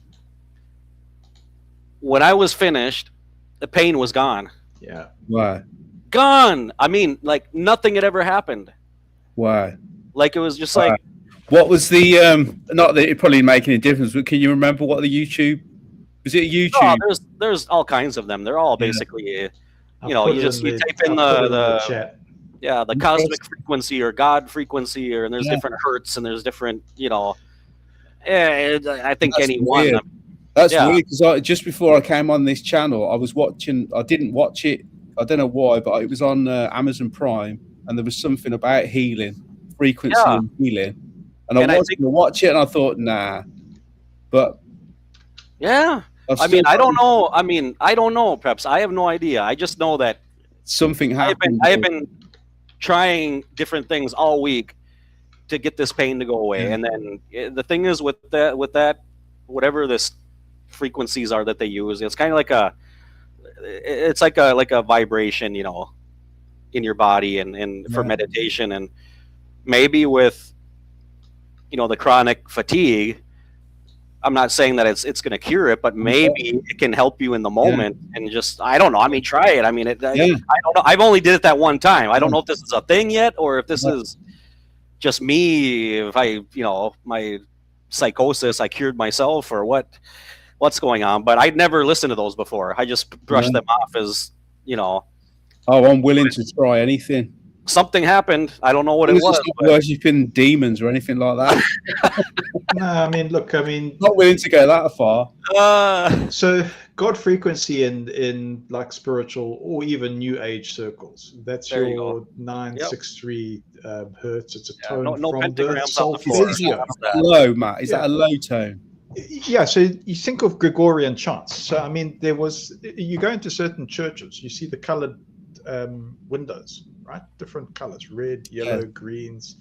Speaker 2: when I was finished, the pain was gone.
Speaker 3: Why?
Speaker 2: Gone. Like nothing had ever happened.
Speaker 3: Why?
Speaker 2: Like it was just like.
Speaker 3: What was the not that it probably make any difference, but can you remember what the YouTube? Was it YouTube?
Speaker 2: Oh, there's all kinds of them. They're all basically, you type in the
Speaker 1: chat.
Speaker 2: Yeah, the cosmic frequency or God frequency, and there's different hertz, and there's different, I think
Speaker 3: That's
Speaker 2: any one.
Speaker 3: That's weird, because just before I came on this channel, I was watching. I didn't watch it. I don't know why, but it was on Amazon Prime, and there was something about healing, frequency and healing. And I wanted to watch it, and I thought, nah. But
Speaker 2: I don't know. I don't know. Perhaps I have no idea. I just know that
Speaker 3: something happened.
Speaker 2: I have been trying different things all week to get this pain to go away, and then the thing is with that, whatever this frequencies are that they use, it's kind of like a vibration, in your body, and for meditation, and maybe with the chronic fatigue. I'm not saying that it's going to cure it, but maybe it can help you in the moment, and just I don't know. Try it. I don't know. I've only did it that one time. I don't know if this is a thing yet, or if this is just me. If my psychosis, I cured myself, or what's going on. But I'd never listened to those before. I just brushed them off as
Speaker 3: Oh, I'm willing to try anything.
Speaker 2: Something happened. I don't know what it was.
Speaker 3: Worshipping demons or anything like that.
Speaker 1: No, look,
Speaker 3: not willing to go that far.
Speaker 1: So God frequency in like spiritual or even New Age circles. That's your 963 hertz. It's a tone
Speaker 2: no
Speaker 1: from
Speaker 2: pentagrams
Speaker 1: the solfeggio.
Speaker 3: Low, Matt. Is that a low tone?
Speaker 1: Yeah, so you think of Gregorian chants. So, I mean, you go into certain churches, you see the colored windows, right? Different colors, red, yellow, greens.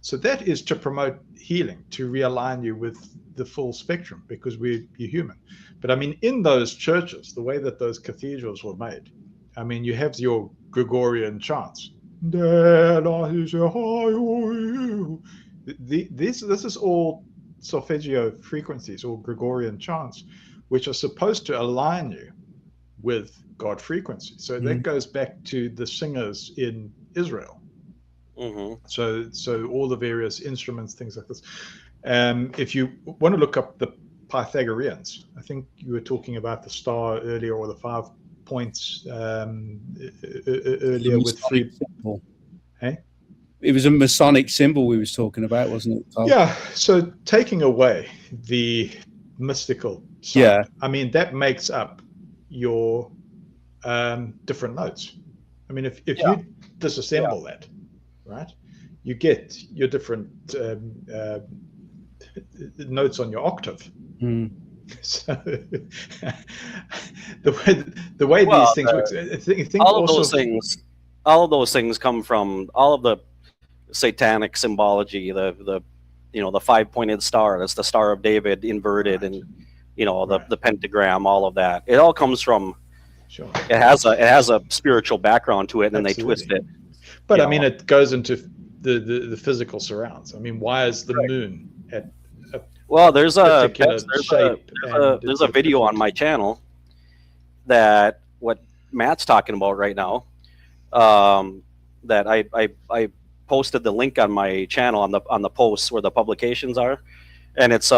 Speaker 1: So that is to promote healing, to realign you with the full spectrum, because you're human. But I mean, in those churches, the way that those cathedrals were made, I mean, you have your Gregorian chants. This is all solfeggio frequencies or Gregorian chants, which are supposed to align you with God frequency. So that goes back to the singers in Israel. So all the various instruments, things like this. If you want to look up the Pythagoreans, I think you were talking about the star earlier, or the 5 points earlier with 3.
Speaker 3: Symbol.
Speaker 1: Hey?
Speaker 3: It was a Masonic symbol we was talking about, wasn't it, Tom?
Speaker 1: Yeah. So taking away the mystical side, I mean, that makes up your different notes. I mean, if you disassemble that, right, you get your different notes on your octave. So the way these things work, I think
Speaker 2: all of those things come from all of the satanic symbology, the 5-pointed star, that's the Star of David inverted, and the pentagram, all of that. It all comes from.
Speaker 1: Sure.
Speaker 2: It has a spiritual background to it, and then they twist it.
Speaker 1: But I mean, it goes into the physical surrounds. I mean, why is the moon at
Speaker 2: there's a video on my channel that what Matt's talking about right now. That I posted the link on my channel on the posts where the publications are, and it's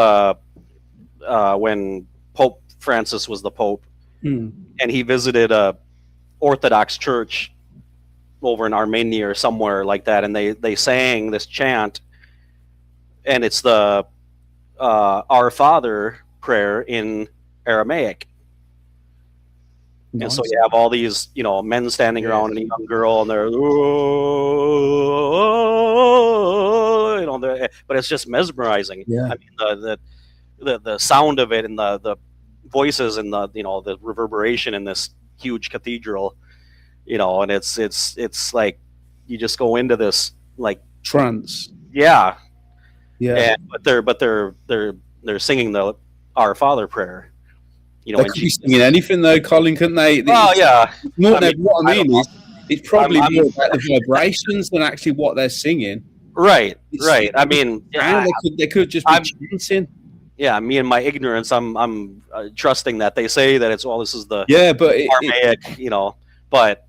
Speaker 2: when Pope Francis was the Pope, and he visited a Orthodox church over in Armenia or somewhere like that, and they sang this chant, and it's the Our Father prayer in Aramaic. Nice. And so you have all these, men standing around and a young girl, and they're, but it's just mesmerizing.
Speaker 3: Yeah.
Speaker 2: I mean, the sound of it, and the voices, and the reverberation in this huge cathedral, and it's like you just go into this like
Speaker 3: trance.
Speaker 2: Yeah.
Speaker 3: Yeah.
Speaker 2: But they're singing the Our Father prayer.
Speaker 3: They could be singing anything though, Colin, couldn't they?
Speaker 2: Oh yeah.
Speaker 3: What I mean is, it's probably more about the vibrations than actually what they're singing.
Speaker 2: Right. I mean,
Speaker 3: they could just be chanting.
Speaker 2: Yeah, me and my ignorance, I'm trusting that they say that it's this is the Aramaic, but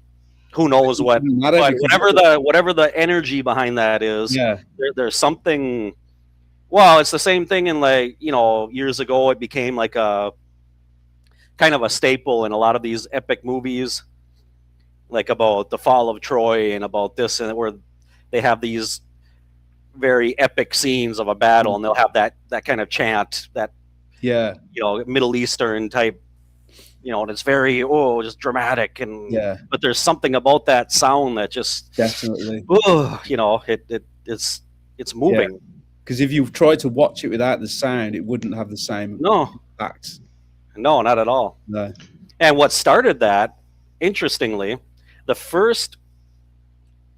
Speaker 2: who knows what? But whatever the energy behind that is, there's something. Well, it's the same thing in years ago. It became like a kind of a staple in a lot of these epic movies, like about the fall of Troy and about this, and where they have these very epic scenes of a battle, and they'll have that kind of chant, that Middle Eastern type, and it's very just dramatic, and but there's something about that sound that just
Speaker 3: definitely
Speaker 2: it's moving.
Speaker 3: Because if you tried to watch it without the sound, it wouldn't have the same impact.
Speaker 2: No, not at all.
Speaker 3: No.
Speaker 2: And what started that, interestingly, the first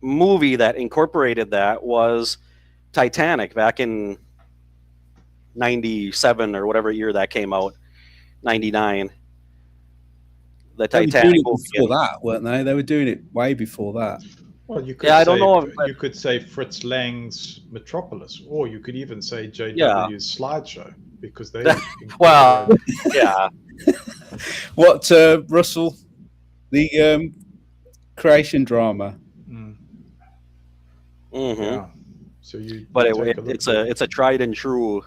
Speaker 2: movie that incorporated that was Titanic back in 97 or whatever year that came out, 99. The Titanic movie.
Speaker 3: Before that, weren't they? They were doing it way before that.
Speaker 1: Well, you could I don't know. You could say Fritz Lang's Metropolis, or you could even say J.W.'s Slideshow, because they.
Speaker 2: Well, yeah.
Speaker 3: What, Russell? The creation drama.
Speaker 1: Yeah. So
Speaker 2: it's a tried and true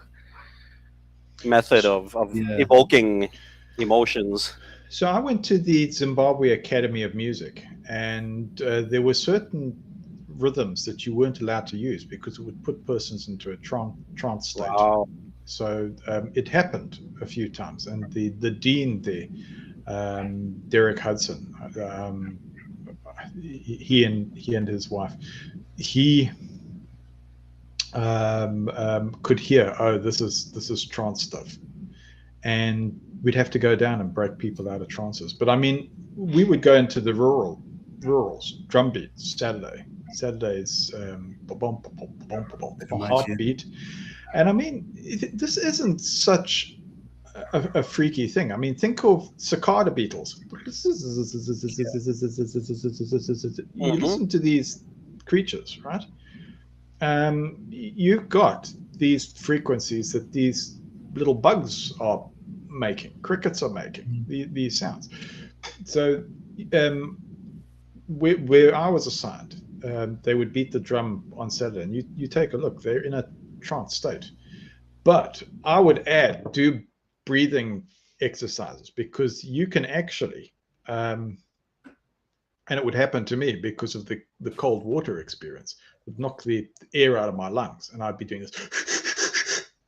Speaker 2: method of evoking emotions.
Speaker 1: So I went to the Zimbabwe Academy of Music, and there were certain rhythms that you weren't allowed to use because it would put persons into a trance state.
Speaker 2: Wow.
Speaker 1: So it happened a few times, and the dean there, Derek Hudson, he and his wife, he could hear, this is trance stuff. and we'd have to go down and break people out of trances. But I mean, we would go into the rurals, drum beats, Saturday's heartbeat. And I mean, this isn't such a freaky thing. I mean, think of cicada beetles. You listen to these creatures, right? You've got these frequencies that these little bugs are making, crickets are making these sounds. So where I was assigned, they would beat the drum on Saturday, and you take a look, they're in a trance state. But I would do breathing exercises, because you can actually, and it would happen to me because of the cold water experience, would knock the air out of my lungs, and I'd be doing this.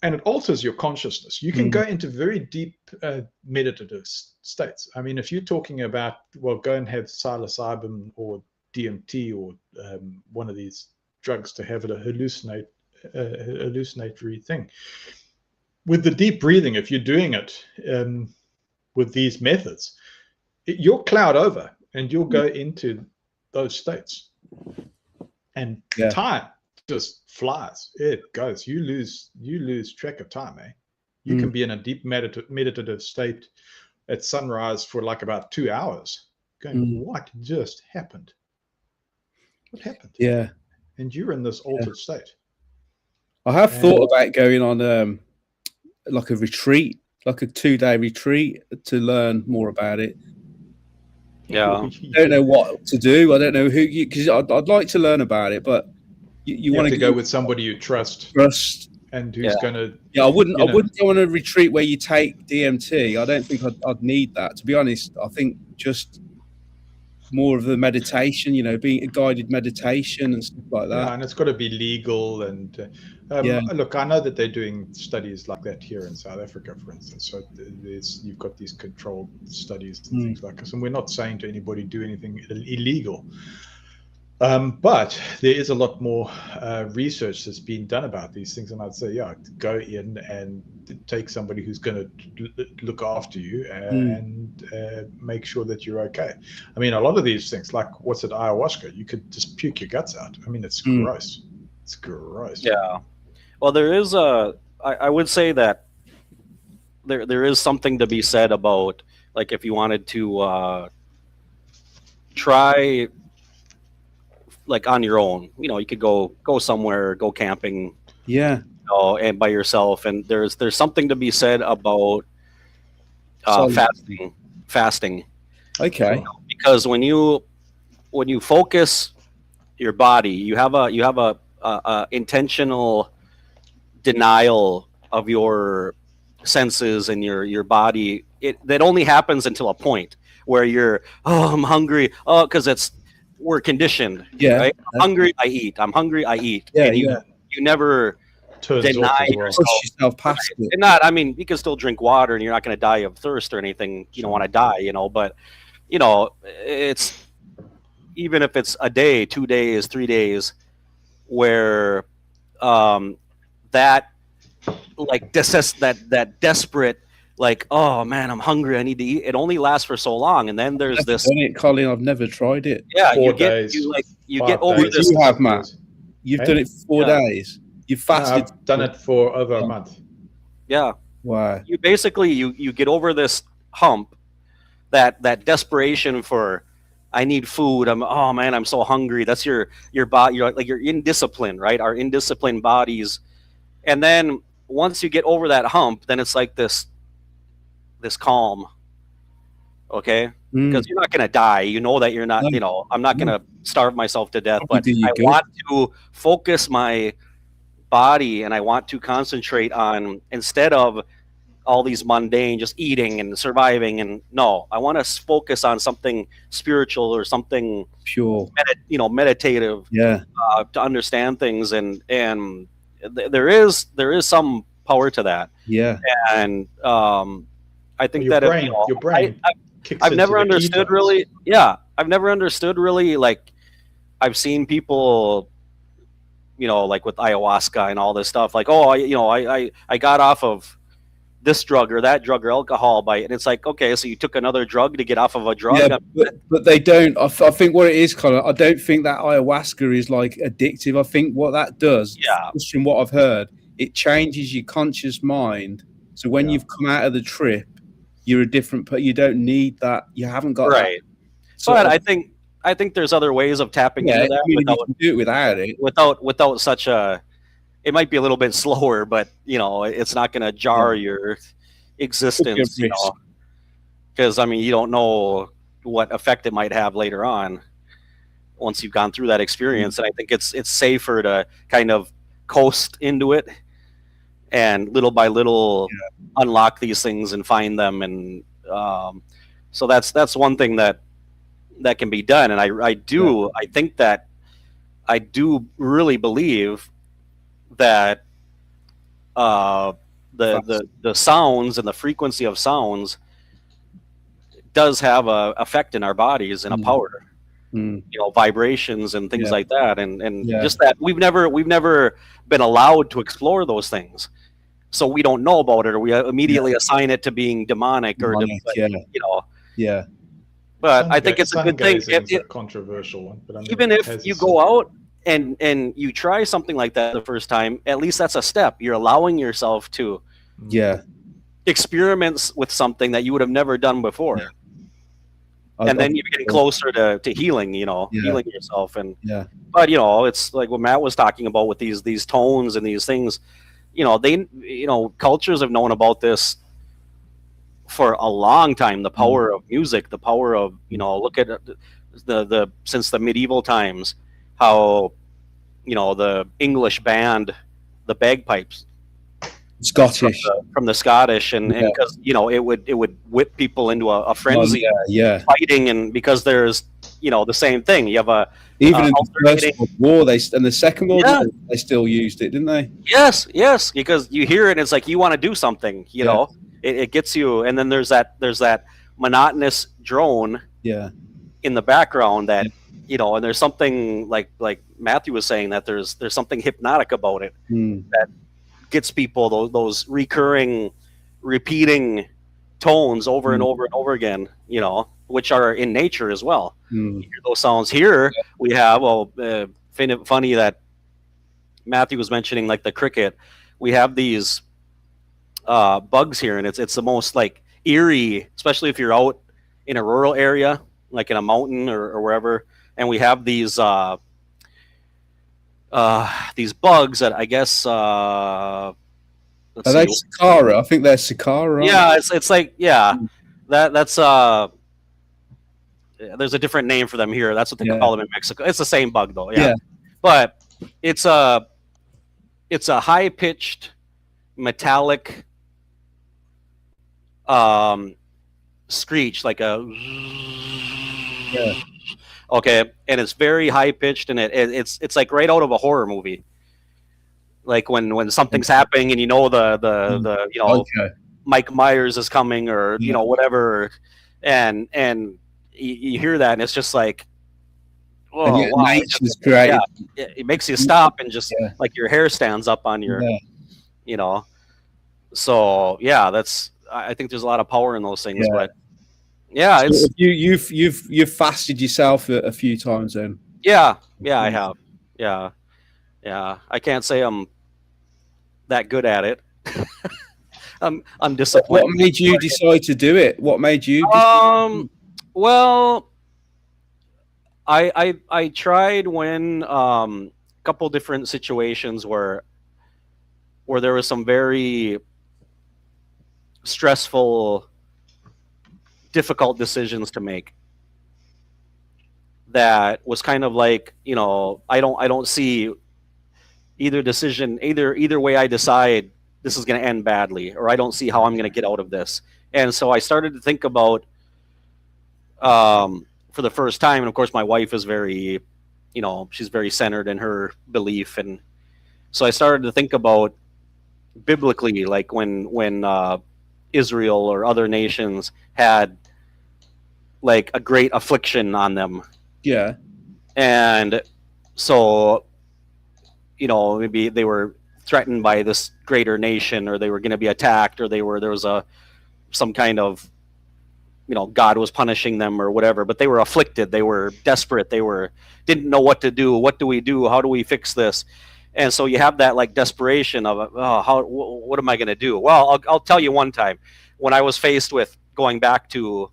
Speaker 1: And it alters your consciousness. You can go into very deep meditative states. I mean, if you're talking about, well, go and have psilocybin or DMT or one of these drugs to have a hallucinatory thing. With the deep breathing, if you're doing it with these methods, you'll cloud over and you'll go into those states. And time just flies. It goes. You lose track of time, eh? You can be in a deep meditative state at sunrise for like about 2 hours, going, what just happened? What happened?
Speaker 3: Yeah.
Speaker 1: And you're in this altered state.
Speaker 3: I have thought about going on like a retreat, like a 2-day retreat to learn more about it.
Speaker 2: Yeah.
Speaker 3: I don't know what to do. I don't know who, because I'd like to learn about it, but you want
Speaker 1: to go with somebody you trust and who's going to.
Speaker 3: Yeah, I wouldn't go on a retreat where you take DMT. I don't think I'd need that, to be honest. I think just more of the meditation, being a guided meditation and stuff like that.
Speaker 1: Yeah, and it's got to be legal. And look, I know that they're doing studies like that here in South Africa, for instance. So you've got these controlled studies and things like this. And we're not saying to anybody do anything illegal. But there is a lot more research that's been done about these things. And I'd say, go in and take somebody who's going to look after you and make sure that you're okay. I mean, a lot of these things, like what's it, ayahuasca, you could just puke your guts out. I mean, it's gross. It's gross.
Speaker 2: Yeah. Well, there is I would say that there is something to be said about, like, if you wanted to try, like, on your own, you could go somewhere, go camping, and by yourself. And there's something to be said about fasting.
Speaker 3: Okay.
Speaker 2: Because when you focus your body, you have a intentional denial of your senses and your body. That only happens until a point where you're, I'm hungry, because we're conditioned. Right? I'm hungry, I eat. I'm hungry, I eat.
Speaker 3: Yeah,
Speaker 2: and you never deny
Speaker 3: yourself past it.
Speaker 2: And not, I mean, you can still drink water and you're not going to die of thirst or anything. You don't want to die, but it's, even if it's a day, 2 days, 3 days, where that, like, that desperate, like, oh man, I'm hungry, I need to eat. It only lasts for so long, and then there's this.
Speaker 3: Done it, Colin. I've never tried it.
Speaker 2: Yeah,
Speaker 1: 4 days.
Speaker 2: You get over this.
Speaker 3: You have, Matt. You've done it for 4 days. You fasted.
Speaker 1: I've done it for over a month.
Speaker 2: Yeah.
Speaker 3: Wow.
Speaker 2: You basically you get over this hump, that desperation for, I need food. I'm so hungry. That's your body. You're indisciplined, right? Our indisciplined bodies, and then once you get over that hump, then it's like this calm, okay? Because you're not going to die. You know that you're not, I'm not going to starve myself to death, but I want to focus my body, and I want to concentrate on, instead of all these mundane, just eating and surviving, and no, I want to focus on something spiritual or something
Speaker 3: pure,
Speaker 2: meditative, to understand things, and there is some power to that.
Speaker 1: Yeah.
Speaker 2: And I think
Speaker 1: your
Speaker 2: that
Speaker 1: your brain
Speaker 2: I've never understood really. Yeah, I've never understood really. Like, I've seen people, like with ayahuasca and all this stuff. Like, I got off of this drug or that drug or alcohol by it. And it's like, okay, so you took another drug to get off of a drug.
Speaker 3: Yeah, but they don't. I think what it is, Colin, I don't think that ayahuasca is like addictive. I think what that does, just from what I've heard, it changes your conscious mind. So when you've come out of the trip, you're a different. You don't need that. You haven't got
Speaker 2: right. But I think there's other ways of tapping into that.
Speaker 3: You can do it without it.
Speaker 2: Without such a. It might be a little bit slower, but it's not going to jar your existence. Because I mean, you don't know what effect it might have later on once you've gone through that experience. And I think it's safer to kind of coast into it and little by little unlock these things and find them. And so that's one thing that can be done. And I think that I do really believe that the sounds and the frequency of sounds does have a effect in our bodies and a power, vibrations and things like that, and just that we've never been allowed to explore those things, so we don't know about it, or we immediately assign it to being demonic or But I think it's a good thing.
Speaker 1: It's a controversial one, but I mean,
Speaker 2: even if you go out and you try something like that the first time, at least that's a step. You're allowing yourself to experiments with something that you would have never done before. And then you're getting closer to healing, healing yourself. But it's like what Matt was talking about with these tones and these things, cultures have known about this for a long time. The power of music, the power of, look at the since the medieval times, how the English band, the bagpipes,
Speaker 3: Scottish
Speaker 2: from the Scottish, and because it would whip people into a frenzy, fighting, and because there's the same thing. You have
Speaker 3: even in the First World War, and the Second World War, they still used it, didn't they?
Speaker 2: Yes, because you hear it, and it's like you want to do something. It gets you, and then there's that monotonous drone in the background that and there's something like Matthew was saying, that there's something hypnotic about it that gets people those recurring, repeating tones over and over and over again, which are in nature as well. You hear those sounds here. We have funny that Matthew was mentioning, like the cricket. We have these bugs here, and it's the most like eerie, especially if you're out in a rural area, like in a mountain or wherever. And we have these bugs that I guess
Speaker 3: are they cicara? I think they're cicara.
Speaker 2: Yeah, it's like that's there's a different name for them here. That's what they call them in Mexico. It's the same bug though. But it's a high pitched metallic screech, like a okay, and it's very high pitched, and it's like right out of a horror movie, like when something's happening and the Mike Myers is coming, or whatever, and you hear that, and it's just like, oh wow,
Speaker 3: nature's great.
Speaker 2: It makes you stop and just like your hair stands up on your so that's, I think there's a lot of power in those things. But it's
Speaker 3: you've fasted yourself a few times then.
Speaker 2: I have. I can't say I'm that good at it. I'm disappointed.
Speaker 3: What made you decide to do it? What made you
Speaker 2: well, I tried when a couple different situations where there was some very stressful, difficult decisions to make. That was kind of like, I don't see either way I decide this is going to end badly, or I don't see how I'm going to get out of this. And so I started to think about, for the first time, and of course my wife is very, she's very centered in her belief, and so I started to think about biblically, like when Israel or other nations had like a great affliction on them. And so, maybe they were threatened by this greater nation, or they were going to be attacked, or there was some kind of, God was punishing them or whatever, but they were afflicted, they were desperate, didn't know what to do. What do we do? How do we fix this? And so you have that like desperation of, what am I going to do? Well, I'll tell you one time when I was faced with going back to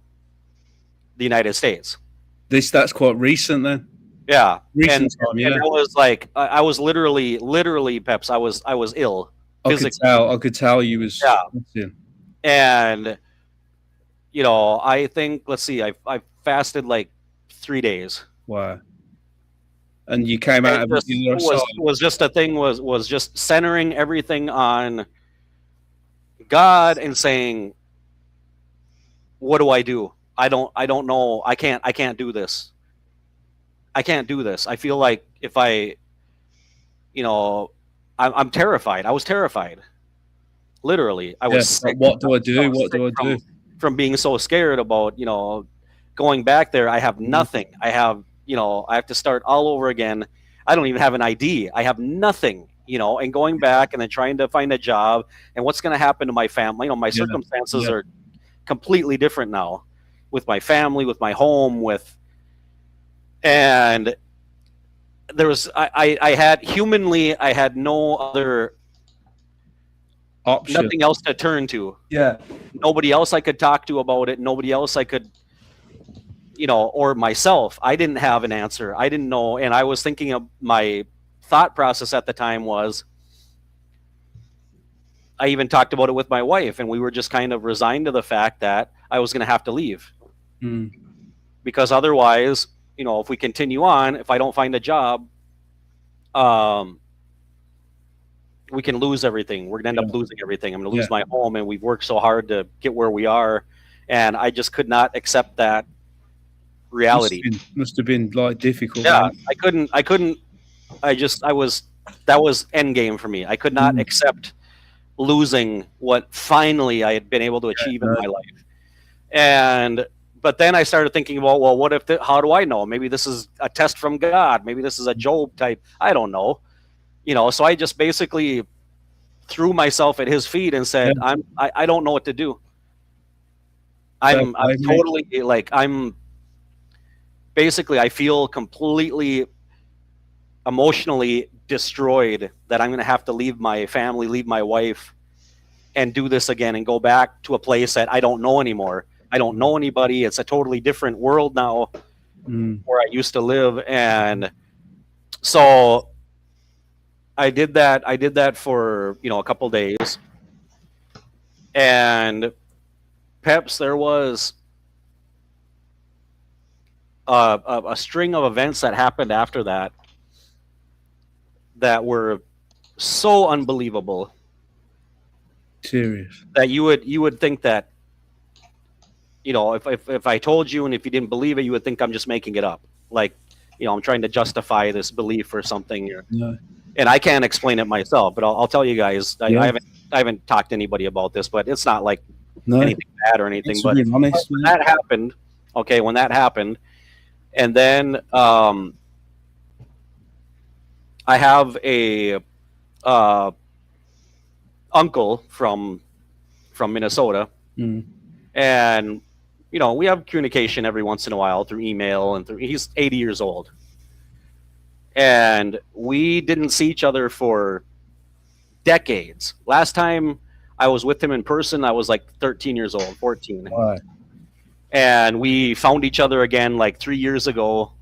Speaker 2: the United States.
Speaker 3: That's quite recent then.
Speaker 2: Yeah.
Speaker 3: Recent time, yeah.
Speaker 2: And I was like, I was literally, Peps, I was ill. Physically.
Speaker 3: I could tell you was.
Speaker 2: Yeah. And, I think, let's see, I fasted like 3 days.
Speaker 3: Wow. And you came out of it.
Speaker 2: Was just a thing, was just centering everything on God and saying, what do I do? I don't know. I can't do this. I can't do this. I feel like if I'm terrified. I was terrified. Literally. I was sick.
Speaker 3: What do I do? What do I do?
Speaker 2: From being so scared about, going back there. I have nothing. I have to start all over again. I don't even have an ID. I have nothing, and going back and then trying to find a job, and what's going to happen to my family. My circumstances are completely different now with my family, with my home, and there was, I had no other
Speaker 3: option.
Speaker 2: Nothing else to turn to.
Speaker 3: Yeah.
Speaker 2: Nobody else I could talk to about it. Nobody else I could, or myself. I didn't have an answer. I didn't know. And I was thinking of my thought process at the time was, I even talked about it with my wife, and we were just kind of resigned to the fact that I was going to have to leave. Because otherwise, if we continue on, if I don't find a job, we can lose everything. We're going to end up losing everything. I'm going to lose my home, and we've worked so hard to get where we are. And I just could not accept that reality.
Speaker 3: Must have been like difficult.
Speaker 2: Yeah, man. I couldn't. That was end game for me. I could not accept losing what finally I had been able to achieve in my life. But then I started thinking about, well, what if, how do I know? Maybe this is a test from God. Maybe this is a Job type. I don't know. So I just basically threw myself at his feet and said, I don't know what to do. I'm totally like, I feel completely emotionally destroyed that I'm going to have to leave my family, leave my wife, and do this again and go back to a place that I don't know anymore. I don't know anybody. It's a totally different world now where I used to live. And so I did that for, a couple days. And Peps, there was a string of events that happened after that were so unbelievable.
Speaker 3: Serious.
Speaker 2: That you would think that, if I told you and if you didn't believe it, you would think I'm just making it up. Like, I'm trying to justify this belief or something. And I can't explain it myself, but I'll tell you guys. I haven't talked to anybody about this, but it's not like anything bad or anything. But when that happened, when that happened, and then I have a uncle from Minnesota, and we have communication every once in a while through email and he's 80 years old, and we didn't see each other for decades. Last time I was with him in person, I was like 13 years old, 14.
Speaker 3: Wow.
Speaker 2: And we found each other again like 3 years ago,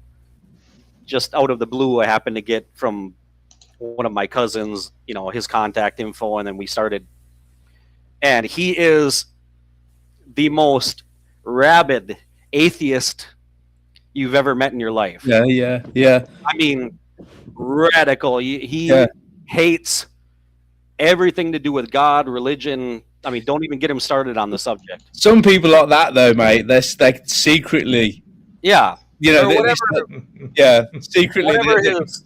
Speaker 2: just out of the blue. I happened to get from one of my cousins, his contact info, and then we started. And he is the most rabid atheist you've ever met in your life.
Speaker 3: Yeah.
Speaker 2: I mean, radical. He hates everything to do with God, religion. I mean, don't even get him started on the subject.
Speaker 3: Some people like that, though, mate. They're secretly, secretly.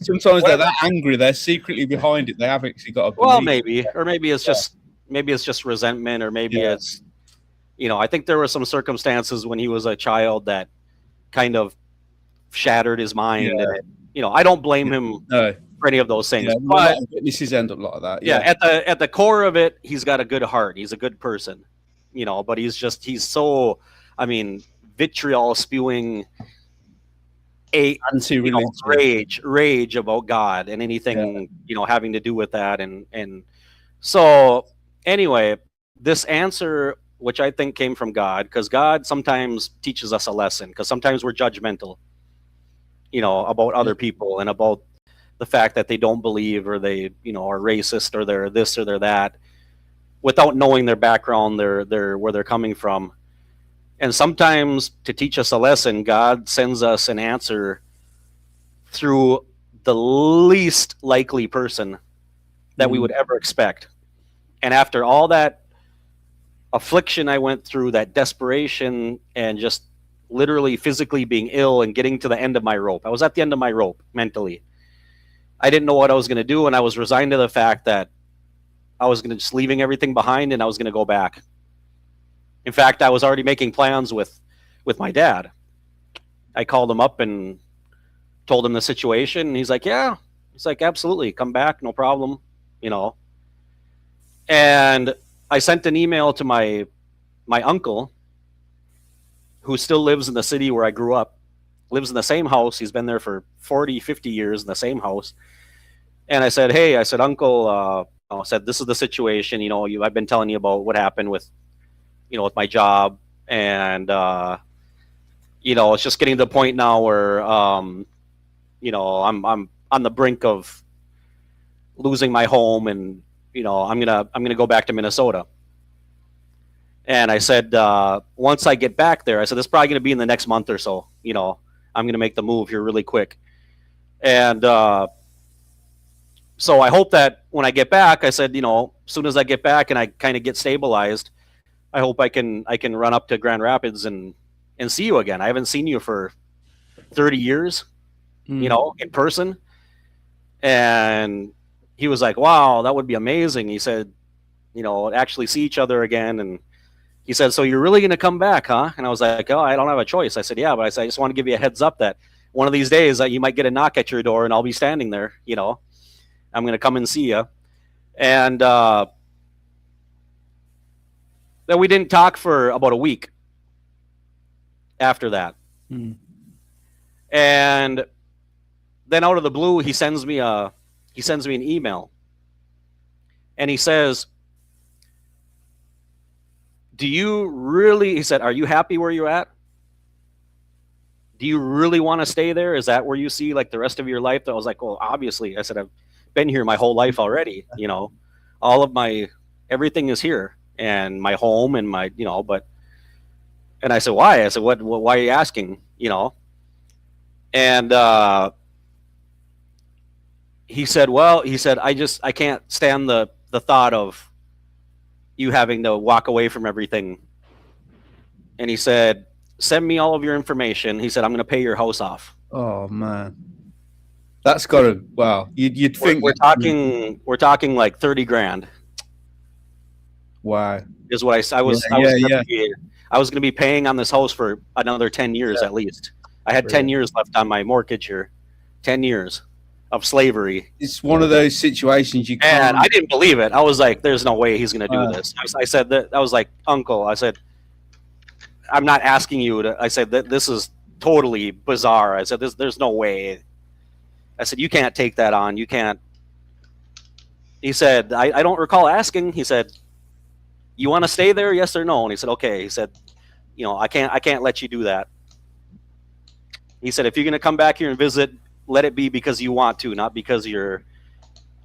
Speaker 3: Sometimes they're that angry. They're secretly behind it. They have actually got a belief.
Speaker 2: Well, maybe it's just resentment, or maybe it's, I think there were some circumstances when he was a child that kind of shattered his mind. And I don't blame him for any of those things.
Speaker 3: Yeah, a lot of witnesses end up like that.
Speaker 2: Yeah, at the core of it, he's got a good heart. He's a good person, but he's so, I mean, vitriol spewing, rage about God and anything, having to do with that. And so anyway, this answer, which I think came from God, because God sometimes teaches us a lesson, because sometimes we're judgmental, about other people and about the fact that they don't believe, or they, are racist, or they're this or they're that, without knowing their background, their where they're coming from. And sometimes to teach us a lesson, God sends us an answer through the least likely person that we would ever expect. And after all that affliction I went through, that desperation, and just literally physically being ill and getting to the end of my rope, I was at the end of my rope mentally. I didn't know what I was going to do, and I was resigned to the fact that I was going to just leaving everything behind, and I was going to go back. In fact, I was already making plans with my dad. I called him up and told him the situation, and he's like, yeah. He's like, absolutely, come back, no problem, And I sent an email to my uncle, who still lives in the city where I grew up, lives in the same house. He's been there for 40, 50 years in the same house. And I said, hey, Uncle, I said, this is the situation, I've been telling you about what happened with, with my job. And, it's just getting to the point now where, I'm on the brink of losing my home, and, I'm going to go back to Minnesota. And I said, once I get back there, I said, this is probably going to be in the next month or so, I'm going to make the move here really quick. And, so I hope that when I get back, I said, as soon as I get back and I kind of get stabilized, I hope I can run up to Grand Rapids and see you again. I haven't seen you for 30 years, in person. And he was like, wow, that would be amazing. He said, actually see each other again. And he said, so you're really going to come back, huh? And I was like, oh, I don't have a choice. I said, yeah, but I just want to give you a heads up that one of these days you might get a knock at your door and I'll be standing there, I'm going to come and see you. And then we didn't talk for about a week after that. And then out of the blue, he sends me an email. And he says, he said, are you happy where you're at? Do you really want to stay there? Is that where you see like the rest of your life? I was like, well, obviously. I said, I've been here my whole life already, all of everything is here, and my home and my, and I said, why? I said, why are you asking? And he said, I can't stand the thought of you having to walk away from everything. And he said, send me all of your information. He said, I'm going to pay your house off.
Speaker 3: Oh man. That's got to, wow. You'd think
Speaker 2: we're talking like 30 grand.
Speaker 3: Wow.
Speaker 2: Is what I was going to be paying on this house for another 10 years at least. I had 10 years left on my mortgage here. 10 years of slavery.
Speaker 3: It's one of those situations you can't.
Speaker 2: And I didn't believe it. I was like, there's no way he's going to do this. I said that. I was like, Uncle, I said, I'm not asking you to. I said that this is totally bizarre. I said, there's no way. I said, you can't take that on. You can't. He said, I don't recall asking. He said, you want to stay there? Yes or no? And he said, okay. He said, I can't let you do that. He said, if you're going to come back here and visit, let it be because you want to, not because you're.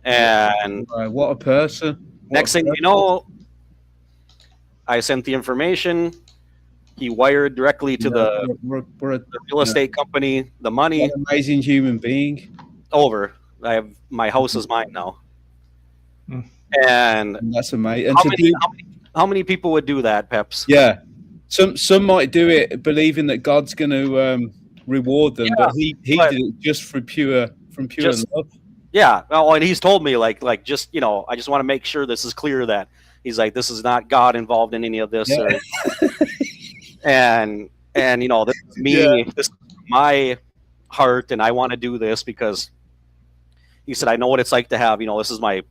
Speaker 2: And
Speaker 3: what a person.
Speaker 2: Next thing you know, I sent the information. He wired directly to the real estate company, the money.
Speaker 3: What an amazing human being.
Speaker 2: Over. My house is mine now. And
Speaker 3: that's amazing.
Speaker 2: How many people would do that, Peps?
Speaker 3: Yeah. Some might do it believing that God's going to reward them, but he did it just from pure love.
Speaker 2: Yeah. Well, and he's told me like just, I just want to make sure this is clear that he's like, this is not God involved in any of this.
Speaker 3: Yeah.
Speaker 2: And this is me, this is my heart, and I want to do this because he said, I know what it's like to have, this is my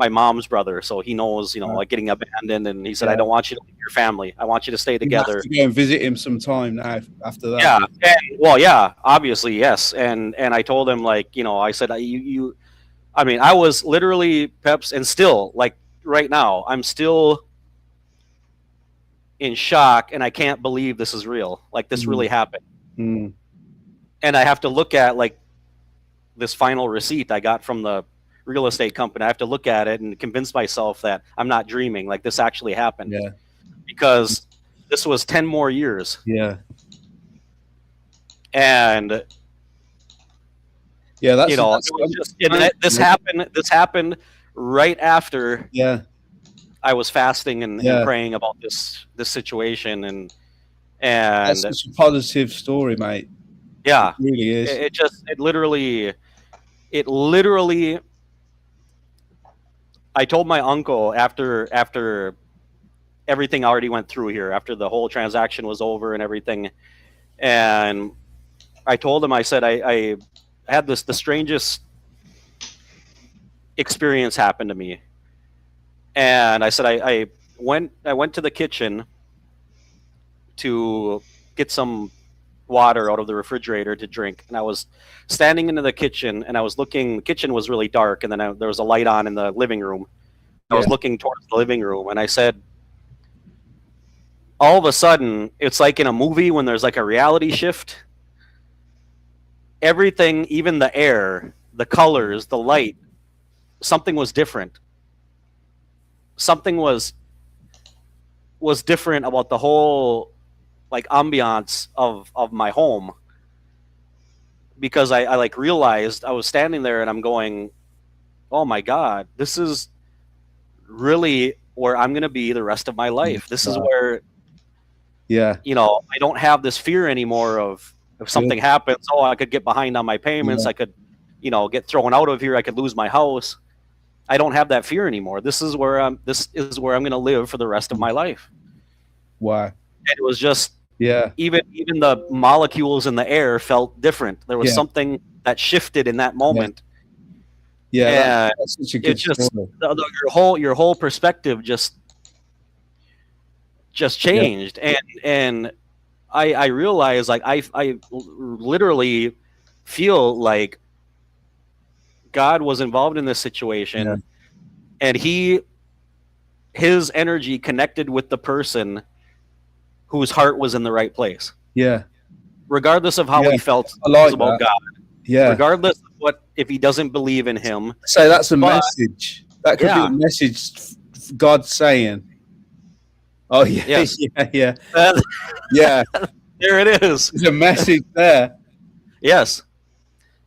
Speaker 2: mom's brother, so he knows, like getting abandoned. And he said, I don't want you to leave your family. I want you to stay together.
Speaker 3: You have to go and visit him sometime now after that.
Speaker 2: Yeah. And, obviously, yes. And I told him, like, I said, I was literally, Peps, and still, like, right now, I'm still in shock, and I can't believe this is real. Like, this really happened.
Speaker 3: Mm.
Speaker 2: And I have to look at, like, this final receipt I got from the real estate company. I have to look at it and convince myself that I'm not dreaming, like this actually happened.
Speaker 3: Yeah.
Speaker 2: Because this was 10 more years.
Speaker 3: Yeah.
Speaker 2: And
Speaker 3: yeah, that's,
Speaker 2: this happened right after I was fasting and praying about this situation, and
Speaker 3: that's such a positive story, mate.
Speaker 2: Yeah.
Speaker 3: It really is.
Speaker 2: It literally I told my uncle after everything already went through here, after the whole transaction was over and everything, and I told him, I said, I had the strangest experience happen to me. And I said, I went to the kitchen to get some water out of the refrigerator to drink, and I was standing into the kitchen, and I was looking. The kitchen was really dark, and then there was a light on in the living room. I was looking towards the living room, and I said, all of a sudden, it's like in a movie when there's like a reality shift. Everything, even the air, the colors, the light, something was different. Something was different about the whole, like, ambiance of my home, because I like realized I was standing there and I'm going, oh my God, this is really where I'm going to be the rest of my life. This is where, I don't have this fear anymore of if something happens, I could get behind on my payments. I could, get thrown out of here. I could lose my house. I don't have that fear anymore. This is where I'm going to live for the rest of my life.
Speaker 3: Wow.
Speaker 2: And it was just, even the molecules in the air felt different. There was something that shifted in that moment.
Speaker 3: Yeah, that's such a good story.
Speaker 2: Your whole perspective just changed, and I realized, like, I literally feel like God was involved in this situation, and his energy connected with the person whose heart was in the right place.
Speaker 3: Yeah.
Speaker 2: Regardless of how he felt about God. Yeah. Regardless of if he doesn't believe in him.
Speaker 3: So that's a message. That could be a message God saying. Oh yeah.
Speaker 2: Yes.
Speaker 3: Yeah.
Speaker 2: There it is.
Speaker 3: There's a message there.
Speaker 2: Yes.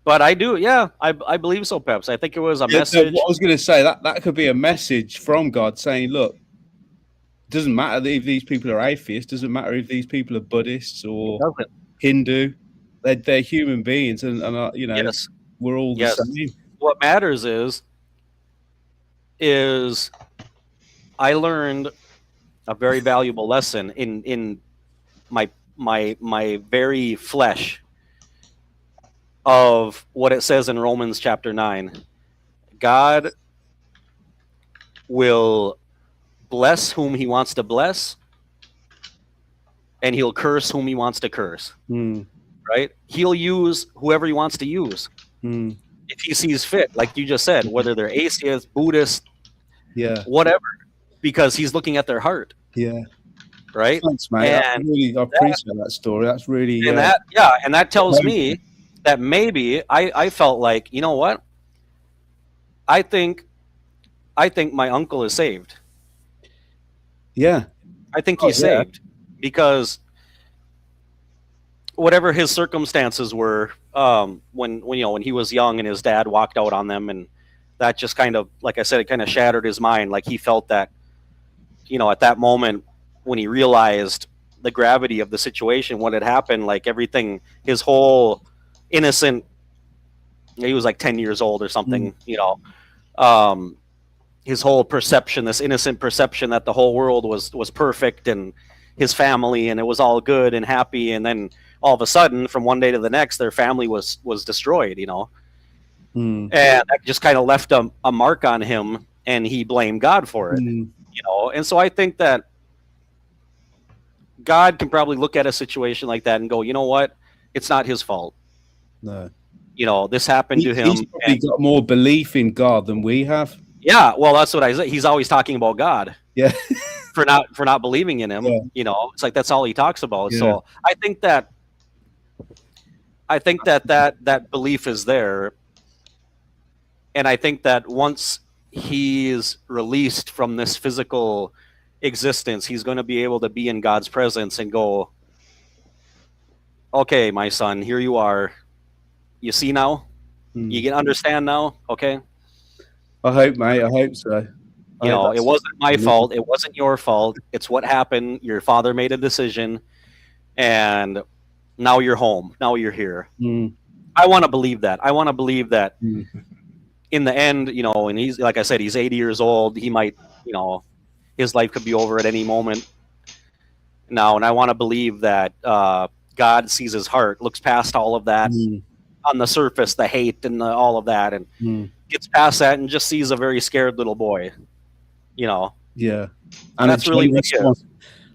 Speaker 2: But I do, I believe so, Peps. I think it was a message.
Speaker 3: What I was going to say, that could be a message from God saying, look, it doesn't matter if these people are atheists, doesn't matter if these people are Buddhists or Hindu, they're human beings, and we're all the same.
Speaker 2: What matters is I learned a very valuable lesson in my very flesh of what it says in Romans chapter 9. God will bless whom he wants to bless, and he'll curse whom he wants to curse. Right? He'll use whoever he wants to use. If he sees fit, like you just said, whether they're atheist, Buddhist, whatever, because he's looking at their heart.
Speaker 3: Yeah.
Speaker 2: Right?
Speaker 3: Thanks, mate. I appreciate that story. That's really
Speaker 2: and that tells me that maybe I felt like, you know what? I think my uncle is saved.
Speaker 3: Yeah.
Speaker 2: I think he's saved because whatever his circumstances were, when he was young and his dad walked out on them, and that just kind of, like I said, it kind of shattered his mind. Like he felt that, at that moment when he realized the gravity of the situation, what had happened, like everything, his whole innocent, he was like 10 years old or something, his whole perception, this innocent perception that the whole world was perfect and his family and it was all good and happy, and then all of a sudden from one day to the next their family was destroyed, and that just kind of left a mark on him, and he blamed God for it. And so I think that God can probably look at a situation like that and go, you know what, it's not his fault.
Speaker 3: No,
Speaker 2: this happened to him.
Speaker 3: He's probably got more belief in God than we have.
Speaker 2: Yeah, well, that's what I said. He's always talking about God.
Speaker 3: Yeah.
Speaker 2: for not believing in him.
Speaker 3: Yeah.
Speaker 2: It's like that's all he talks about.
Speaker 3: Yeah.
Speaker 2: So I think that that belief is there, and I think that once he's released from this physical existence, he's going to be able to be in God's presence and go, okay, my son, here you are. You see now? You can understand now? Okay.
Speaker 3: I hope, mate. I hope so.
Speaker 2: It wasn't my fault. It wasn't your fault. It's what happened. Your father made a decision, and now you're home. Now you're here. I want to believe that. I want to believe that in the end, and he's, like I said, he's 80 years old. He might, his life could be over at any moment now. And I want to believe that God sees his heart, looks past all of that on the surface, the hate and all of that, and gets past that and just sees a very scared little boy.
Speaker 3: Yeah,
Speaker 2: and that's really what he is.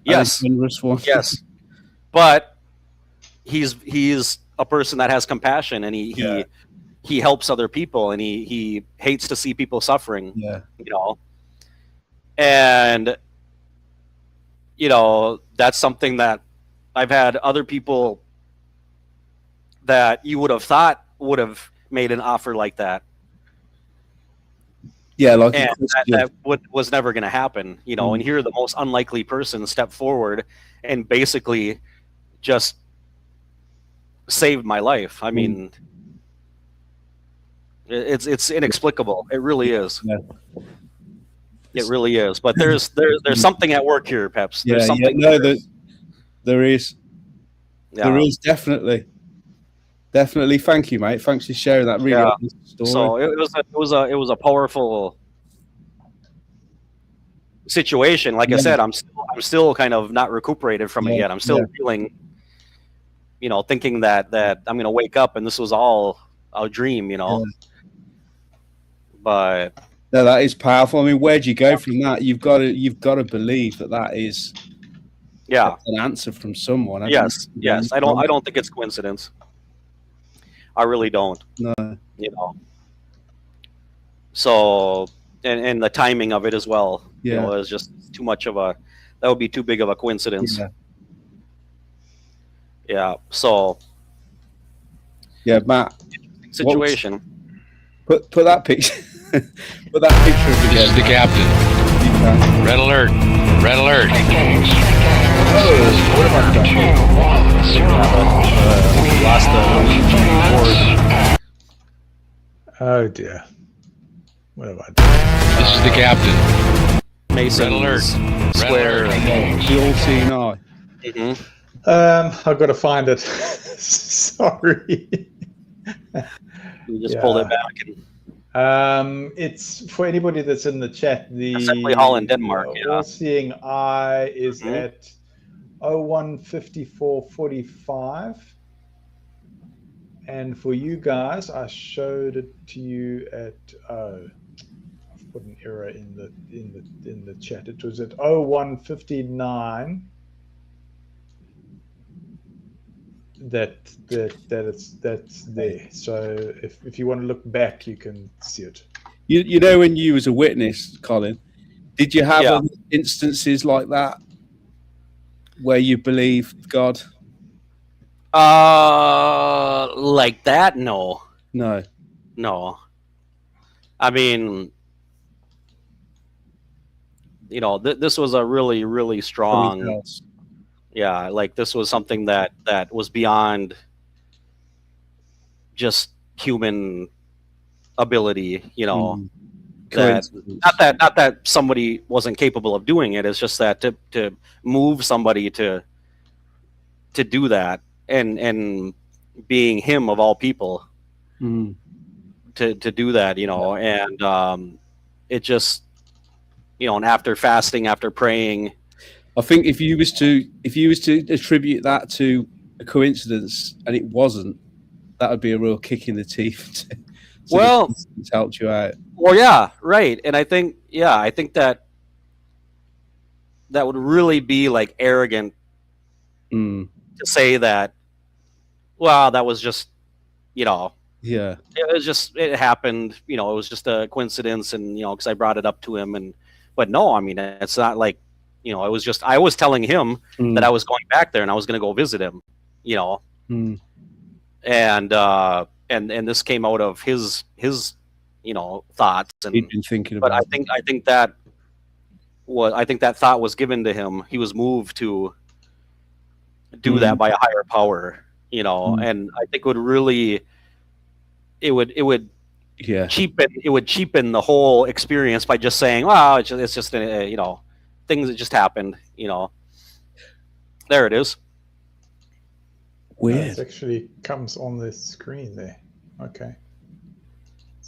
Speaker 2: Yes, yes, but he's a person that has compassion, and he helps other people, and he hates to see people suffering.
Speaker 3: Yeah,
Speaker 2: and that's something that I've had other people that you would have thought would have made an offer like that.
Speaker 3: Yeah, like
Speaker 2: and that was never going to happen, and here the most unlikely person stepped forward and basically just saved my life. I mean, it's inexplicable. It really is. Yeah. It really is. But there's something at work here, Peps. There's something.
Speaker 3: No, there is. Yeah. There is definitely. Definitely, thank you, mate. Thanks for sharing that really honest story.
Speaker 2: So it was a powerful situation. Like I said, I'm still kind of not recuperated from it yet. I'm still feeling, thinking that I'm going to wake up and this was all a dream, But
Speaker 3: no, that is powerful. I mean, where do you go from that? You've got to believe that is an answer from someone.
Speaker 2: Yes. I don't think it's coincidence. I really don't.
Speaker 3: No.
Speaker 2: So, and the timing of it as well.
Speaker 3: Yeah.
Speaker 2: Is just too much of that would be too big of a coincidence. Yeah. So.
Speaker 3: Yeah, Matt.
Speaker 2: Situation.
Speaker 3: Put that picture. Put that picture of
Speaker 4: This is the captain. Red alert. Red alert.
Speaker 2: What about lost the board.
Speaker 1: Oh dear. What have I done?
Speaker 4: This is the captain.
Speaker 2: Mason's
Speaker 4: Red alert.
Speaker 2: Square.
Speaker 3: The all seeing eye.
Speaker 1: I've got to find it. Sorry.
Speaker 2: You just pulled it back.
Speaker 1: It's for anybody that's in the chat. The
Speaker 2: Assembly Hall in Denmark.
Speaker 1: All-seeing eye is at 01:54:45, and for you guys, I showed it to you at I've put an error in the chat. It was at 01:59. That's there. So if you want to look back, you can see it.
Speaker 3: You know, when you was a witness, Colin, did you have other instances like that where you believed God?
Speaker 2: Like that? No. I mean, this was a really, really strong. Yeah, like this was something that was beyond just human ability, that not that somebody wasn't capable of doing it. It's just that to move somebody to do that and being him of all people to do that, and it just, and after fasting, after praying.
Speaker 3: I think if you was to attribute that to a coincidence and it wasn't, that would be a real kick in the teeth So
Speaker 2: Well,
Speaker 3: it's helped you out.
Speaker 2: well, yeah, right. And I think that would really be like arrogant
Speaker 3: Mm.
Speaker 2: to say that. Well, that was just,
Speaker 3: Yeah.
Speaker 2: it happened. It was just a coincidence, and because I brought it up to him, but no, I mean, it's not like, it was just I was telling him that I was going back there and I was going to go visit him,
Speaker 3: Mm.
Speaker 2: and this came out of his thoughts, and
Speaker 3: He'd been thinking
Speaker 2: but
Speaker 3: about.
Speaker 2: I think that thought was given to him. He was moved to do that by a higher power, and I think it would
Speaker 3: Yeah.
Speaker 2: cheapen the whole experience by just saying, "Wow, it's just things that just happened." There it is.
Speaker 3: Weird.
Speaker 1: It actually comes on the screen there. Okay.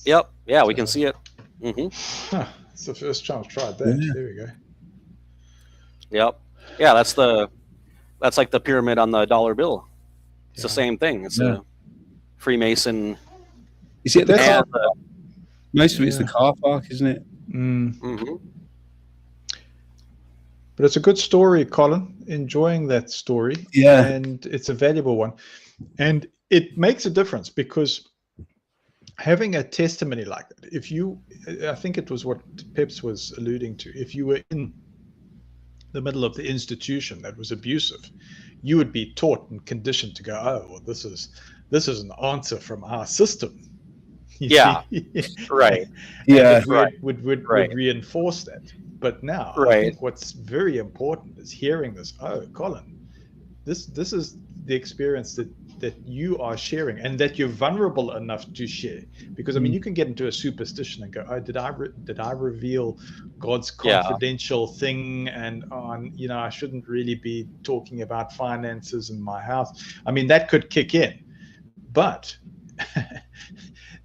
Speaker 2: Yep. Yeah, we can see it. Mm-hmm.
Speaker 1: Huh, it's the first time I've tried that.
Speaker 3: Yeah.
Speaker 1: There we go.
Speaker 2: Yep. Yeah, that's like the pyramid on the dollar bill. It's the
Speaker 1: Yeah.
Speaker 2: same thing. It's a Freemason.
Speaker 3: Is it the car?
Speaker 2: And,
Speaker 3: Most of it's the car park, isn't it?
Speaker 2: mhm.
Speaker 1: But it's a good story, Colin. Enjoying that story.
Speaker 3: Yeah.
Speaker 1: And it's a valuable one. And it makes a difference because having a testimony like that, I think it was what Peps was alluding to, if you were in the middle of the institution that was abusive, you would be taught and conditioned to go, oh, well, this is an answer from our system.
Speaker 2: Yeah. Right.
Speaker 3: Yeah.
Speaker 1: Would reinforce that. But now, I think what's very important is hearing this. Oh, Colin, this is the experience that you are sharing, and that you're vulnerable enough to share. Because I mean, you can get into a superstition and go, oh, did I reveal God's confidential thing? And I shouldn't really be talking about finances in my house. I mean, that could kick in. But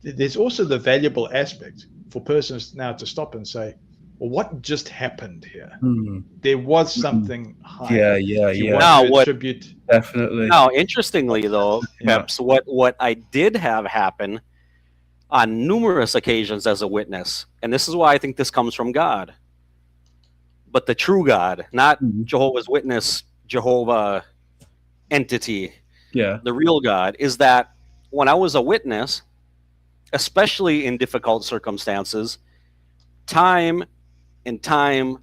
Speaker 1: there's also the valuable aspect for persons now to stop and say, well, what just happened here? There was something higher.
Speaker 3: Yeah.
Speaker 2: Now,
Speaker 3: Definitely.
Speaker 2: Now, interestingly, though, Peps, what I did have happen on numerous occasions as a witness, and this is why I think this comes from God, but the true God, not Jehovah's Witness, Jehovah entity, the real God, is that when I was a witness, especially in difficult circumstances, time and time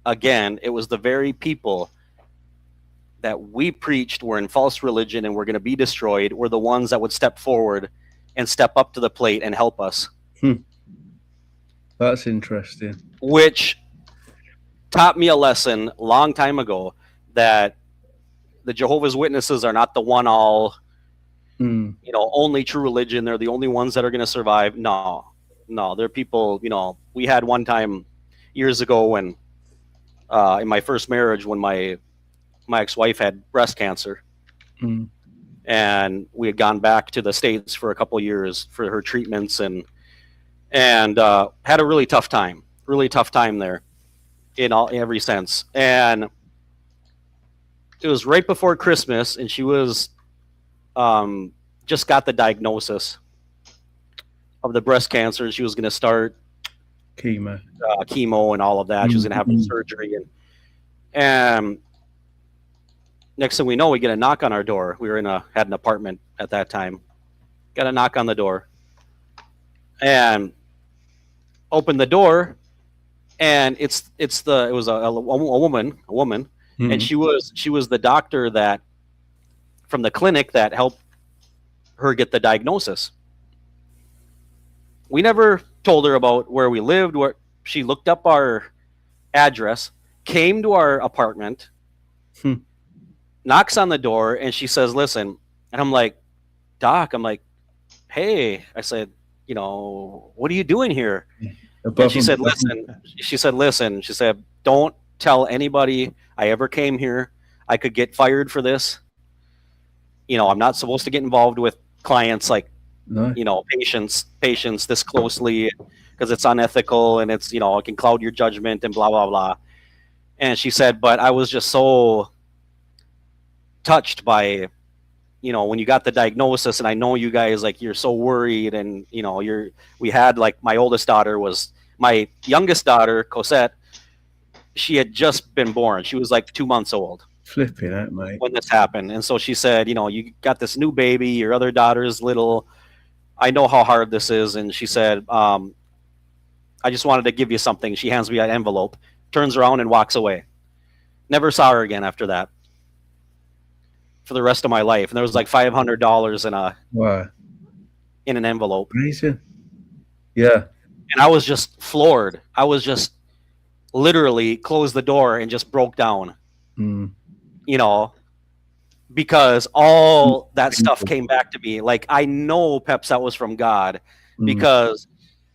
Speaker 2: again, it was the very people that we preached were in false religion and were going to be destroyed were the ones that would step forward and step up to the plate and help us.
Speaker 3: That's interesting.
Speaker 2: Which taught me a lesson a long time ago that the Jehovah's Witnesses are not the one all, only true religion. They're the only ones that are going to survive. No, they're people, we had one time years ago when in my first marriage, when my ex-wife had breast cancer, and we had gone back to the States for a couple of years for her treatments, and had a really tough time there in every sense. And it was right before Christmas, and she was just got the diagnosis of the breast cancer. She was going to start chemo and all of that. She was going to have surgery, and next thing we know, we get a knock on our door. We were had an apartment at that time. Got a knock on the door, and opened the door, and it was a woman, and she was the doctor that from the clinic that helped her get the diagnosis. We never told her about where we lived. Where she looked up our address, came to our apartment, knocks on the door, and she says, "Listen," and I'm like, "Doc," I'm like, "Hey," I said, "What are you doing here?" And she said, "Listen," she said, "Don't tell anybody I ever came here. I could get fired for this. I'm not supposed to get involved with clients like, patients this closely because it's unethical and it's, it can cloud your judgment and blah, blah, blah." And she said, but I was just so touched by, you know, when you got the diagnosis, and I know you guys, like, you're so worried, and, you know, we had, like, my youngest daughter, Cosette, she had just been born. She was like 2 months old.
Speaker 5: Flipping out, mate.
Speaker 2: When this happened. And so she said, you know, you got this new baby, your other daughter's little. I know how hard this is. And she said, I just wanted to give you something. She hands me an envelope, turns around and walks away. Never saw her again after that for the rest of my life. And there was like $500 in an envelope.
Speaker 5: Amazing. Yeah.
Speaker 2: And I was just floored. I was just literally closed the door and just broke down. You know, because all that stuff came back to me. Like, I know, Peps, that was from God, because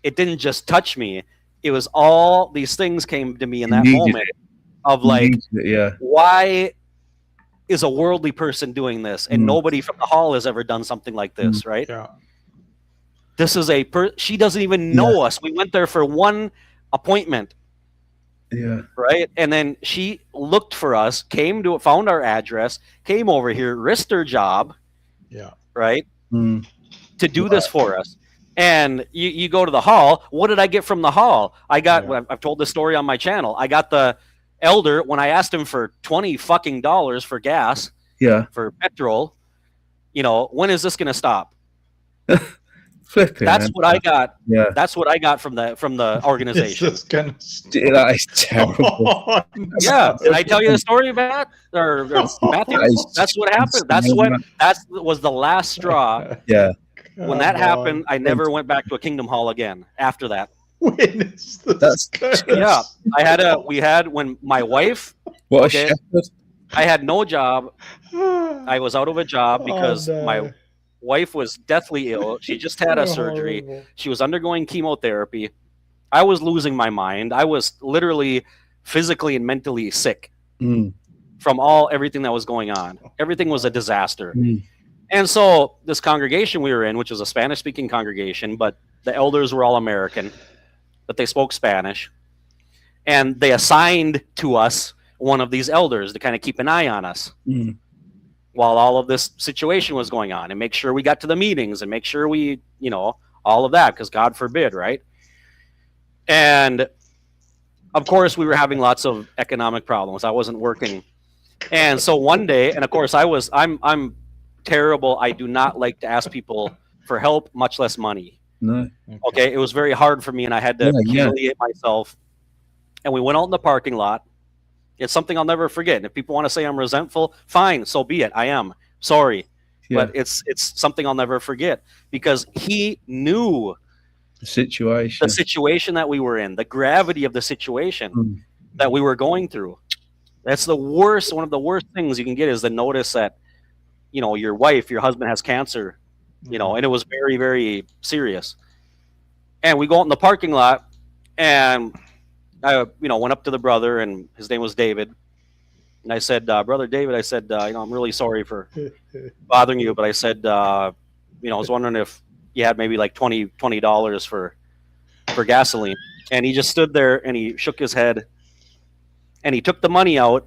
Speaker 2: it didn't just touch me. It was all these things came to me in that moment of like, why is a worldly person doing this? And nobody from the hall has ever done something like this, right?
Speaker 1: Yeah.
Speaker 2: This is she doesn't even know us. We went there for one appointment.
Speaker 5: Yeah.
Speaker 2: Right. And then she looked for us, found our address, came over here, risked her job.
Speaker 1: Yeah.
Speaker 2: Right. To do this for us. And you go to the hall. What did I get from the hall? I got, I've told this story on my channel. I got the elder when I asked him for $20 for gas.
Speaker 5: Yeah.
Speaker 2: For petrol. You know, when is this going to stop?
Speaker 5: Flipping.
Speaker 2: That's what I got.
Speaker 5: Yeah.
Speaker 2: That's what I got from the organization.
Speaker 5: That is terrible.
Speaker 2: Yeah. Did I tell you the story, Matt? Or Matthew? That's what happened. That was the last straw.
Speaker 5: Yeah.
Speaker 2: When that happened, I never went back to a Kingdom Hall again after that.
Speaker 1: When is this?
Speaker 2: Yeah. When my wife.
Speaker 5: What a shepherd.
Speaker 2: I had no job. I was out of a job because my wife was deathly ill. She just had a surgery. Horrible. She was undergoing chemotherapy. I was losing my mind. I was literally physically and mentally sick from everything that was going on. Everything was a disaster. And so this congregation we were in, which was a Spanish-speaking congregation, but the elders were all American, but they spoke Spanish. And they assigned to us one of these elders to kind of keep an eye on us. While all of this situation was going on, and make sure we got to the meetings and make sure we, you know, all of that, because God forbid, right? And of course, we were having lots of economic problems. I wasn't working. And so one day, and of course, I'm terrible. I do not like to ask people for help, much less money.
Speaker 5: No.
Speaker 2: Okay. It was very hard for me, and I had to humiliate myself. And we went out in the parking lot. It's something I'll never forget. And if people want to say I'm resentful, fine, so be it. I am. Sorry. Yeah. But it's something I'll never forget, because he knew the situation that we were in, the gravity of the situation that we were going through. That's the worst. One of the worst things you can get is the notice that, you know, your husband has cancer, you know, and it was very, very serious. And we go out in the parking lot, and I, went up to the brother, and his name was David. And I said, Brother David, I said, I'm really sorry for bothering you, but I said, I was wondering if you had maybe like $20 for gasoline. And he just stood there, and he shook his head, and he took the money out,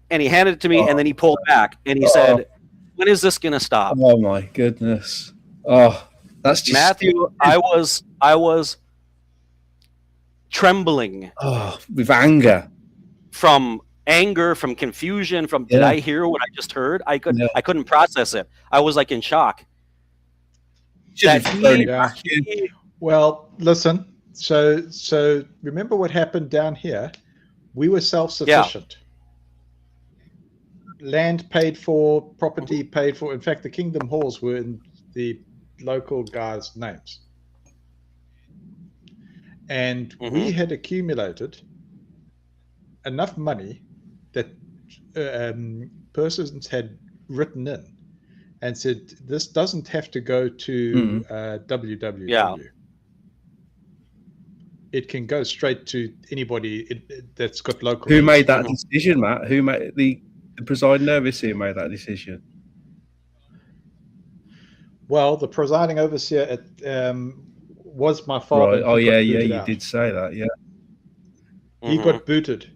Speaker 2: and he handed it to me, and then he pulled back, and he said, when is this going to stop?
Speaker 5: Oh my goodness. Oh, that's just
Speaker 2: Matthew. I was trembling
Speaker 5: with anger,
Speaker 2: from confusion, from did I hear what I just heard? I couldn't process it. I was like in shock.
Speaker 1: Well, listen, so remember what happened down here? We were self-sufficient. Land paid for, property paid for. In fact, the Kingdom Halls were in the local guys' names. And we had accumulated enough money that persons had written in and said, this doesn't have to go to WWW.
Speaker 2: Yeah.
Speaker 1: It can go straight to anybody that's got local.
Speaker 5: Who made that decision, Matt? Who made the presiding overseer made that decision?
Speaker 1: Well, the presiding overseer was my father.
Speaker 5: Right. Oh, yeah, you did say that, yeah.
Speaker 1: He got booted.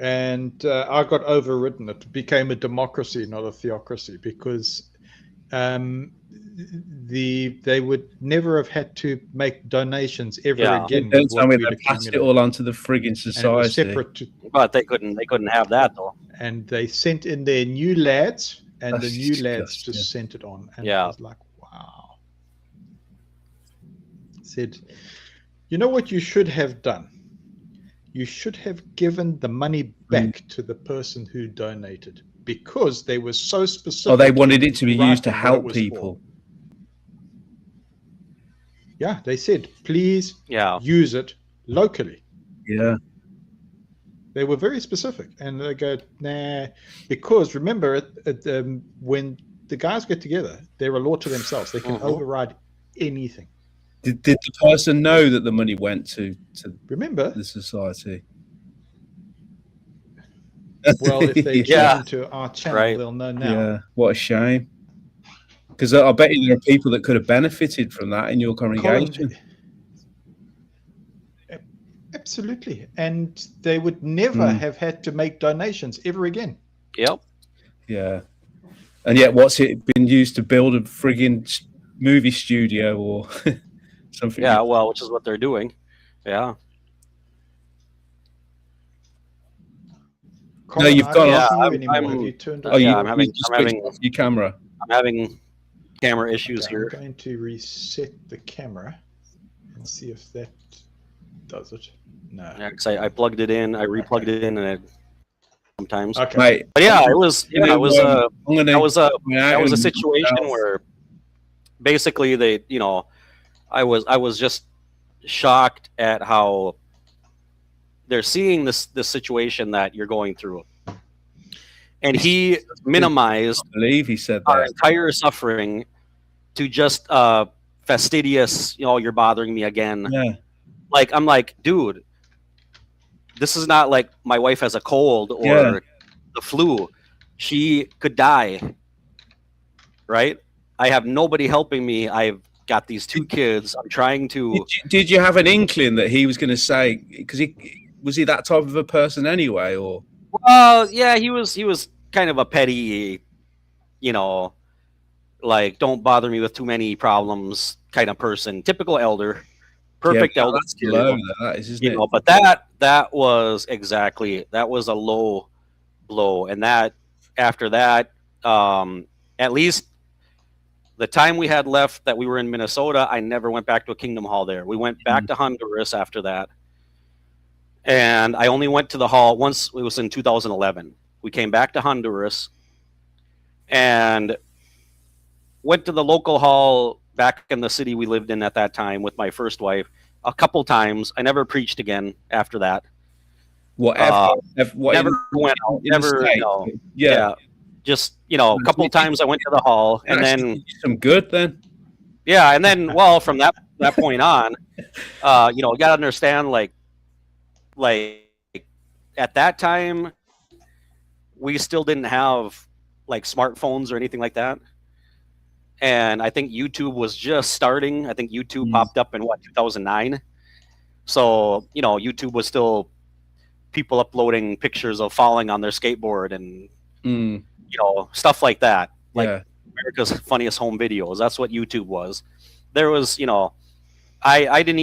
Speaker 1: and I got overridden. It became a democracy, not a theocracy, because they would never have had to make donations ever again.
Speaker 5: Don't
Speaker 1: with
Speaker 5: tell
Speaker 1: what
Speaker 5: me
Speaker 1: we'd
Speaker 5: they passed it
Speaker 1: accumulated.
Speaker 5: all onto the frigging
Speaker 1: And it was
Speaker 5: society.
Speaker 1: separate to,
Speaker 2: But they couldn't have that though.
Speaker 1: and they sent in their new lads, and
Speaker 5: That's
Speaker 1: the new lads
Speaker 5: disgusting.
Speaker 1: just sent it on. And
Speaker 2: Yeah.
Speaker 1: I was like, wow. Said, you know what you should have done? You should have given the money back to the person who donated, because they were so specific.
Speaker 5: Oh, they wanted it to be
Speaker 1: in
Speaker 5: used to
Speaker 1: writing what it
Speaker 5: help
Speaker 1: was
Speaker 5: people.
Speaker 1: for. Yeah, they said, please
Speaker 2: Yeah.
Speaker 1: use it locally.
Speaker 5: Yeah.
Speaker 1: They were very specific, and they go, nah, because remember, when the guys get together, they're a law to themselves. They can override anything.
Speaker 5: Did the person know that the money went to
Speaker 1: Remember,
Speaker 5: the society?
Speaker 1: well, if they
Speaker 2: Yeah.
Speaker 1: tune into our channel,
Speaker 2: Right.
Speaker 1: they'll know now.
Speaker 5: Yeah, what a shame. Because I bet you there are people that could have benefited from that in your congregation.
Speaker 1: Colin, absolutely, and they would never have had to make donations ever again.
Speaker 2: Yep.
Speaker 5: Yeah. And yet, what's it been used to build a frigging movie studio or something?
Speaker 2: Yeah. Well, which is what they're doing. Yeah.
Speaker 1: Colin,
Speaker 5: No, you've
Speaker 1: I
Speaker 5: gone
Speaker 1: can't
Speaker 2: off.
Speaker 1: see you
Speaker 2: I'm-
Speaker 1: anymore.
Speaker 2: I'm-
Speaker 1: Have you turned
Speaker 5: Oh,
Speaker 1: off?
Speaker 2: Yeah,
Speaker 5: you
Speaker 2: I'm having-
Speaker 5: just
Speaker 2: I'm having-
Speaker 5: switched off your camera.
Speaker 2: I'm having camera issues
Speaker 1: Okay,
Speaker 2: here.
Speaker 1: I'm going to reset the camera and see if that does it. No.
Speaker 2: Yeah, 'cause I plugged it in, I replugged it in, and it sometimes.
Speaker 1: Okay.
Speaker 5: Mate,
Speaker 2: But yeah, it was
Speaker 5: I'm gonna-
Speaker 2: that was a
Speaker 5: I'm
Speaker 2: situation where basically they, I was just shocked at how they're seeing this situation that you're going through, and he minimized
Speaker 5: I believe he said
Speaker 2: our
Speaker 5: that.
Speaker 2: entire suffering to just fastidious. You're bothering me again.
Speaker 5: Yeah.
Speaker 2: Like, I'm like, dude, this is not like my wife has a cold or
Speaker 5: Yeah.
Speaker 2: the flu. She could die, right? I have nobody helping me. I've got these two kids. I'm trying to.
Speaker 5: Did you have an inkling that he was going to say? Because was he that type of a person anyway, or?
Speaker 2: Well, yeah, he was kind of a petty, like, don't bother me with too many problems kind of person. Typical elder. Perfect elder.
Speaker 5: That's low. That is, isn't it?
Speaker 2: But that was a low blow, and that after that, at least the time we had left that we were in Minnesota, I never went back to a Kingdom Hall there. We went back to Honduras after that, and I only went to the hall once. It was in 2011. We came back to Honduras and went to the local hall back in the city we lived in at that time with my first wife a couple times. I never preached again after that.
Speaker 5: Whatever.
Speaker 2: Never went out. Never. Yeah. Just a couple times I went to the hall, and then
Speaker 5: some good then.
Speaker 2: Yeah, and then from that point on, you got to understand like at that time we still didn't have like smartphones or anything like that. And I think YouTube was just starting. I think YouTube popped up in 2009. So, YouTube was still people uploading pictures of falling on their skateboard and, stuff like that. Like America's Funniest Home Videos. That's what YouTube was. There was, I didn't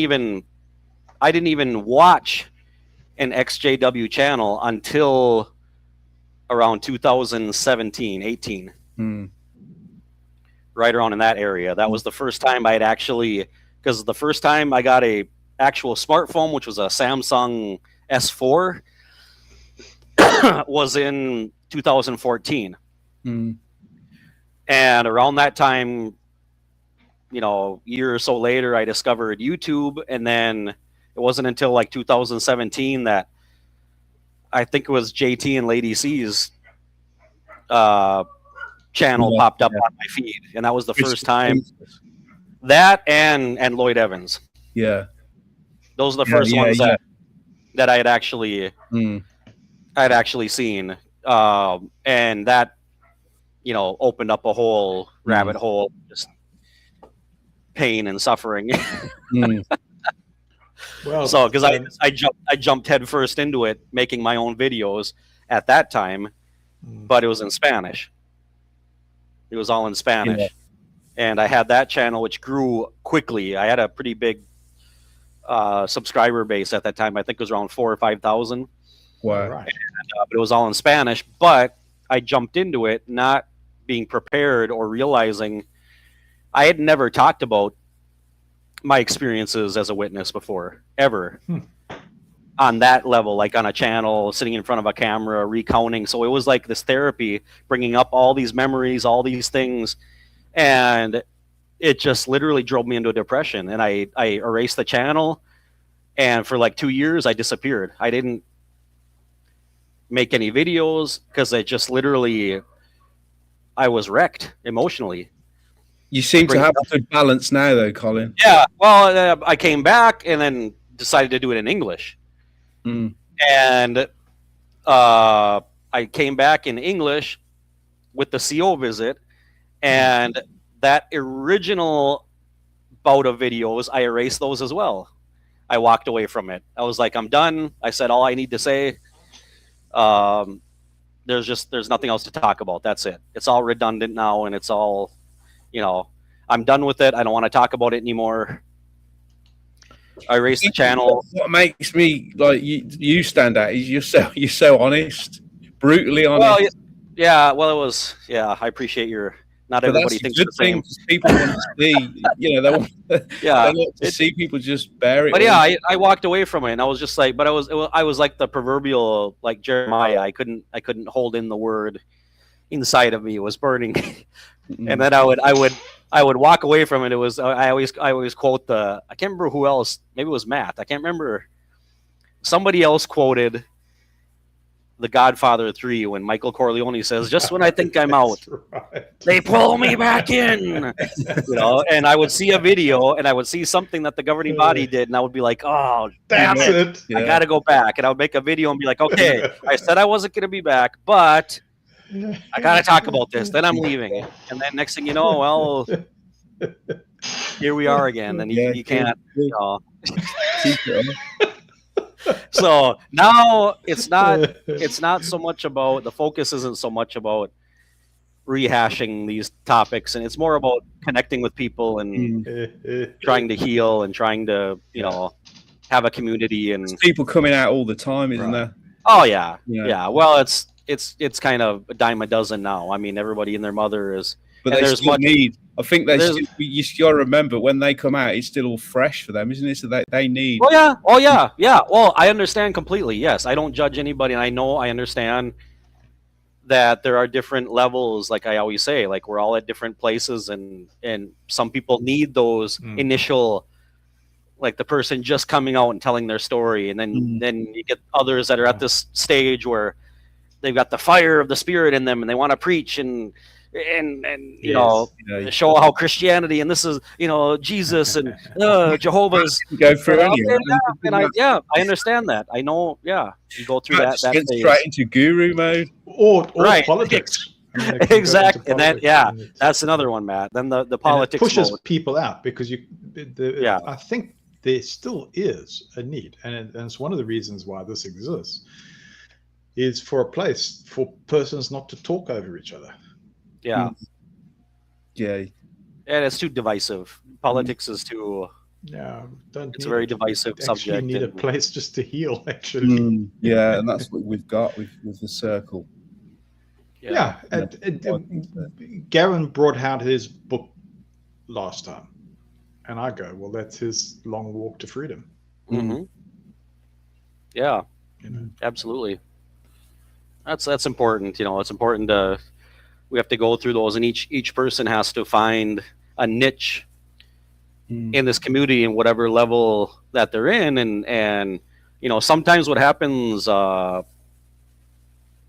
Speaker 2: even watch an XJW channel until around 2017, 18. Right around in that area. That was the first time I had because the first time I got a actual smartphone, which was a Samsung S4, was in 2014. And around that time, year or so later, I discovered YouTube, and then it wasn't until like 2017 that I think it was JT and Lady C's channel popped up on my feed, and that was the first time. That and Lloyd Evans.
Speaker 5: Yeah,
Speaker 2: those are the first ones that I had actually seen, and that opened up a whole rabbit hole, just pain and suffering.
Speaker 1: Well,
Speaker 2: So because I jumped headfirst into it, making my own videos at that time, but it was in Spanish. It was all in Spanish.
Speaker 5: Yeah.
Speaker 2: And I had that channel, which grew quickly. I had a pretty big subscriber base at that time. I think it was around 4,000 or 5,000.
Speaker 5: Wow.
Speaker 1: right.
Speaker 2: But it was all in Spanish. But I jumped into it not being prepared or realizing I had never talked about my experiences as a witness before, ever. On that level, like on a channel, sitting in front of a camera, recounting. So it was like this therapy, bringing up all these memories, all these things. And it just literally drove me into a depression. And I erased the channel. And for like 2 years, I disappeared. I didn't make any videos because I just literally, I was wrecked emotionally.
Speaker 5: You seem to have a good balance now, though, Colin.
Speaker 2: Yeah. Well, I came back and then decided to do it in English. And I came back in English with the CO visit. And that original bout of videos, I erased those as well. I walked away from it. I was like, I'm done. I said all I need to say. There's nothing else to talk about. That's it. It's all redundant now, and it's all, I'm done with it. I don't want to talk about it anymore. I erased the channel.
Speaker 5: What makes me like you stand out is you're so honest, brutally honest.
Speaker 2: Well, I appreciate your. Not
Speaker 5: But
Speaker 2: everybody
Speaker 5: that's a
Speaker 2: thinks
Speaker 5: good
Speaker 2: the same.
Speaker 5: thing. People want to see, they want to see people just bear it.
Speaker 2: But I walked away from it, and I was just like, I was like the proverbial like Jeremiah. I couldn't hold in the word inside of me. It was burning, and then I would walk away from it. It was I always quote I can't remember who else. Maybe it was Matt. I can't remember. Somebody else quoted The Godfather 3 when Michael Corleone says, "Just when I think I'm out,
Speaker 1: right.
Speaker 2: they pull me back in." And I would see a video and I would see something that the governing body did, and I would be like, "Oh,
Speaker 1: That's it.
Speaker 2: I got to go back." And I would make a video and be like, "Okay, I said I wasn't going to be back, but I got to talk about this. Then I'm leaving." And then next thing you know, well, here we are again, and you can't. So now it's not so much about, the focus isn't so much about rehashing these topics, and it's more about connecting with people and trying to heal and trying to have a community. And
Speaker 5: there's people coming out all the time, isn't there?
Speaker 2: Oh yeah. Well, it's kind of a dime a dozen now. I mean, everybody and their mother is.
Speaker 5: But they
Speaker 2: there's
Speaker 5: still need. I think you got to remember when they come out, it's still all fresh for them, isn't it? So they need.
Speaker 2: Oh yeah. Well, I understand completely. Yes, I don't judge anybody, and I understand that there are different levels. Like I always say, like we're all at different places, and some people need those initial, like the person just coming out and telling their story, and then you get others that are at this stage where they've got the fire of the Spirit in them, and they want to preach and show how Christianity and this is Jesus and Jehovah's
Speaker 5: go through
Speaker 2: I understand that. I know. Yeah, you go through that
Speaker 5: get
Speaker 2: phase.
Speaker 5: straight into guru mode
Speaker 1: or
Speaker 2: right.
Speaker 1: politics.
Speaker 2: Exactly, and then that's another one, Matt. Then the politics
Speaker 1: pushes
Speaker 2: mode.
Speaker 1: people out because I think there still is a need, and it's one of the reasons why this exists, is for a place for persons not to talk over each other.
Speaker 2: Yeah.
Speaker 5: Yeah.
Speaker 2: And it's too divisive. Politics is too.
Speaker 1: Yeah,
Speaker 2: it's a very divisive subject.
Speaker 1: You need a place just to heal, actually.
Speaker 5: Yeah, and that's what we've got with the circle.
Speaker 1: Yeah, Gavin brought out his book last time, and I go, well, that's his long walk to freedom.
Speaker 2: Mm-hmm. Yeah, absolutely. That's important. It's important to. We have to go through those, and each person has to find a niche in this community in whatever level that they're in, and sometimes what happens,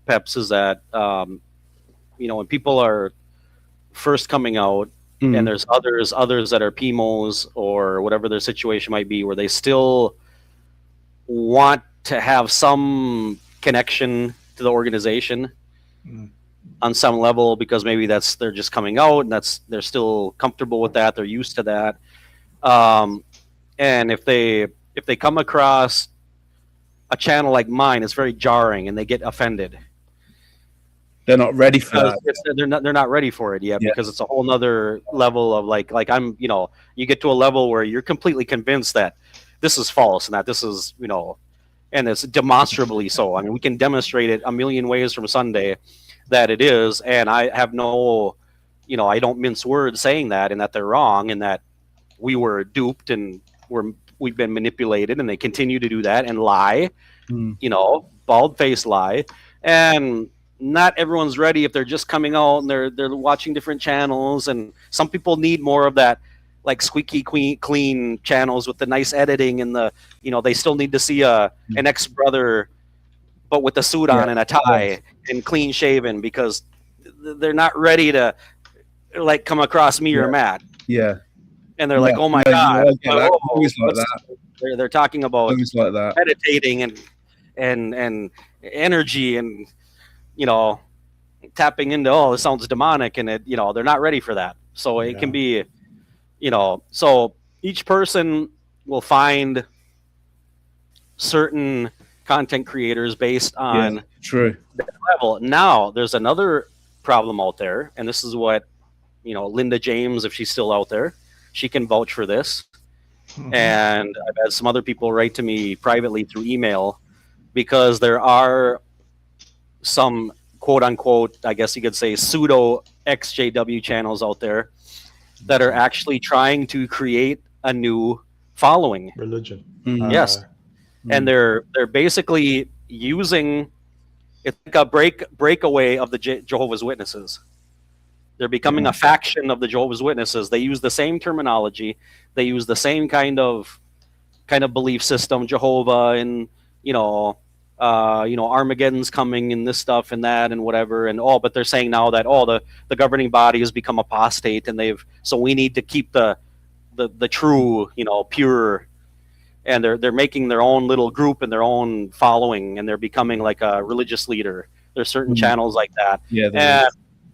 Speaker 2: Peps, is that when people are first coming out, and there's others that are PMOs or whatever their situation might be, where they still want to have some connection to the organization. On some level, because maybe they're just coming out and they're still comfortable with that, they're used to that, and if they if they come across a channel like mine, it's very jarring and they get offended.
Speaker 5: They're not ready for that.
Speaker 2: They're not ready for it yet,
Speaker 5: Yeah.
Speaker 2: because it's a whole nother level of like I'm, you get to a level where you're completely convinced that this is false and that this is, and it's demonstrably so. I mean, we can demonstrate it a million ways from Sunday that it is, and I have no, I don't mince words saying that, and that they're wrong, and that we were duped and we've been manipulated, and they continue to do that and lie, bald-faced lie, and not everyone's ready if they're just coming out and they're watching different channels, and some people need more of that like squeaky clean channels with the nice editing and the they still need to see an ex-brother but with a suit on and a tie and clean shaven, because they're not ready to like come across me or Matt.
Speaker 5: Yeah.
Speaker 2: And they're like, oh my God. They're talking about
Speaker 5: like that.
Speaker 2: Meditating and energy and tapping into, this sounds demonic, and it they're not ready for that. So it can be so each person will find certain content creators based on
Speaker 5: true
Speaker 2: that level. Now there's another problem out there, and this is what Linda James, if she's still out there, she can vouch for this. And I've had some other people write to me privately through email, because there are some quote unquote, I guess you could say, pseudo XJW channels out there that are actually trying to create a new following
Speaker 1: religion.
Speaker 2: Yes. And they're basically using it's like a breakaway of the Jehovah's Witnesses. They're becoming a faction of the Jehovah's Witnesses. They use the same terminology. They use the same kind of belief system, Jehovah, and Armageddon's coming and this stuff and that and whatever and all. But they're saying now that the governing body has become apostate, and so we need to keep the true, pure. And they're making their own little group and their own following, and they're becoming like a religious leader. There's certain channels like that.
Speaker 5: Yeah.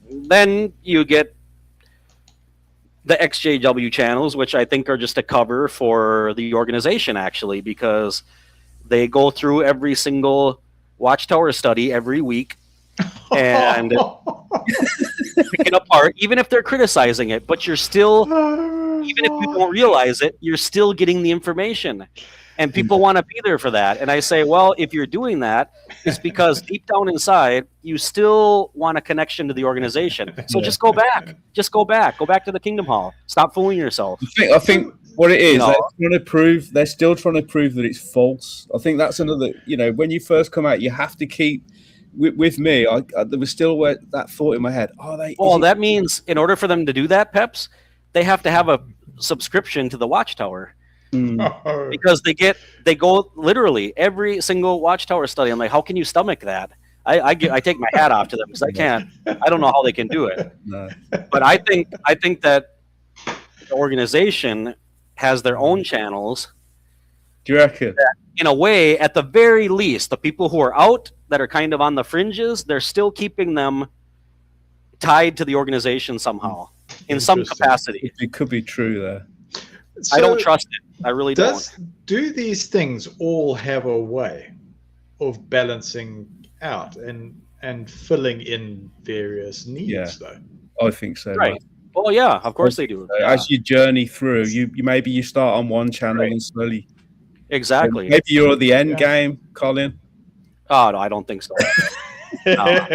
Speaker 2: And then you get the XJW channels, which I think are just a cover for the organization, actually, because they go through every single Watchtower study every week and pick it apart, even if they're criticizing it. But you're still, even if you don't realize it, you're still getting the information. And people want to be there for that. And I say, well, if you're doing that, it's because deep down inside, you still want a connection to the organization. So just go back. Just go back. Go back to the Kingdom Hall. Stop fooling yourself.
Speaker 5: I think what it is, they're still trying to prove that it's false. I think that's another, when you first come out, you have to keep, with me, there was still that thought in my head. That
Speaker 2: means in order for them to do that, Peps, they have to have a subscription to the Watchtower. Because they go literally every single Watchtower study. I'm like, how can you stomach that? I take my hat off to them, because I don't know how they can do it.
Speaker 5: No.
Speaker 2: But I think that the organization has their own channels.
Speaker 5: Do you reckon?
Speaker 2: That, in a way, at the very least, the people who are out that are kind of on the fringes, they're still keeping them tied to the organization somehow in some capacity.
Speaker 5: It could be true there.
Speaker 2: So I don't trust it. I really don't.
Speaker 1: Do these things all have a way of balancing out and filling in various needs, though?
Speaker 5: I think so.
Speaker 2: Right. Well, yeah, of course they do.
Speaker 5: As you journey through, you start on one channel and slowly.
Speaker 2: Exactly.
Speaker 5: Maybe you're at the end game, Colin.
Speaker 2: Oh, no, I don't think so.
Speaker 1: No,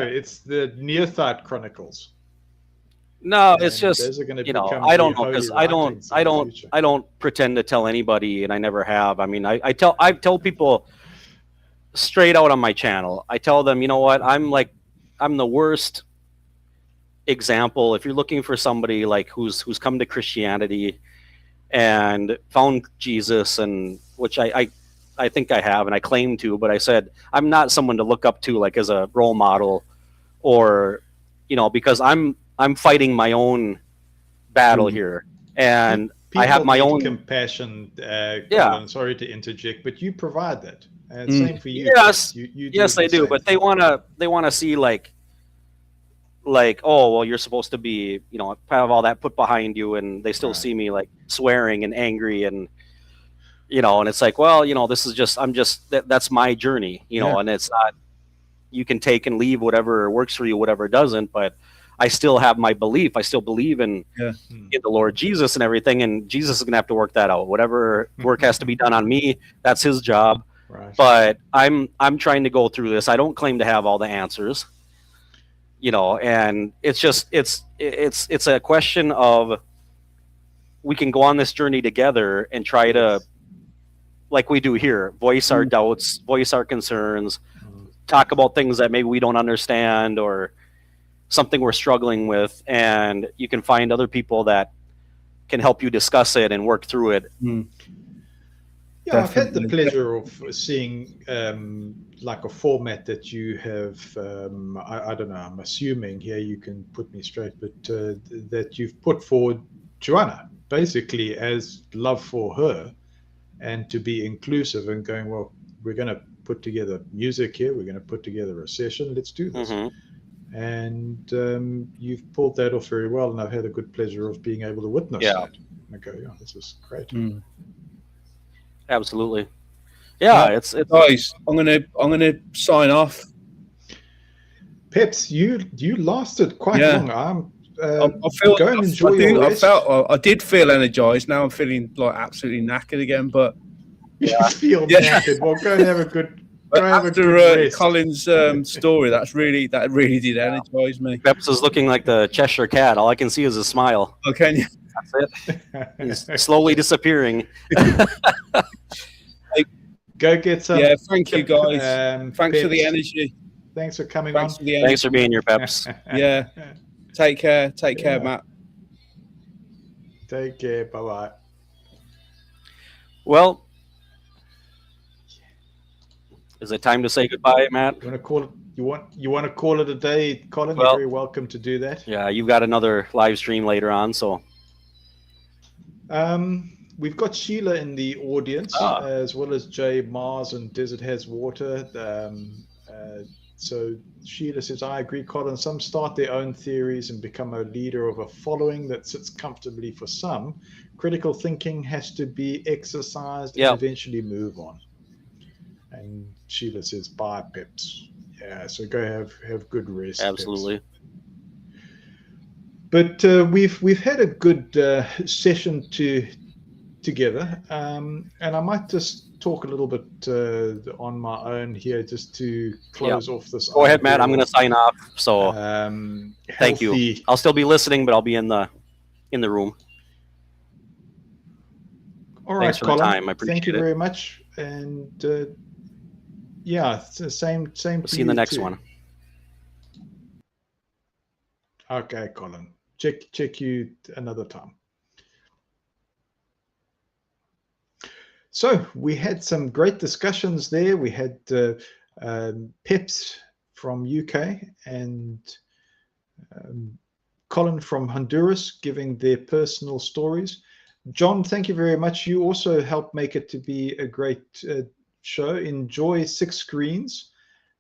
Speaker 1: it's the Neophyte Chronicles.
Speaker 2: No, it's just I don't know, because I don't pretend to tell anybody, and I never have. I mean, I tell people straight out on my channel. I tell them, you know what, I'm the worst example. If you're looking for somebody like who's come to Christianity and found Jesus, and which I think I have, and I claim to, but I said I'm not someone to look up to like as a role model, or because I'm fighting my own battle here, and
Speaker 1: people
Speaker 2: I have my own
Speaker 1: compassion. Colin, sorry to interject, but you provide that. Same for you.
Speaker 2: Yes, yes, they do. But they wanna see like like, oh, well, you're supposed to be, you know, have all that put behind you, and they still
Speaker 1: Right.
Speaker 2: see me like swearing and angry, and you know, and it's like, well, you know, this is just, that's my journey, you know, and it's not, you can take and leave whatever works for you, whatever doesn't, but I still have my belief. I still believe in the Lord Jesus and everything, and Jesus is gonna have to work that out. Whatever work has to be done on me, that's his job.
Speaker 1: Right.
Speaker 2: But I'm trying to go through this. I don't claim to have all the answers, you know, and it's just it's a question of, we can go on this journey together and try to, like we do here, voice our doubts, voice our concerns, talk about things that maybe we don't understand or something we're struggling with, and you can find other people that can help you discuss it and work through it.
Speaker 1: Yeah, I've had the pleasure of seeing like a format that you have, I don't know, I'm assuming here, you can put me straight, but that you've put forward Joanna, basically as love for her, and to be inclusive and going, well, we're going to put together music here, we're going to put together a session, let's do this. And you've pulled that off very well, and I've had a good pleasure of being able to witness that. And I go, yeah, this is great.
Speaker 2: Absolutely. Yeah, it's
Speaker 5: guys, I'm gonna sign off.
Speaker 1: Peps, you lasted quite long.
Speaker 5: I feel
Speaker 1: go and enjoy your rest.
Speaker 5: I did feel energized. Now I'm feeling like absolutely knackered again, but
Speaker 1: you feel knackered. Well, go and have a good.
Speaker 5: After Colin's story, that really did energize me.
Speaker 2: Peps is looking like the Cheshire Cat. All I can see is a smile.
Speaker 5: Oh, can you?
Speaker 2: That's it. He's slowly disappearing.
Speaker 1: Go get some.
Speaker 5: Yeah, thank you guys. Thanks
Speaker 1: Peps.
Speaker 5: for the energy.
Speaker 1: Thanks for coming
Speaker 5: Thanks
Speaker 1: on.
Speaker 5: for the energy.
Speaker 2: Thanks for being here, Peps.
Speaker 5: Yeah. Take care. Take care, Matt.
Speaker 1: Take care. Bye bye.
Speaker 2: Well, is it time to say goodbye, Matt?
Speaker 1: You want to call it? You want to call it a day, Colin?
Speaker 2: Well,
Speaker 1: you're very welcome to do that.
Speaker 2: Yeah, you've got another live stream later on, so.
Speaker 1: We've got Sheila in the audience, as well as Jay Mars and Desert Has Water. So Sheila says, I agree, Colin. Some start their own theories and become a leader of a following that sits comfortably for some. Critical thinking has to be exercised and eventually move on. And Sheila says, bye, Peps. Yeah, so go have good rest.
Speaker 2: Absolutely.
Speaker 1: Peps. But we've had a good session together, and I might just talk a little bit on my own here, just to close off this.
Speaker 2: Go ahead, Matt. I'm going to sign off. So thank you. I'll still be listening, but I'll be in the room.
Speaker 1: All right,
Speaker 2: Thanks for
Speaker 1: Colin.
Speaker 2: the time. I appreciate
Speaker 1: Thank you
Speaker 2: it.
Speaker 1: very much, and yeah, it's the same.
Speaker 2: We'll see you in the next one.
Speaker 1: Okay, Colin. Check you another time. So we had some great discussions there. We had Peps from UK and Colin from Honduras giving their personal stories. John, thank you very much. You also helped make it to be a great show. Enjoy 6 screens.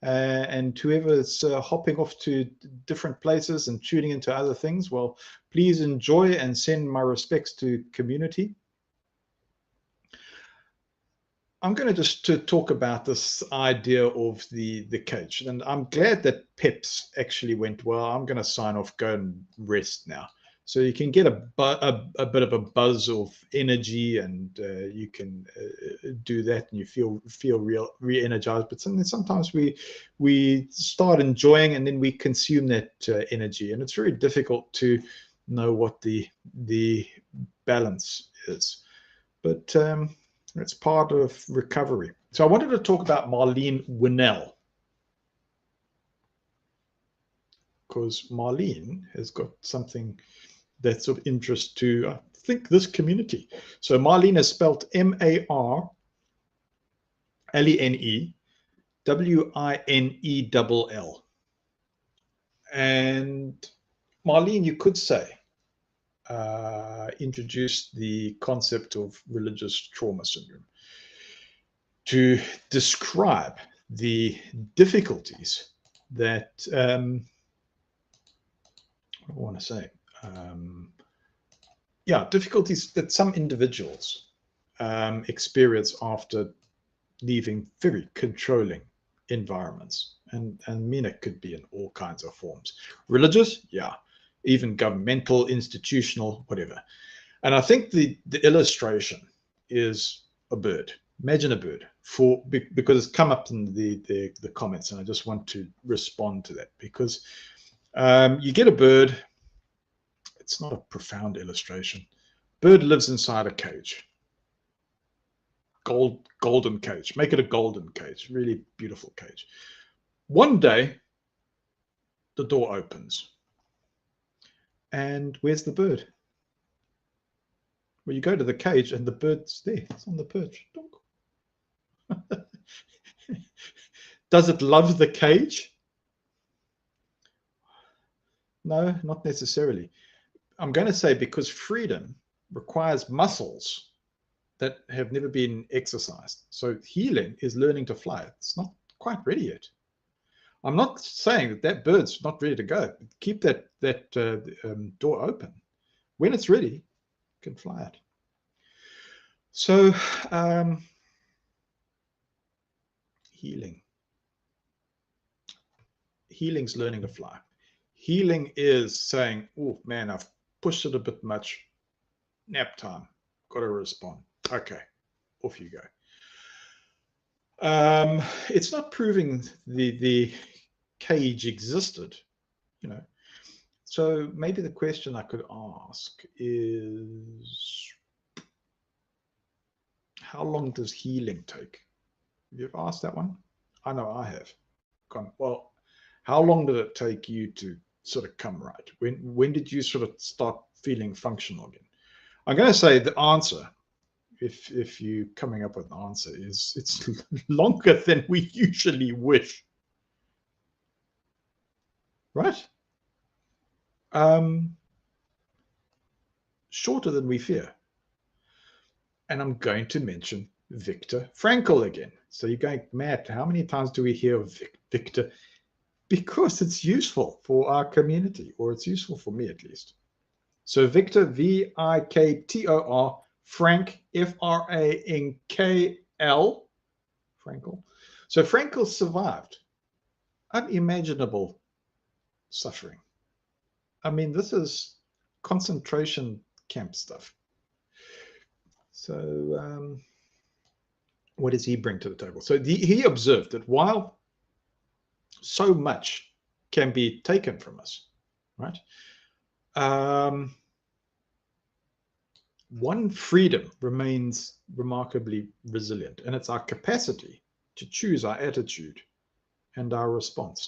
Speaker 1: And whoever's hopping off to different places and tuning into other things, well, please enjoy and send my respects to community. I'm going to just talk about this idea of the cage, and I'm glad that Peps actually went well. I'm going to sign off, go and rest now. So you can get a bit of a buzz of energy, and you can do that, and you feel re-energized. But sometimes we start enjoying, and then we consume that energy, and it's very difficult to know what the balance is. But it's part of recovery. So I wanted to talk about Marlene Winell, because Marlene has got something that's of interest to, I think, this community. So Marlene is spelled MarleneWinell. And Marlene, you could say, introduced the concept of religious trauma syndrome to describe the difficulties that what do I want to say? Yeah, difficulties that some individuals experience after leaving very controlling environments. And it could be in all kinds of forms. Religious, yeah, even governmental, institutional, whatever. And I think the illustration is a bird. Imagine a bird, because it's come up in the comments, and I just want to respond to that, because you get a bird. It's not a profound illustration. Bird lives inside a cage. Golden cage. Make it a golden cage. Really beautiful cage. One day, the door opens. And where's the bird? Well, you go to the cage and the bird's there. It's on the perch. Does it love the cage? No, not necessarily. I'm going to say because freedom requires muscles that have never been exercised. So healing is learning to fly. It's not quite ready yet. I'm not saying that bird's not ready to go. Keep that door open. When it's ready, you can fly it. So healing. Healing's learning to fly. Healing is saying, oh man, I've pushed it a bit much. Nap time. Got to respond. Okay, off you go. It's not proving the cage existed, you know. So maybe the question I could ask is, how long does healing take? Have you ever asked that one? I know I have. Well, how long did it take you to sort of come right? When did you sort of start feeling functional again? I'm going to say the answer, if you're coming up with an answer, is it's longer than we usually wish. Right? Shorter than we fear. And I'm going to mention Viktor Frankl again. So you're going, Matt, how many times do we hear of Viktor? Because it's useful for our community, or it's useful for me at least. So Viktor, V-I-K-T-O-R, Frank, F-R-A-N-K-L, Frankl. So Frankl survived unimaginable suffering. I mean, this is concentration camp stuff. So what does he bring to the table? So he observed that while so much can be taken from us, right? One freedom remains remarkably resilient, and it's our capacity to choose our attitude and our response.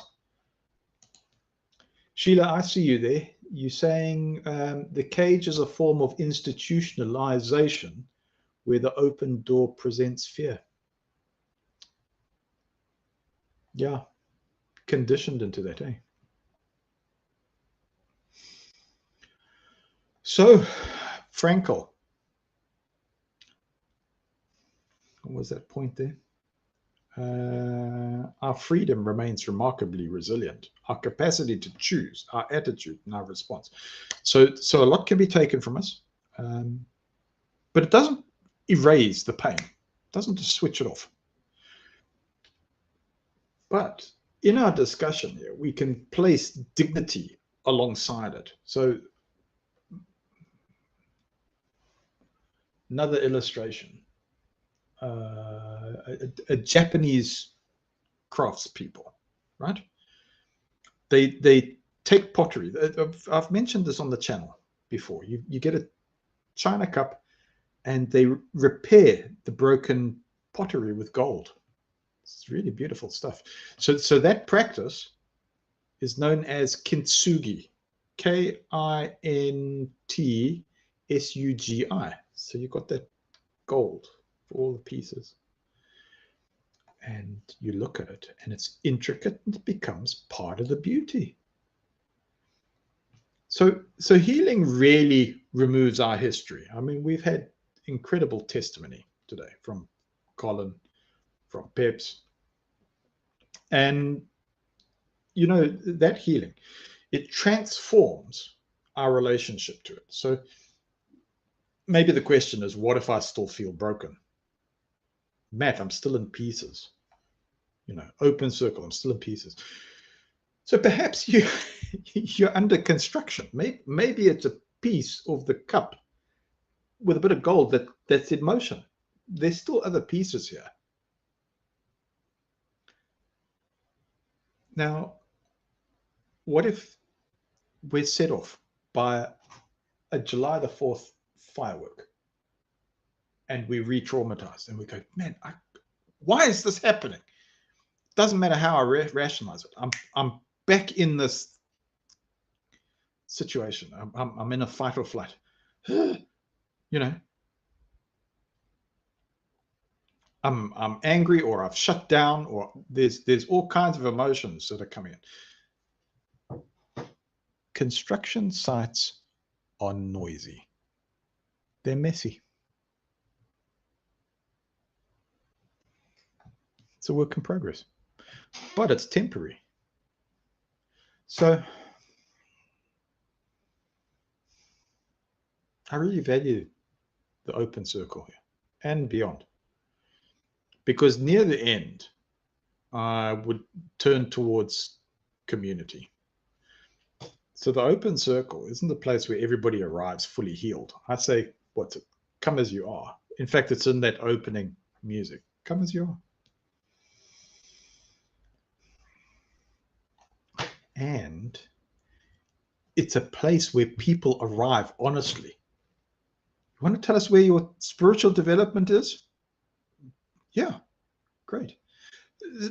Speaker 1: Sheila, I see you there. You're saying the cage is a form of institutionalization where the open door presents fear. Yeah, conditioned into that, eh? So, Frankl, what was that point there? Our freedom remains remarkably resilient. Our capacity to choose, our attitude, and our response. So a lot can be taken from us, but it doesn't erase the pain. It doesn't just switch it off. But in our discussion here, we can place dignity alongside it. So another illustration. A Japanese craftspeople, right? They take pottery. I've mentioned this on the channel before. You get a china cup and they repair the broken pottery with gold. It's really beautiful stuff. So that practice is known as kintsugi, K-I-N-T-S-U-G-I. So you've got that gold for all the pieces. And you look at it and it's intricate and it becomes part of the beauty. So healing really removes our history. I mean, we've had incredible testimony today from Colin, from Peps. And, you know, that healing, it transforms our relationship to it. So maybe the question is, what if I still feel broken? Matt, I'm still in pieces. Open circle, I'm still in pieces. So perhaps you're under construction. Maybe it's a piece of the cup with a bit of gold that's in motion. There's still other pieces here. Now, what if we're set off by a July the 4th firework and we re-traumatized and we go, man, why is this happening? Doesn't matter how I rationalize it. I'm back in this situation. I'm in a fight or flight. I'm angry, or I've shut down, or there's all kinds of emotions that are coming in. Construction sites are noisy. They're messy. It's a work in progress, but it's temporary. So I really value the open circle here and beyond, because near the end, I would turn towards community. So the open circle isn't a place where everybody arrives fully healed. I say, what's it? Come as you are. In fact, it's in that opening music. Come as you are. And it's a place where people arrive honestly. You want to tell us where your spiritual development is? Yeah, great.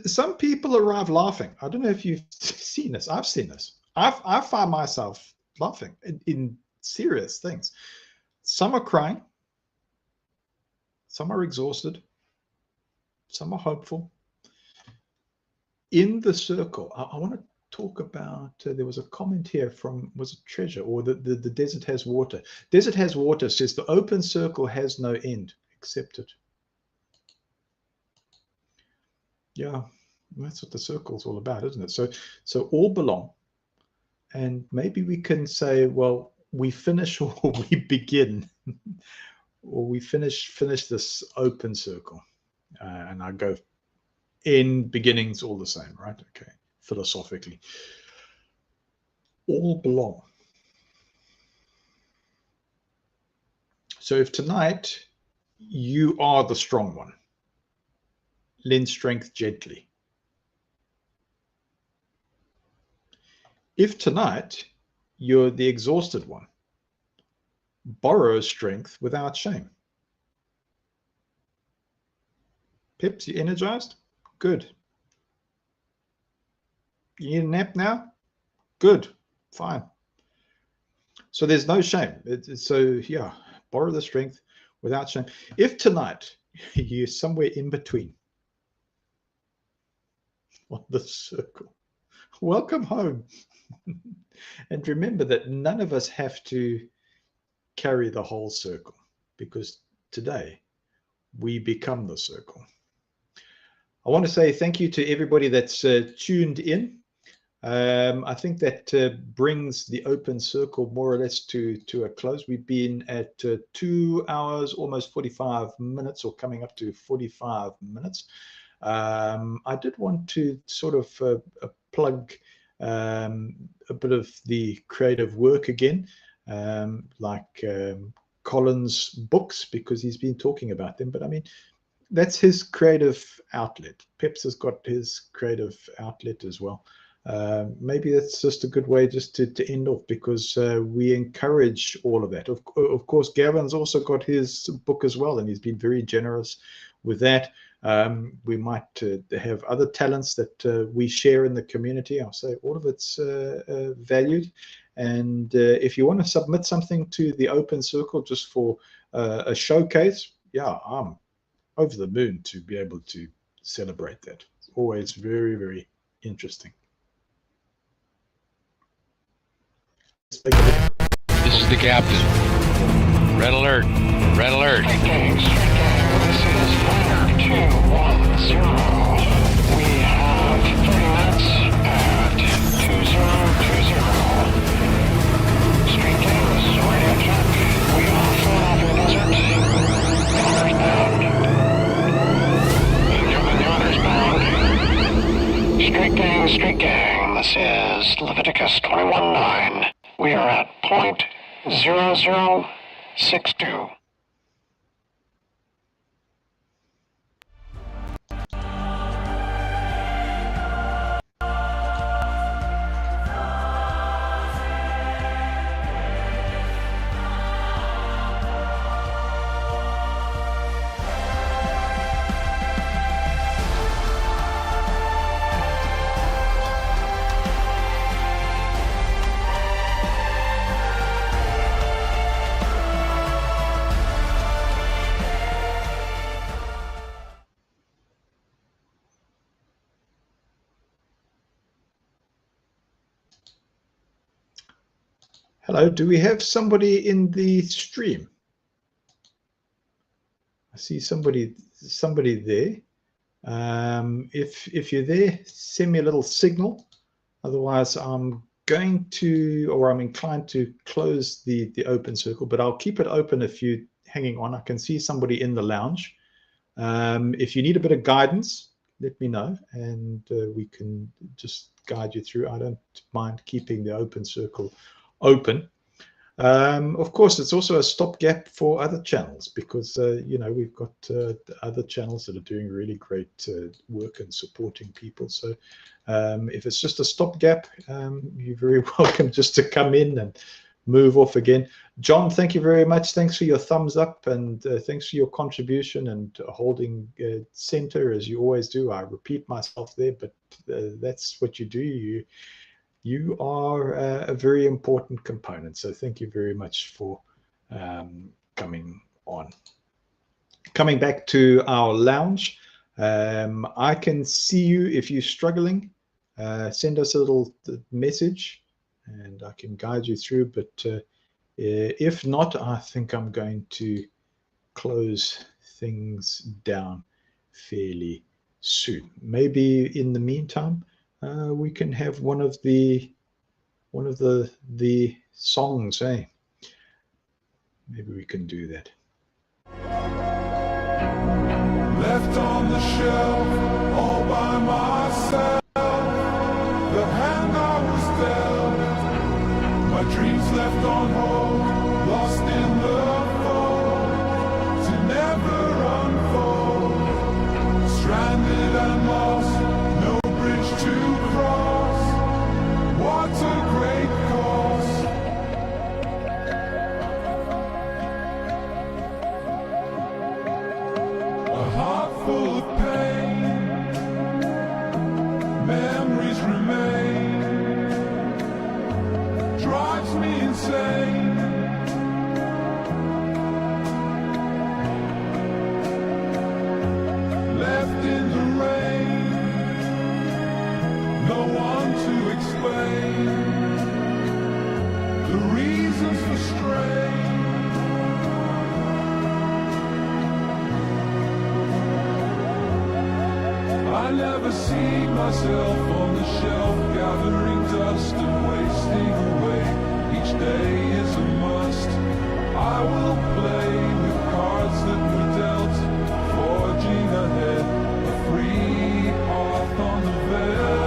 Speaker 1: Some people arrive laughing. I don't know if you've seen this. I've seen this. I find myself laughing in serious things. Some are crying. Some are exhausted. Some are hopeful. In the circle, I want to talk about, there was a comment here from, was it Treasure, or the Desert Has Water. Desert Has Water says the open circle has no end. Accept it. Yeah, that's what the circle's all about, isn't it? So all belong. And maybe we can say, well, we finish or we begin, or we finish this open circle. And I go, in beginnings all the same, right? Okay. Philosophically, all belong. So if tonight you are the strong one, lend strength gently. If tonight you're the exhausted one, borrow strength without shame. Pips, you energized? Good. You need a nap now? Good, fine. So there's no shame. So yeah, borrow the strength without shame. If tonight you're somewhere in between on the circle, welcome home. And remember that none of us have to carry the whole circle, because today we become the circle. I want to say thank you to everybody that's tuned in. I think that brings the open circle more or less to a close. We've been at 2 hours, almost 45 minutes, or coming up to 45 minutes. I did want to sort of plug a bit of the creative work again, like Colin's books, because he's been talking about them. But I mean, that's his creative outlet. Peps has got his creative outlet as well. Maybe that's just a good way just to end off, because we encourage all of that. Of course, Gavin's also got his book as well, and he's been very generous with that. We might have other talents that we share in the community. I'll say all of it's valued. And if you want to submit something to the open circle just for a showcase, yeah, I'm over the moon to be able to celebrate that. It's always very, very interesting.
Speaker 4: This is the captain. Red alert. Red alert.
Speaker 6: This is Fire 210. We have threats at 2020. Space 21-9. We are at point 0062.
Speaker 1: Hello, do we have somebody in the stream? I see somebody there. If you're there, send me a little signal. Otherwise, I'm going to, or I'm inclined to close the open circle, but I'll keep it open if you're hanging on. I can see somebody in the lounge. If you need a bit of guidance, let me know, and we can just guide you through. I don't mind keeping the open circle open. Of course, it's also a stopgap for other channels because, you know, we've got other channels that are doing really great work and supporting people. So if it's just a stopgap, you're very welcome just to come in and move off again. John, thank you very much. Thanks for your thumbs up and thanks for your contribution and holding center as you always do. I repeat myself there, but that's what you do. You are a very important component. So thank you very much for coming on. Coming back to our lounge, I can see you if you're struggling. Send us a little message and I can guide you through. But if not, I think I'm going to close things down fairly soon. Maybe in the meantime, we can have one of the songs, eh? Maybe we can do that.
Speaker 7: Left on the shelf, all by myself. The hand I was dealt, my dreams left on hold, lost in the fold, to never unfold. Stranded and lost, no bridge to cross. What a great cost. A heart full of pain, memories remain, drives me insane. Left in the rain, no one to explain the reasons for strain. I never see myself on the shelf, gathering dust and wasting away. Each day is a must. I will play with cards that were dealt, forging ahead, a free path on the veil.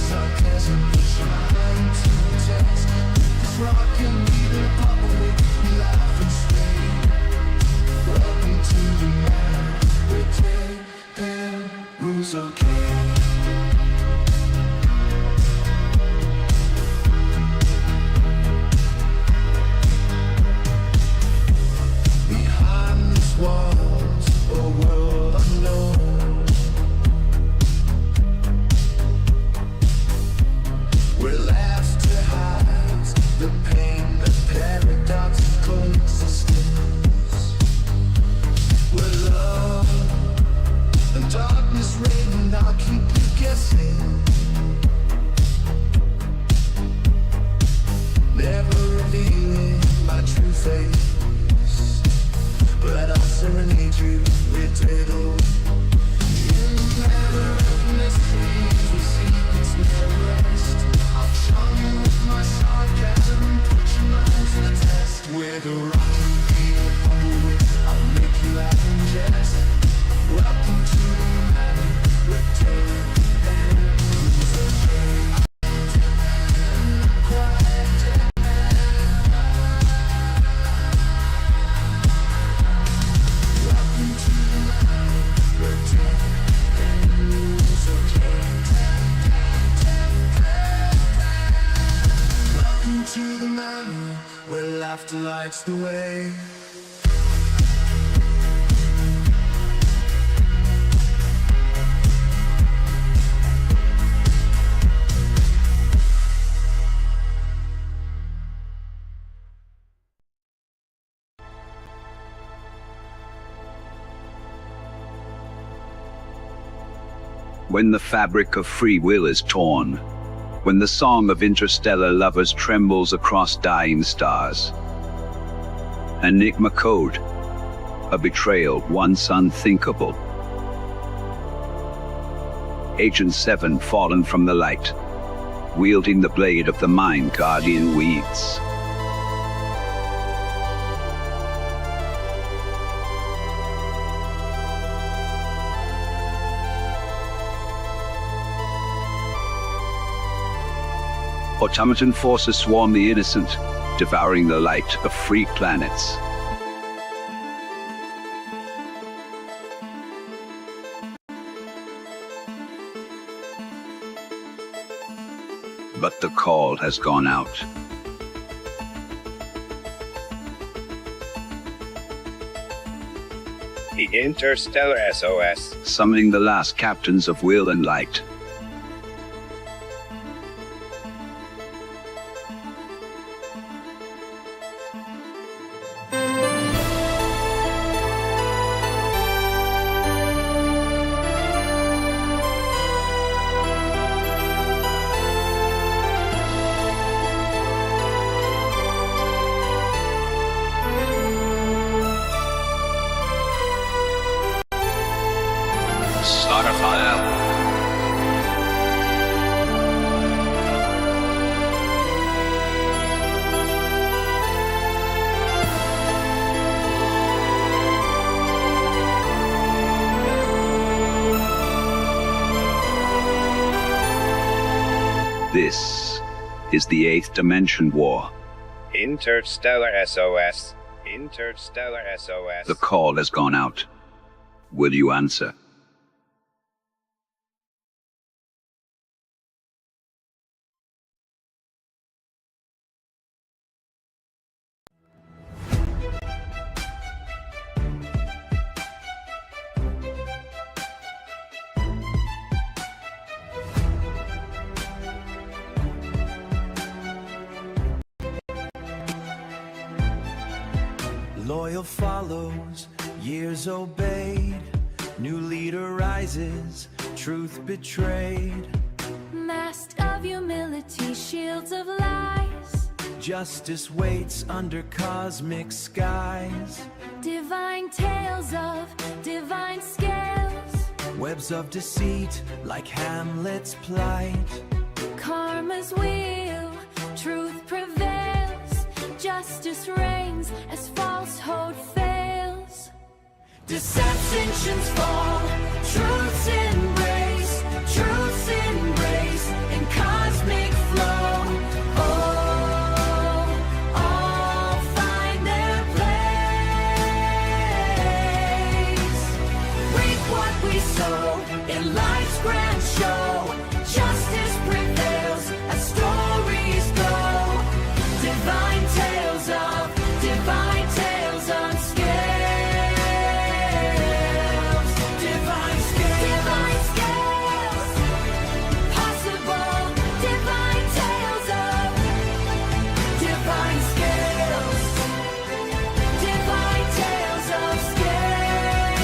Speaker 7: Sarcasm
Speaker 8: laughter lights the way.
Speaker 9: When the fabric of free will is torn, when the song of interstellar lovers trembles across dying stars. Enigma code, a betrayal once unthinkable. Agent 7 fallen from the light, wielding the blade of the Mind Guardian weeds. Automaton forces swarm the innocent, devouring the light of free planets. But the call has gone out.
Speaker 10: The Interstellar SOS.
Speaker 9: Summoning the last captains of will and light. This is the 8th Dimension War.
Speaker 10: Interstellar SOS. Interstellar SOS.
Speaker 9: The call has gone out. Will you answer?
Speaker 8: Loyal follows, years obeyed. New leader rises, truth betrayed.
Speaker 11: Masked of humility, shields of lies.
Speaker 8: Justice waits under cosmic skies.
Speaker 11: Divine tales of divine scales.
Speaker 8: Webs of deceit, like Hamlet's plight.
Speaker 11: Karma's wheel, truth prevails. Justice reigns as falsehood fails.
Speaker 8: Deceptions fall, truth's embrace. Truth's embrace in cosmic flow. All find their place. Reap what we sow in life's grand show. Justice prevails as stories go. Divine tales on scales. Divine scales. Possible. Divine tales of divine scales. Divine tales of scales.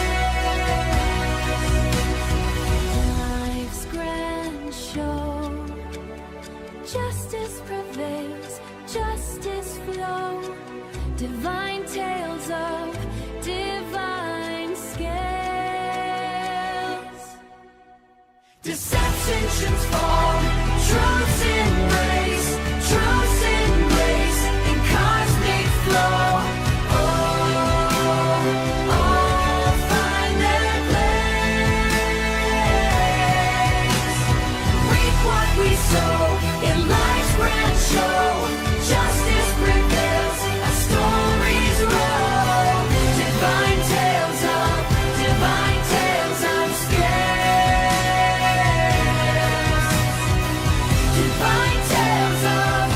Speaker 8: Life's grand show. Justice prevails. Justice flow. Divine tales of divine scales. Deceptions fall, truth's embrace. Truth's embrace in cosmic flow. All find their place. Reap what we sow in life's grand show. Justice prevails as stories roll. Divine tales on scales. Divine tales of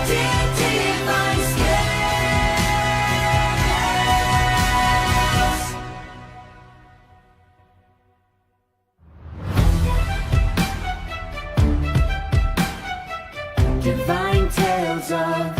Speaker 8: divine scales. Divine tales of